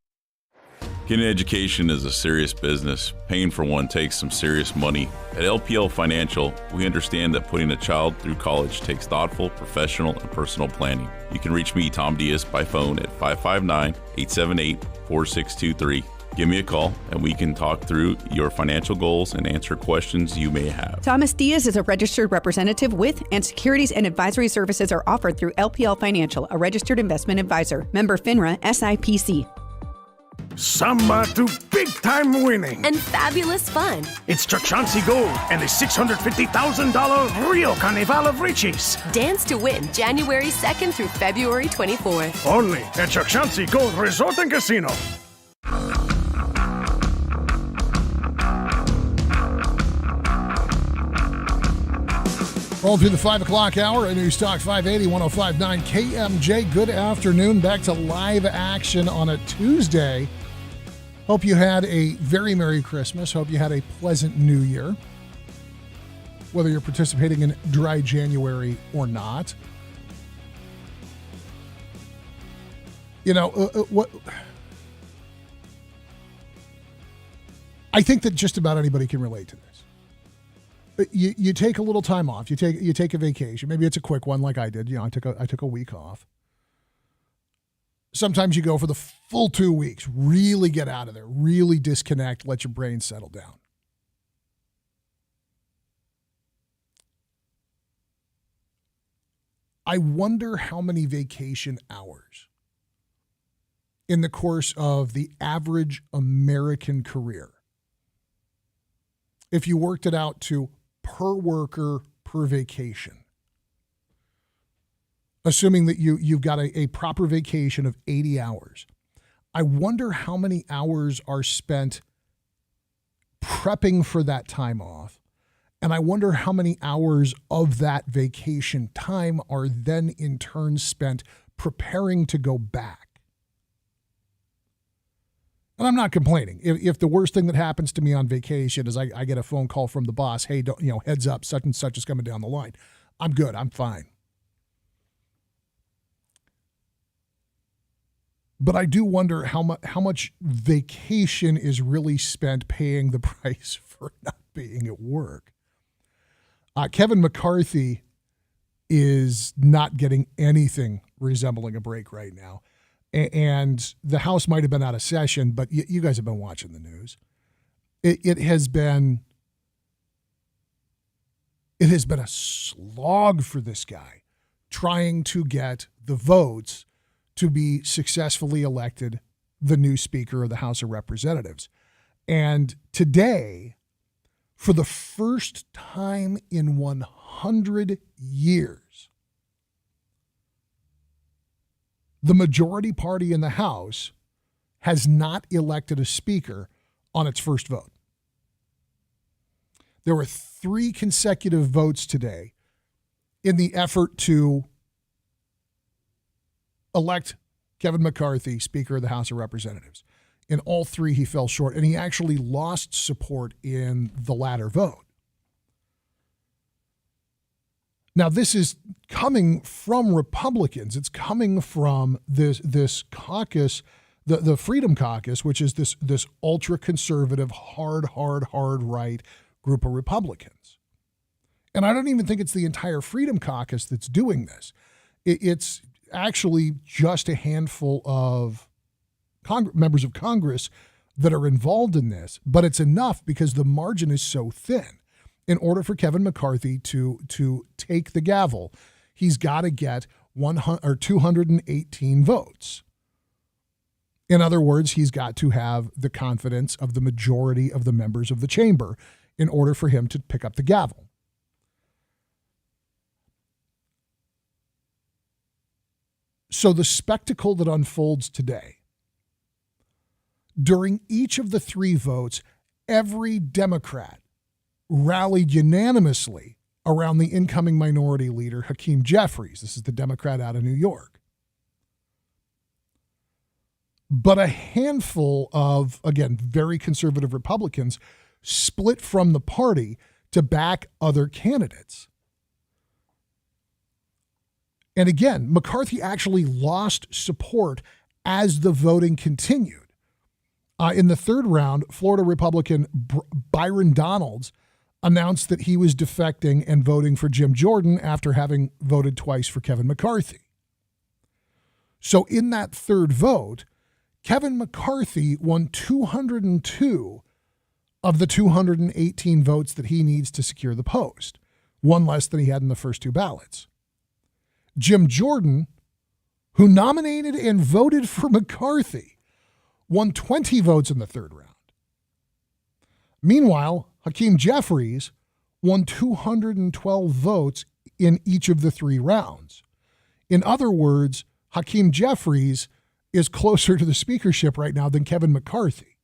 Speaker 15: Getting an education is a serious business. Paying for one takes some serious money. At LPL Financial, we understand that putting a child through college takes thoughtful, professional, and personal planning. You can reach me, Tom Diaz, by phone at 559-878-4623. Give me a call, and we can talk through your financial goals and answer questions you may have.
Speaker 16: Thomas Diaz is a registered representative with, and securities and advisory services are offered through LPL Financial, a registered investment advisor. Member FINRA, SIPC.
Speaker 7: Samba to big-time winning.
Speaker 6: And fabulous fun.
Speaker 7: It's Chauncey Gold and the $650,000 Rio Carnival of Riches.
Speaker 6: Dance to win January 2nd through February 24th.
Speaker 7: Only at Chauncey Gold Resort and Casino.
Speaker 13: Roll through the 5 o'clock hour at News Talk 580, 105.9 KMJ. Good afternoon. Back to live action on a Tuesday. Hope you had a very Merry Christmas. Hope you had a pleasant New Year. Whether you're participating in Dry January or not. You know, what? I think that just about anybody can relate to this. You take a little time off. You take a vacation. Maybe it's a quick one, like I did. You know, I took a week off. Sometimes you go for the full 2 weeks. Really get out of there. Really disconnect. Let your brain settle down. I wonder how many vacation hours in the course of the average American career, if you worked it out to per worker per vacation, assuming that you've got a proper vacation of 80 hours, I wonder how many hours are spent prepping for that time off, and I wonder how many hours of that vacation time are then in turn spent preparing to go back. And I'm not complaining. If the worst thing that happens to me on vacation is I get a phone call from the boss, hey, heads up, such and such is coming down the line, I'm good. I'm fine. But I do wonder how much vacation is really spent paying the price for not being at work. Kevin McCarthy is not getting anything resembling a break right now. And the House might have been out of session, but you guys have been watching the news. It has been a slog for this guy trying to get the votes to be successfully elected the new Speaker of the House of Representatives. And today, for the first time in 100 years, the majority party in the House has not elected a speaker on its first vote. There were 3 consecutive votes today in the effort to elect Kevin McCarthy, Speaker of the House of Representatives. In all 3, he fell short, and he actually lost support in the latter vote. Now, this is coming from Republicans. It's coming from this caucus, the Freedom Caucus, which is this ultra-conservative, hard right group of Republicans. And I don't even think it's the entire Freedom Caucus that's doing this. It's actually just a handful of members of Congress that are involved in this, but it's enough because the margin is so thin. In order for Kevin McCarthy to take the gavel, he's got to get 218 votes. In other words, he's got to have the confidence of the majority of the members of the chamber in order for him to pick up the gavel. So the spectacle that unfolds today, during each of the three votes, every Democrat rallied unanimously around the incoming minority leader, Hakeem Jeffries. This is the Democrat out of New York. But a handful of, again, very conservative Republicans split from the party to back other candidates. And again, McCarthy actually lost support as the voting continued. In the third round, Florida Republican Byron Donalds announced that he was defecting and voting for Jim Jordan after having voted twice for Kevin McCarthy. So in that third vote, Kevin McCarthy won 202 of the 218 votes that he needs to secure the post, one less than he had in the first two ballots. Jim Jordan, who nominated and voted for McCarthy, won 20 votes in the third round. Meanwhile, Hakeem Jeffries won 212 votes in each of the three rounds. In other words, Hakeem Jeffries is closer to the speakership right now than Kevin McCarthy.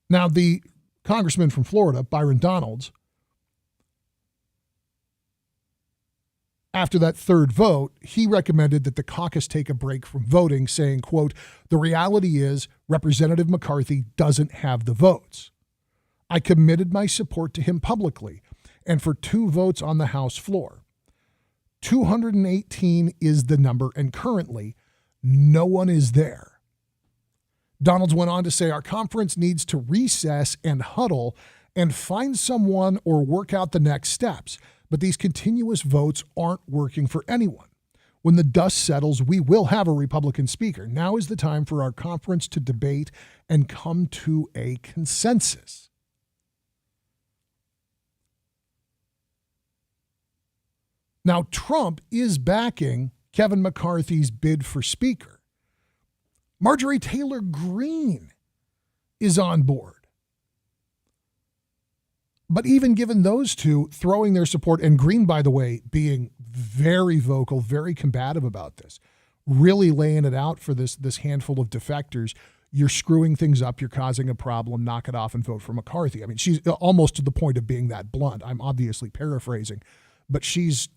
Speaker 13: Now, the congressman from Florida, Byron Donalds, after that third vote, he recommended that the caucus take a break from voting, saying, quote, "The reality is Representative McCarthy doesn't have the votes. I committed my support to him publicly and for 2 votes on the House floor. 218 is the number, and currently no one is there." Donalds went on to say, "Our conference needs to recess and huddle and find someone or work out the next steps. But these continuous votes aren't working for anyone. When the dust settles, we will have a Republican speaker. Now is the time for our conference to debate and come to a consensus." Now, Trump is backing Kevin McCarthy's bid for speaker. Marjorie Taylor Greene is on board. But even given those two throwing their support, and Greene, by the way, being very vocal, very combative about this, really laying it out for this handful of defectors, you're screwing things up, you're causing a problem, knock it off and vote for McCarthy. I mean, she's almost to the point of being that blunt. I'm obviously paraphrasing, but she's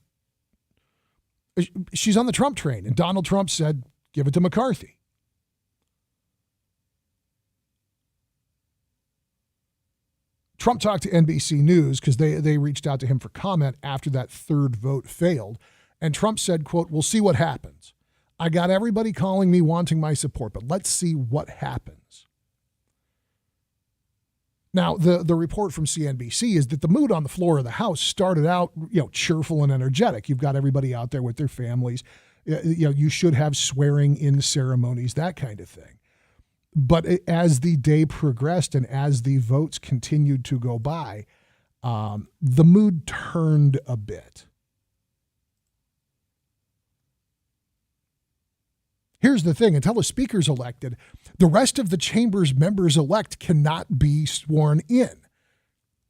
Speaker 13: on the Trump train, and Donald Trump said, give it to McCarthy. Trump talked to NBC News because they reached out to him for comment after that third vote failed. And Trump said, quote, "We'll see what happens. I got everybody calling me wanting my support, but let's see what happens." Now, the report from CNBC is that the mood on the floor of the House started out, cheerful and energetic. You've got everybody out there with their families. You should have swearing in ceremonies, that kind of thing. But as the day progressed and as the votes continued to go by, the mood turned a bit. Here's the thing. Until a speaker's elected, the rest of the chamber's members-elect cannot be sworn in.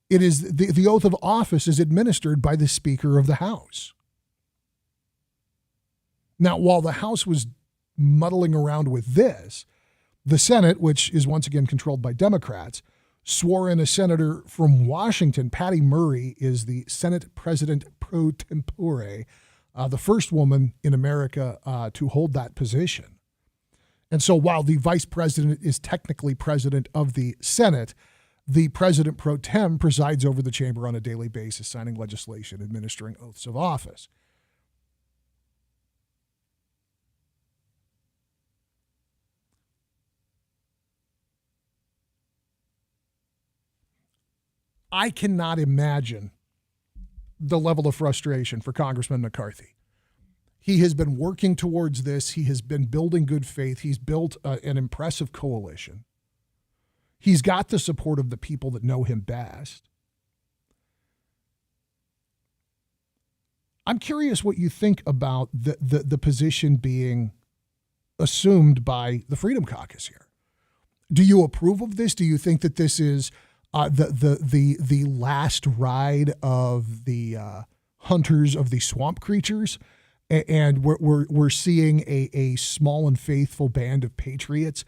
Speaker 13: It is the oath of office is administered by the Speaker of the House. Now, while the House was muddling around with this, the Senate, which is once again controlled by Democrats, swore in a senator from Washington. Patty Murray is the Senate President pro tempore, the first woman in America to hold that position. And so while the vice president is technically president of the Senate, the president pro tem presides over the chamber on a daily basis, signing legislation, administering oaths of office. I cannot imagine the level of frustration for Congressman McCarthy. He has been working towards this. He has been building good faith. He's built an impressive coalition. He's got the support of the people that know him best. I'm curious what you think about the position being assumed by the Freedom Caucus here. Do you approve of this? Do you think that this is the last ride of the hunters of the swamp creatures, and we're seeing a small and faithful band of patriots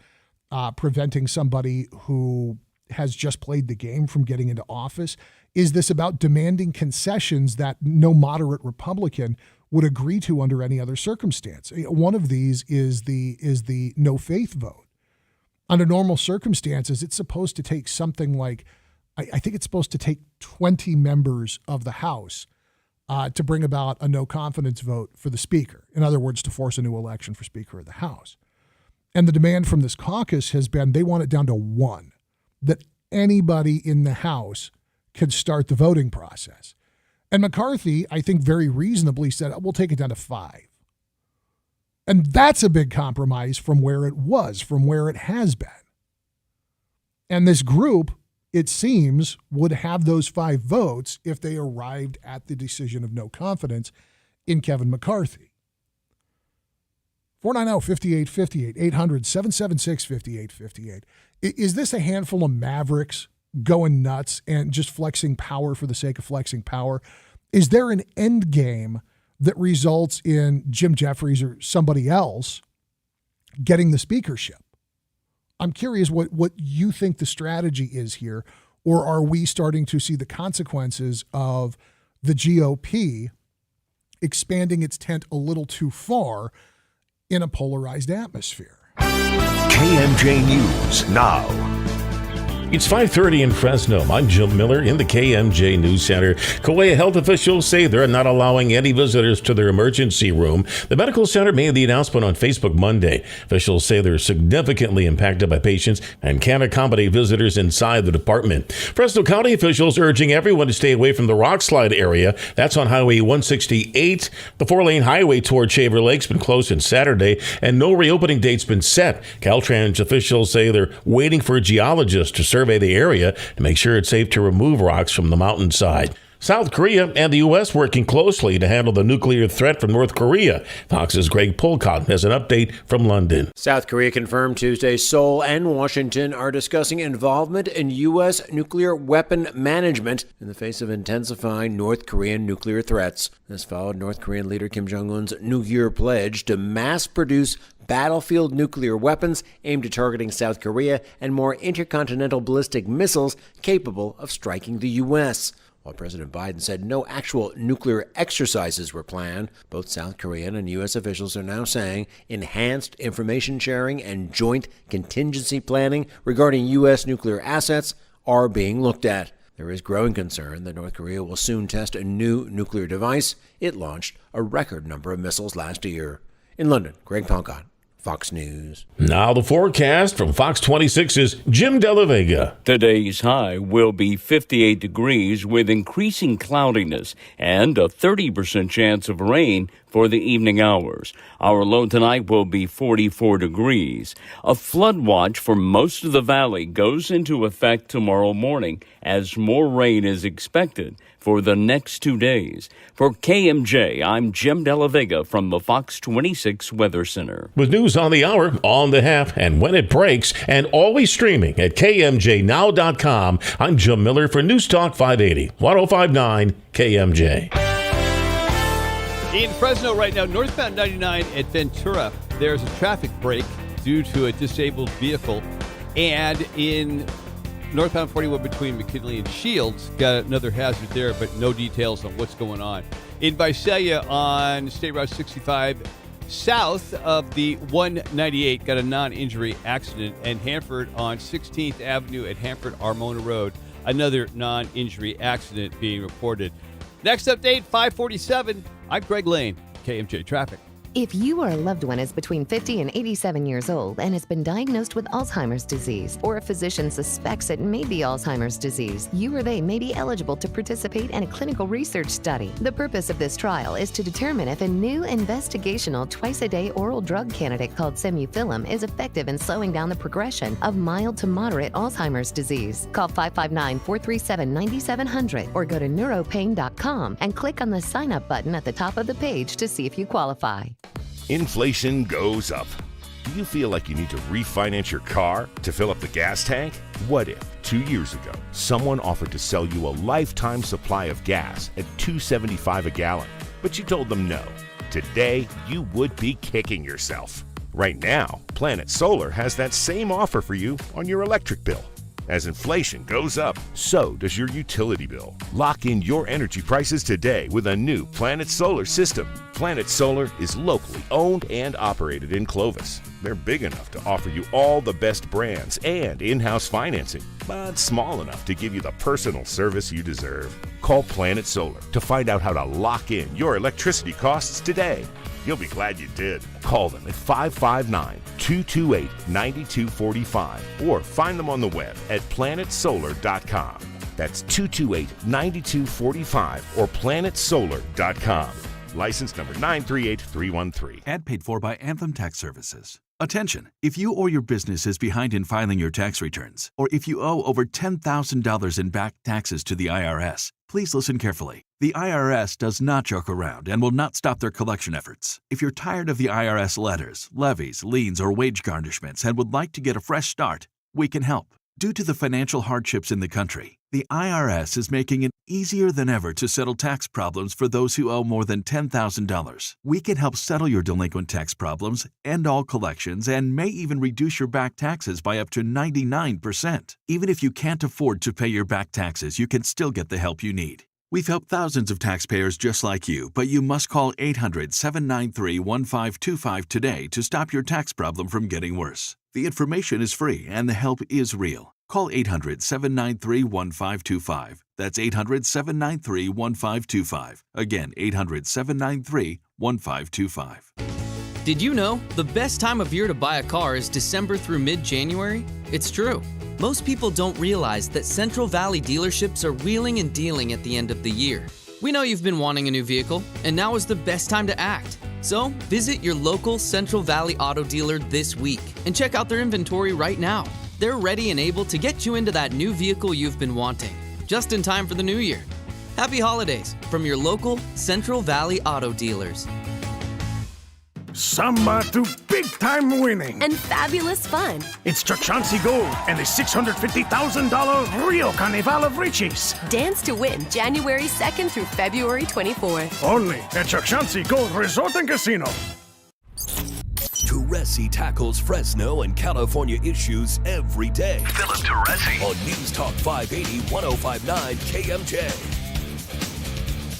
Speaker 13: preventing somebody who has just played the game from getting into office? Is this about demanding concessions that no moderate Republican would agree to under any other circumstance? One of these is the no faith vote. Under normal circumstances, it's supposed to take something like, I think it's supposed to take 20 members of the House to bring about a no confidence vote for the Speaker. In other words, to force a new election for Speaker of the House. And the demand from this caucus has been they want it down to one, that anybody in the House could start the voting process. And McCarthy, I think very reasonably said, we'll take it down to 5. And that's a big compromise from where it was, from where it has been. And this group, it seems, would have those 5 votes if they arrived at the decision of no confidence in Kevin McCarthy. 490-5858, 800-776-5858. Is this a handful of mavericks going nuts and just flexing power for the sake of flexing power? Is there an end game that results in Jim Jeffries or somebody else getting the speakership? I'm curious what you think the strategy is here, or are we starting to see the consequences of the GOP expanding its tent a little too far in a polarized atmosphere?
Speaker 12: KMJ News now.
Speaker 20: It's 5:30 in Fresno. I'm Jim Miller in the KMJ News Center. Kauai health officials say they're not allowing any visitors to their emergency room. The medical center made the announcement on Facebook Monday. Officials say they're significantly impacted by patients and can't accommodate visitors inside the department. Fresno County officials urging everyone to stay away from the rock slide area. That's on Highway 168. The 4-lane highway toward Shaver Lake's been closed since Saturday, and no reopening date's been set. Caltrans officials say they're waiting for geologists to survey the area to make sure it's safe to remove rocks from the mountainside. South Korea and the U.S. working closely to handle the nuclear threat from North Korea. Fox's Greg Polcott has an update from London.
Speaker 9: South Korea confirmed Tuesday Seoul and Washington are discussing involvement in U.S. nuclear weapon management in the face of intensifying North Korean nuclear threats. This followed North Korean leader Kim Jong-un's New Year pledge to mass-produce battlefield nuclear weapons aimed at targeting South Korea and more intercontinental ballistic missiles capable of striking the U.S. While President Biden said no actual nuclear exercises were planned, both South Korean and U.S. officials are now saying enhanced information sharing and joint contingency planning regarding U.S. nuclear assets are being looked at. There is growing concern that North Korea will soon test a new nuclear device. It launched a record number of missiles last year. In London, Greg Polcott, Fox News.
Speaker 20: Now the forecast from Fox 26's Jim Della Vega.
Speaker 29: Today's high will be 58 degrees with increasing cloudiness and a 30% chance of rain for the evening hours. Our low tonight will be 44 degrees. A flood watch for most of the valley goes into effect tomorrow morning as more rain is expected for the next 2 days. For KMJ, I'm Jim Della Vega from the Fox 26 Weather Center.
Speaker 20: With news on the hour, on the half, and when it breaks, and always streaming at KMJNow.com, I'm Jim Miller for News Talk 580, 1059 KMJ.
Speaker 8: In Fresno right now, northbound 99 at Ventura, there's a traffic break due to a disabled vehicle. And in northbound 41 between McKinley and Shields, got another hazard there, but no details on what's going on. In Visalia on State Route 65, south of the 198, got a non-injury accident. And Hanford on 16th Avenue at Hanford-Armona Road, another non-injury accident being reported. Next update, 547. I'm Greg Lane, KMJ Traffic.
Speaker 10: If you or a loved one is between 50 and 87 years old and has been diagnosed with Alzheimer's disease, or a physician suspects it may be Alzheimer's disease, you or they may be eligible to participate in a clinical research study. The purpose of this trial is to determine if a new investigational twice-a-day oral drug candidate called Semufilm is effective in slowing down the progression of mild to moderate Alzheimer's disease. Call 559-437-9700 or go to neuropain.com and click on the sign-up button at the top of the page to see if you qualify.
Speaker 12: Inflation goes up. Do you feel like you need to refinance your car to fill up the gas tank? What if 2 years ago someone offered to sell you a lifetime supply of gas at $2.75 a gallon, but you told them no? Today, you would be kicking yourself. Right now, Planet Solar has that same offer for you on your electric bill. As inflation goes up, so does your utility bill. Lock in your energy prices today with a new Planet Solar system. Planet Solar is locally owned and operated in Clovis. They're big enough to offer you all the best brands and in-house financing, but small enough to give you the personal service you deserve. Call Planet Solar to find out how to lock in your electricity costs today. You'll be glad you did. Call them at 559-228-9245 or find them on the web at planetsolar.com. That's 228-9245 or planetsolar.com. License number 938313.
Speaker 11: Ad paid for by Anthem Tax Services. Attention! If you or your business is behind in filing your tax returns, or if you owe over $10,000 in back taxes to the IRS, please listen carefully. The IRS does not joke around and will not stop their collection efforts. If you're tired of the IRS letters, levies, liens, or wage garnishments and would like to get a fresh start, we can help. Due to the financial hardships in the country, the IRS is making it easier than ever to settle tax problems for those who owe more than $10,000. We can help settle your delinquent tax problems, end all collections, and may even reduce your back taxes by up to 99%. Even if you can't afford to pay your back taxes, you can still get the help you need. We've helped thousands of taxpayers just like you, but you must call 800-793-1525 today to stop your tax problem from getting worse. The information is free and the help is real. Call 800-793-1525. That's 800-793-1525. Again, 800-793-1525.
Speaker 17: Did you know the best time of year to buy a car is December through mid-January? It's true. Most people don't realize that Central Valley dealerships are wheeling and dealing at the end of the year. We know you've been wanting a new vehicle, and now is the best time to act. So visit your local Central Valley auto dealer this week and check out their inventory right now. They're ready and able to get you into that new vehicle you've been wanting, just in time for the new year. Happy holidays from your local Central Valley auto dealers.
Speaker 7: Samba to big-time winning.
Speaker 6: And fabulous fun.
Speaker 7: It's Chauncey Gold and the $650,000 Rio Carnival of Riches.
Speaker 6: Dance to win January 2nd through February 24th.
Speaker 7: Only at Chauncey Gold Resort and Casino.
Speaker 3: Teresi tackles Fresno and California issues every day.
Speaker 12: Philip Teresi.
Speaker 3: On News Talk 580, 105.9 KMJ.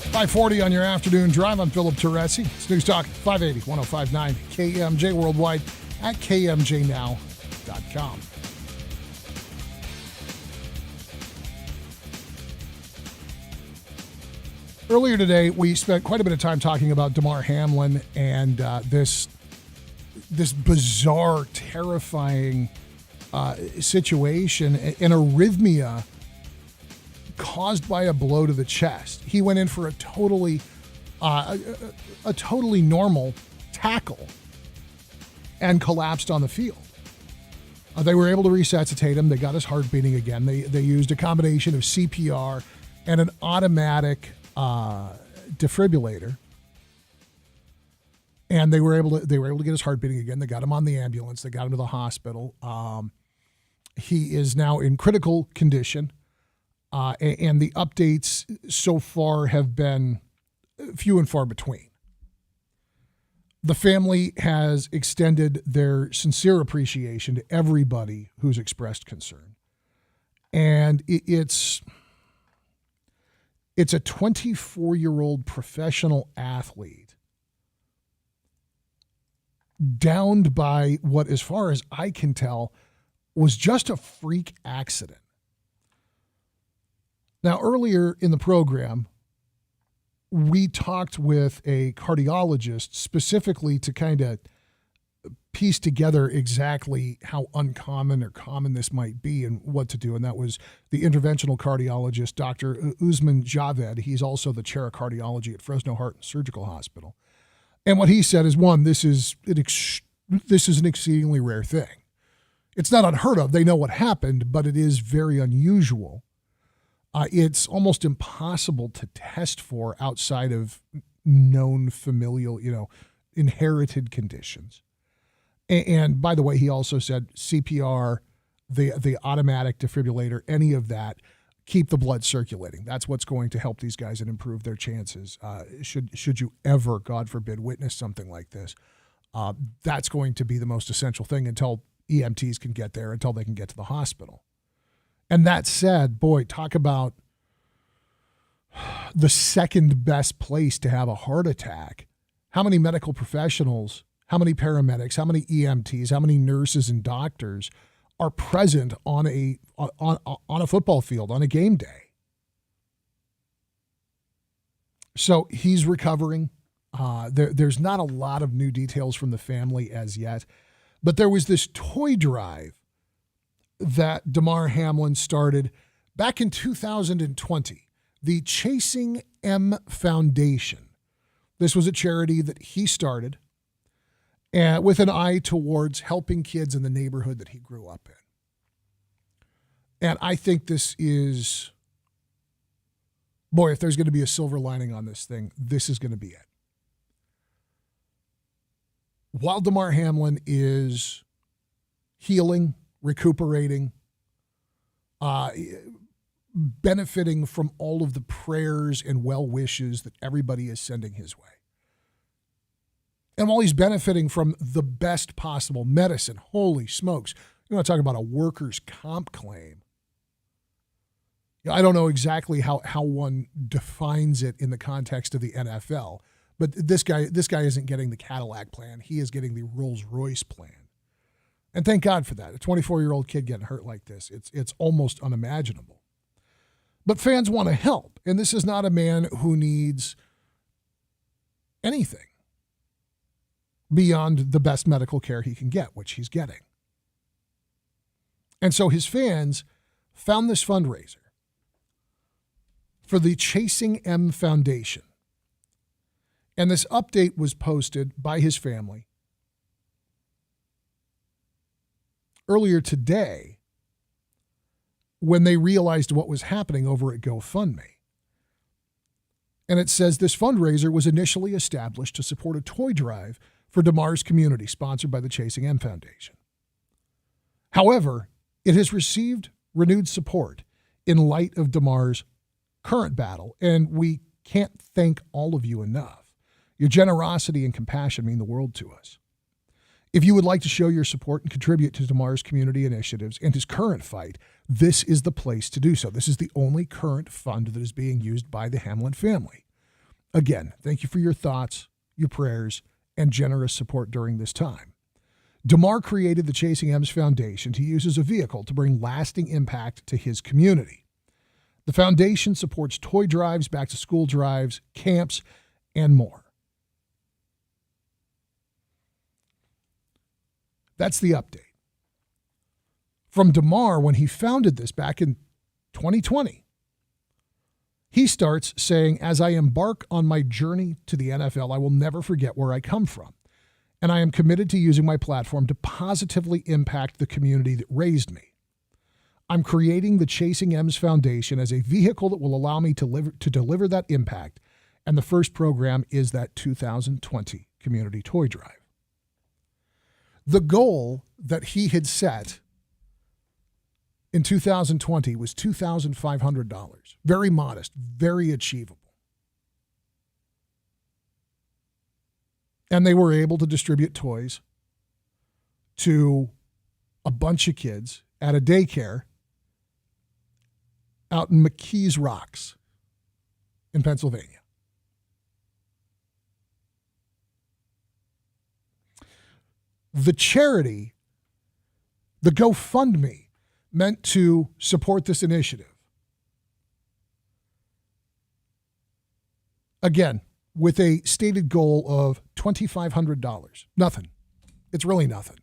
Speaker 13: 540 on your afternoon drive. I'm Philip Teresi. It's News Talk 580, 105.9 KMJ worldwide at KMJnow.com. Earlier today, we spent quite a bit of time talking about Damar Hamlin and this bizarre, terrifying situation, an arrhythmia caused by a blow to the chest. He went in for a totally normal tackle and collapsed on the field. They were able to resuscitate him. They got his heart beating again. They used a combination of CPR and an automatic defibrillator, and they were able to get his heart beating again. They got him on the ambulance. They got him to the hospital. He is now in critical condition. And the updates so far have been few and far between. The family has extended their sincere appreciation to everybody who's expressed concern. And it's a 24-year-old professional athlete downed by what, as far as I can tell, was just a freak accident. Now, earlier in the program, we talked with a cardiologist specifically to kind of piece together exactly how uncommon or common this might be and what to do. And that was the interventional cardiologist, Dr. Usman Javed. He's also the chair of cardiology at Fresno Heart and Surgical Hospital. And what he said is, one, this is an exceedingly rare thing. It's not unheard of. They know what happened, but it is very unusual. It's almost impossible to test for outside of known familial, inherited conditions. And by the way, he also said CPR, the automatic defibrillator, any of that, keep the blood circulating. That's what's going to help these guys and improve their chances. Should you ever, God forbid, witness something like this, that's going to be the most essential thing until EMTs can get there, until they can get to the hospital. And that said, boy, talk about the second best place to have a heart attack. How many medical professionals, how many paramedics, how many EMTs, how many nurses and doctors are present on a football field on a game day? So he's recovering. There's not a lot of new details from the family as yet, but there was this toy drive that Damar Hamlin started back in 2020, the Chasing M Foundation. This was a charity that he started with an eye towards helping kids in the neighborhood that he grew up in. And I think this is, boy, if there's going to be a silver lining on this thing, this is going to be it. While Damar Hamlin is healing, recuperating, benefiting from all of the prayers and well wishes that everybody is sending his way. And while he's benefiting from the best possible medicine, holy smokes, you want to talk about a workers' comp claim. I don't know exactly how one defines it in the context of the NFL, but this guy isn't getting the Cadillac plan. He is getting the Rolls-Royce plan. And thank God for that. A 24-year-old kid getting hurt like this, it's almost unimaginable. But fans want to help, and this is not a man who needs anything beyond the best medical care he can get, which he's getting. And so his fans found this fundraiser for the Chasing M Foundation. And this update was posted by his family earlier today when they realized what was happening over at GoFundMe. And it says this fundraiser was initially established to support a toy drive for Damar's community, sponsored by the Chasing M Foundation. However, it has received renewed support in light of Damar's current battle, and we can't thank all of you enough. Your generosity and compassion mean the world to us. If you would like to show your support and contribute to Damar's community initiatives and his current fight, this is the place to do so. This is the only current fund that is being used by the Hamlin family. Again, thank you for your thoughts, your prayers, and generous support during this time. Damar created the Chasing M's Foundation to use as a vehicle to bring lasting impact to his community. The foundation supports toy drives, back-to-school drives, camps, and more. That's the update. From Damar, when he founded this back in 2020, he starts saying, as I embark on my journey to the NFL, I will never forget where I come from. And I am committed to using my platform to positively impact the community that raised me. I'm creating the Chasing M's Foundation as a vehicle that will allow me to deliver that impact. And the first program is that 2020 Community Toy Drive. The goal that he had set in 2020 was $2,500. Very modest, very achievable. And they were able to distribute toys to a bunch of kids at a daycare out in McKees Rocks in Pennsylvania. The charity, the GoFundMe, meant to support this initiative Again, with a stated goal of $2,500. Nothing. It's really nothing.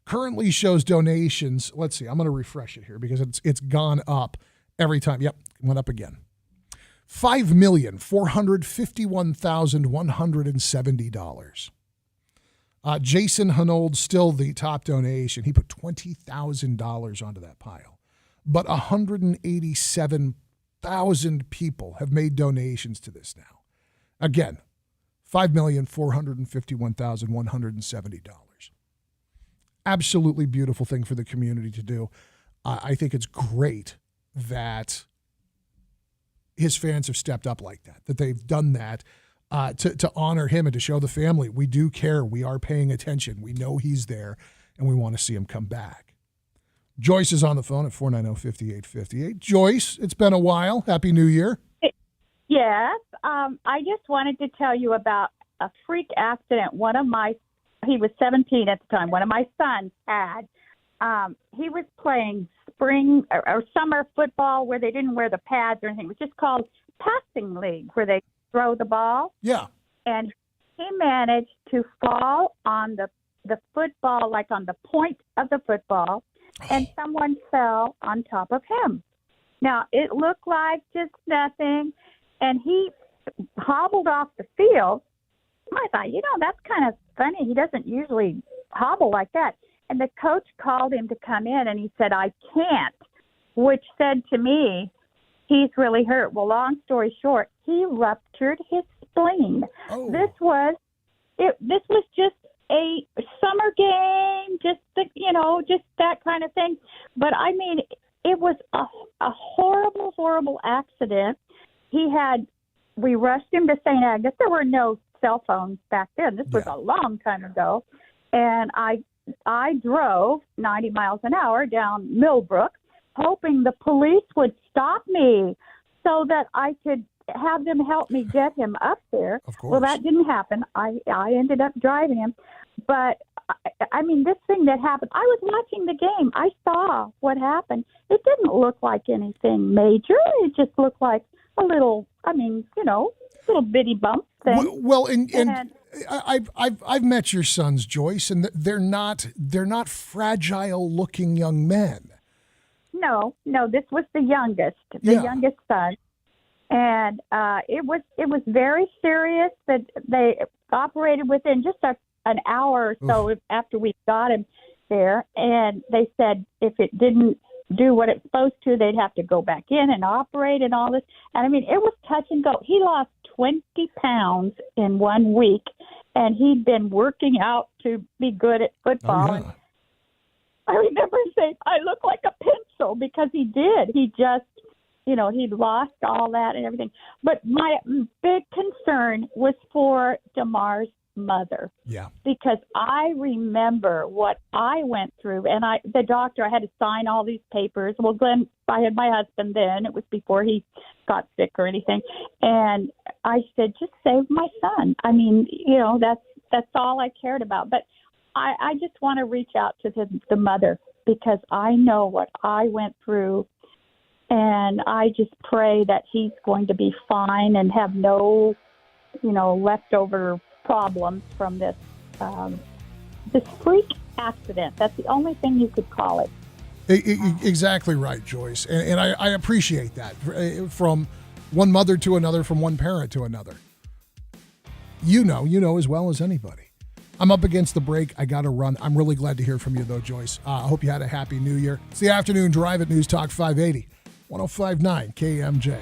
Speaker 13: Currently shows donations. Let's see. I'm going to refresh it here because it's gone up every time. Yep, went up again. $5,451,170. Jason Hanold, still the top donation. He put $20,000 onto that pile. But 187,000 people have made donations to this now. Again, $5,451,170. Absolutely beautiful thing for the community to do. I think it's great that his fans have stepped up like that they've done that to honor him and to show the family we do care, we are paying attention, we know he's there, and we want to see him come back. Joyce is on the phone at 490-5858. Joyce, it's been a while. Happy New Year.
Speaker 18: Yes. I just wanted to tell you about a freak accident he was 17 at the time, one of my sons had. He was playing spring or summer football where they didn't wear the pads or anything. It was just called passing league, where they throw the ball.
Speaker 13: Yeah.
Speaker 18: And he managed to fall on the football, like on the point of the football, and someone fell on top of him. Now, it looked like just nothing, and he hobbled off the field. I thought, that's kind of funny. He doesn't usually hobble like that. And the coach called him to come in, and he said, I can't, which said to me, he's really hurt. Well, long story short, he ruptured his spleen. Oh. This was just a summer game, just that kind of thing. But, I mean, it was a horrible, horrible accident. We rushed him to St. Agnes. There were no cell phones back then. This was a long time ago. And I drove 90 miles an hour down Millbrook, hoping the police would stop me so that I could have them help me get him up there.
Speaker 13: Of course.
Speaker 18: Well, that didn't happen. I ended up driving him. But, I mean, this thing that happened, I was watching the game. I saw what happened. It didn't look like anything major. It just looked like a little, little bitty bump thing.
Speaker 13: Well, and I've met your sons, Joyce, and they're not fragile looking young men.
Speaker 18: No, this was the youngest son, and it was very serious. That they operated within just an hour or so after we got him there, and they said if it didn't do what it's supposed to, they'd have to go back in and operate and all this. And I mean, it was touch and go. He lost 20 pounds in 1 week, and he'd been working out to be good at football.
Speaker 13: Oh, yeah.
Speaker 18: And I remember saying, I look like a pencil, because he did. He just, he'd lost all that and everything. But my big concern was for Damar's mother.
Speaker 13: Yeah.
Speaker 18: Because I remember what I went through, and the doctor, I had to sign all these papers. Well, Glenn, I had my husband then. It was before he got sick or anything. And I said, just save my son. I mean, that's all I cared about. But I just want to reach out to the mother, because I know what I went through, and I just pray that he's going to be fine and have no, leftover problems from this freak accident. That's the only thing you could call it.
Speaker 13: Exactly right, Joyce, and I appreciate that, from one mother to another, from one parent to another. You know as well as anybody. I'm up against the break. I got to run. I'm really glad to hear from you, though, Joyce. I hope you had a happy New Year. It's the Afternoon Drive at News Talk 580, 105.9 KMJ.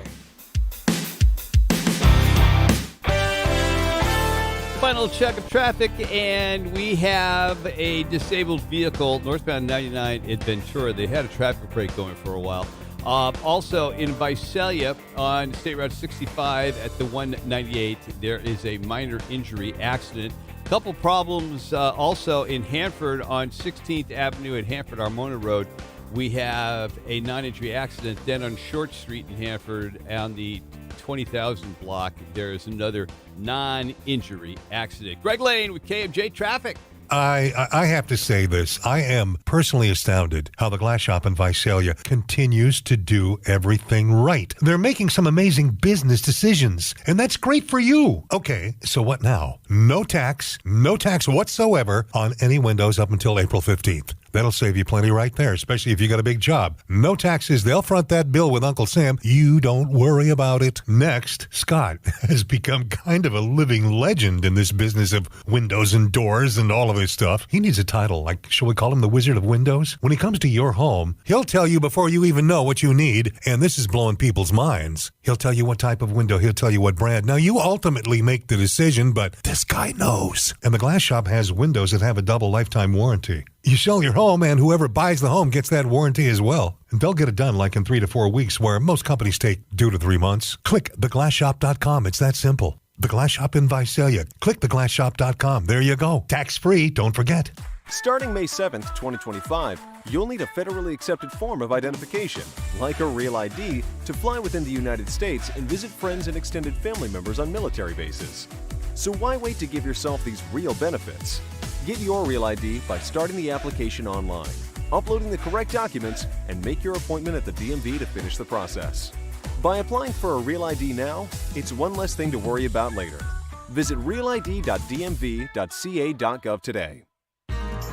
Speaker 8: Final check of traffic, and we have a disabled vehicle northbound 99 in Ventura. They had a traffic break going for a while. Also in Visalia on State Route 65 at the 198, there is a minor injury accident. Couple problems also in Hanford on 16th Avenue at Hanford-Armona Road. We have a non-injury accident. Then on Short Street in Hanford on the 20,000 block, there is another non-injury accident. Greg Lane with KMJ Traffic.
Speaker 5: I have to say this. I am personally astounded how the Glass Shop in Visalia continues to do everything right. They're making some amazing business decisions, and that's great for you. Okay, so what now? No tax whatsoever on any windows up until April 15th. That'll save you plenty right there, especially if you got a big job. No taxes. They'll front that bill with Uncle Sam. You don't worry about it. Next, Scott has become kind of a living legend in this business of windows and doors and all of this stuff. He needs a title, like, shall we call him the Wizard of Windows? When he comes to your home, he'll tell you before you even know what you need, and this is blowing people's minds. He'll tell you what type of window. He'll tell you what brand. Now, you ultimately make the decision, but this guy knows. And the Glass Shop has windows that have a double lifetime warranty. You sell your home, and whoever buys the home gets that warranty as well. And they'll get it done like in 3 to 4 weeks, where most companies take 2 to 3 months. Click theglassshop.com. It's that simple. The Glass Shop in Visalia. Click theglassshop.com. There you go. Tax-free, don't forget.
Speaker 19: Starting May 7th, 2025, you'll need a federally accepted form of identification, like a Real ID, to fly within the United States and visit friends and extended family members on military bases. So why wait to give yourself these real benefits? Get your Real ID by starting the application online, uploading the correct documents, and make your appointment at the DMV to finish the process. By applying for a Real ID now, it's one less thing to worry about later. Visit realid.dmv.ca.gov today.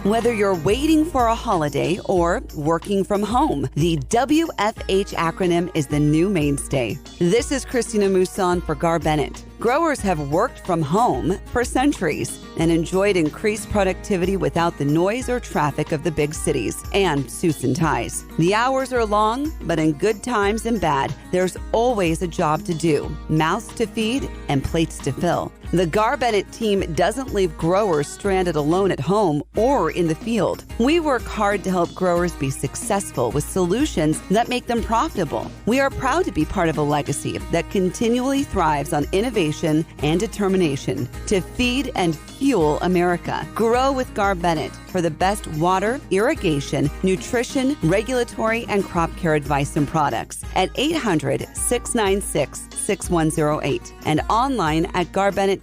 Speaker 21: Whether you're waiting for a holiday or working from home, the WFH acronym is the new mainstay. This is Christina Mousson for Gar Bennett. Growers have worked from home for centuries and enjoyed increased productivity without the noise or traffic of the big cities and suits and ties. The hours are long, but in good times and bad, there's always a job to do, mouths to feed, and plates to fill. The Gar Bennett team doesn't leave growers stranded alone at home or in the field. We work hard to help growers be successful with solutions that make them profitable. We are proud to be part of a legacy that continually thrives on innovation and determination to feed and fuel America. Grow with Gar Bennett for the best water, irrigation, nutrition, regulatory, and crop care advice and products at 800-696-6108 and online at garbennett.com.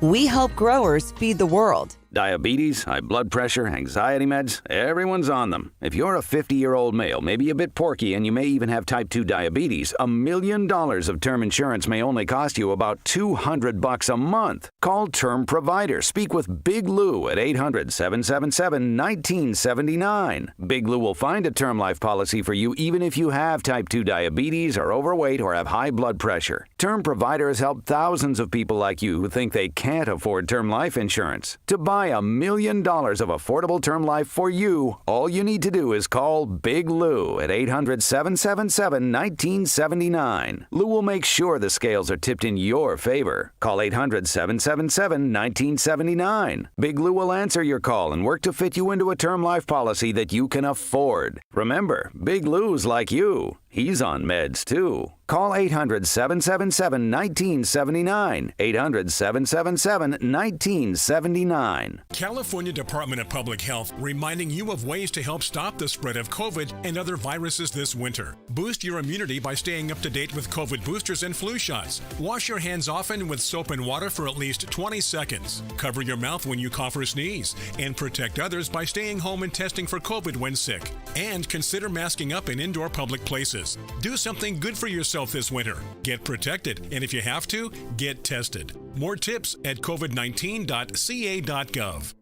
Speaker 21: We help growers feed the world.
Speaker 22: Diabetes, high blood pressure, anxiety meds, everyone's on them. If you're a 50-year-old male, maybe a bit porky, and you may even have type 2 diabetes, $1 million of term insurance may only cost you about $200 a month. Call Term Provider. Speak with Big Lou at 800-777-1979. Big Lou will find a term life policy for you even if you have type 2 diabetes, are overweight, or have high blood pressure. Term Provider has helped thousands of people like you who think they can't afford term life insurance. To buy $1 million of affordable term life for you, all you need to do is call Big Lou at 800-777-1979. Lou will make sure the scales are tipped in your favor. Call 800-777-1979. Big Lou will answer your call and work to fit you into a term life policy that you can afford. Remember, Big Lou's like you. He's on meds, too. Call 800-777-1979. 800-777-1979.
Speaker 23: California Department of Public Health reminding you of ways to help stop the spread of COVID and other viruses this winter. Boost your immunity by staying up to date with COVID boosters and flu shots. Wash your hands often with soap and water for at least 20 seconds. Cover your mouth when you cough or sneeze. And protect others by staying home and testing for COVID when sick. And consider masking up in indoor public places. Do something good for yourself this winter. Get protected, and if you have to, get tested. More tips at covid19.ca.gov.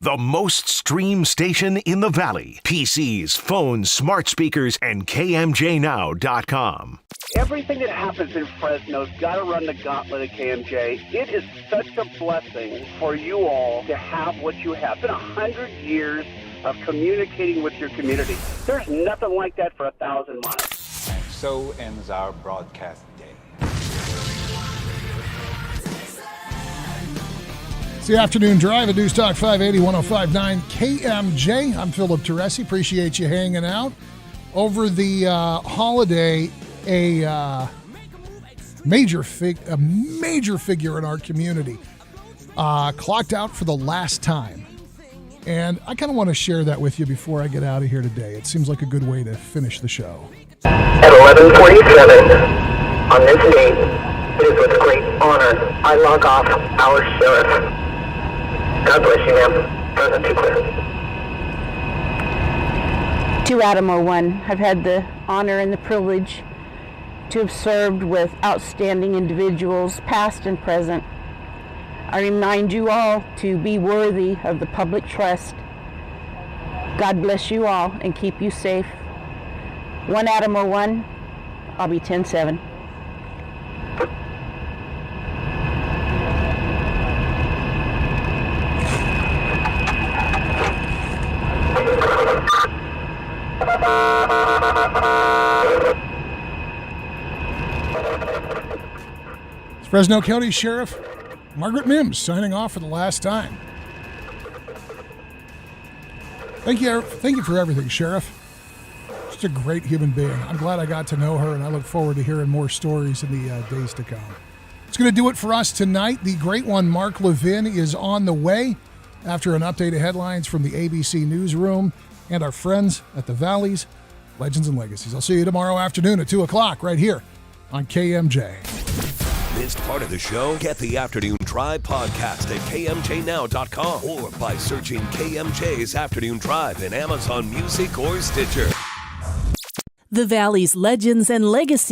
Speaker 24: The most streamed station in the Valley. PCs, phones, smart speakers, and KMJNow.com.
Speaker 25: Everything that happens in Fresno's got to run the gauntlet of KMJ. It is such a blessing for you all to have what you have. It's been 100 years of communicating with your community. There's nothing like that for 1,000 miles.
Speaker 26: And so ends our broadcast day.
Speaker 13: It's the afternoon drive at News Talk 580 1059 KMJ. I'm Philip Teresi. Appreciate you hanging out. Over the holiday, a major figure in our community clocked out for the last time. And I kind of want to share that with you before I get out of here today. It seems like a good way to finish the show.
Speaker 27: At 11:47 on this date, it is with great honor I log off our sheriff. God bless you, ma'am. Present to clear.
Speaker 1: To Adam 01, I've had the honor and the privilege to have served with outstanding individuals, past and present. I remind you all to be worthy of the public trust. God bless you all and keep you safe. 1 Adam 01, I'll be 10-7.
Speaker 13: Fresno County Sheriff Margaret Mims signing off for the last time. Thank you for everything, Sheriff. Just a great human being. I'm glad I got to know her, and I look forward to hearing more stories in the days to come. It's going to do it for us tonight. The great one, Mark Levin, is on the way after an update of headlines from the ABC Newsroom and our friends at the Valley's Legends and Legacies. I'll see you tomorrow afternoon at 2 o'clock right here on KMJ.
Speaker 3: Missed part of the show? Get the Afternoon Drive podcast at KMJNow.com or by searching KMJ's Afternoon Drive in Amazon Music or Stitcher.
Speaker 2: The Valley's Legends and Legacies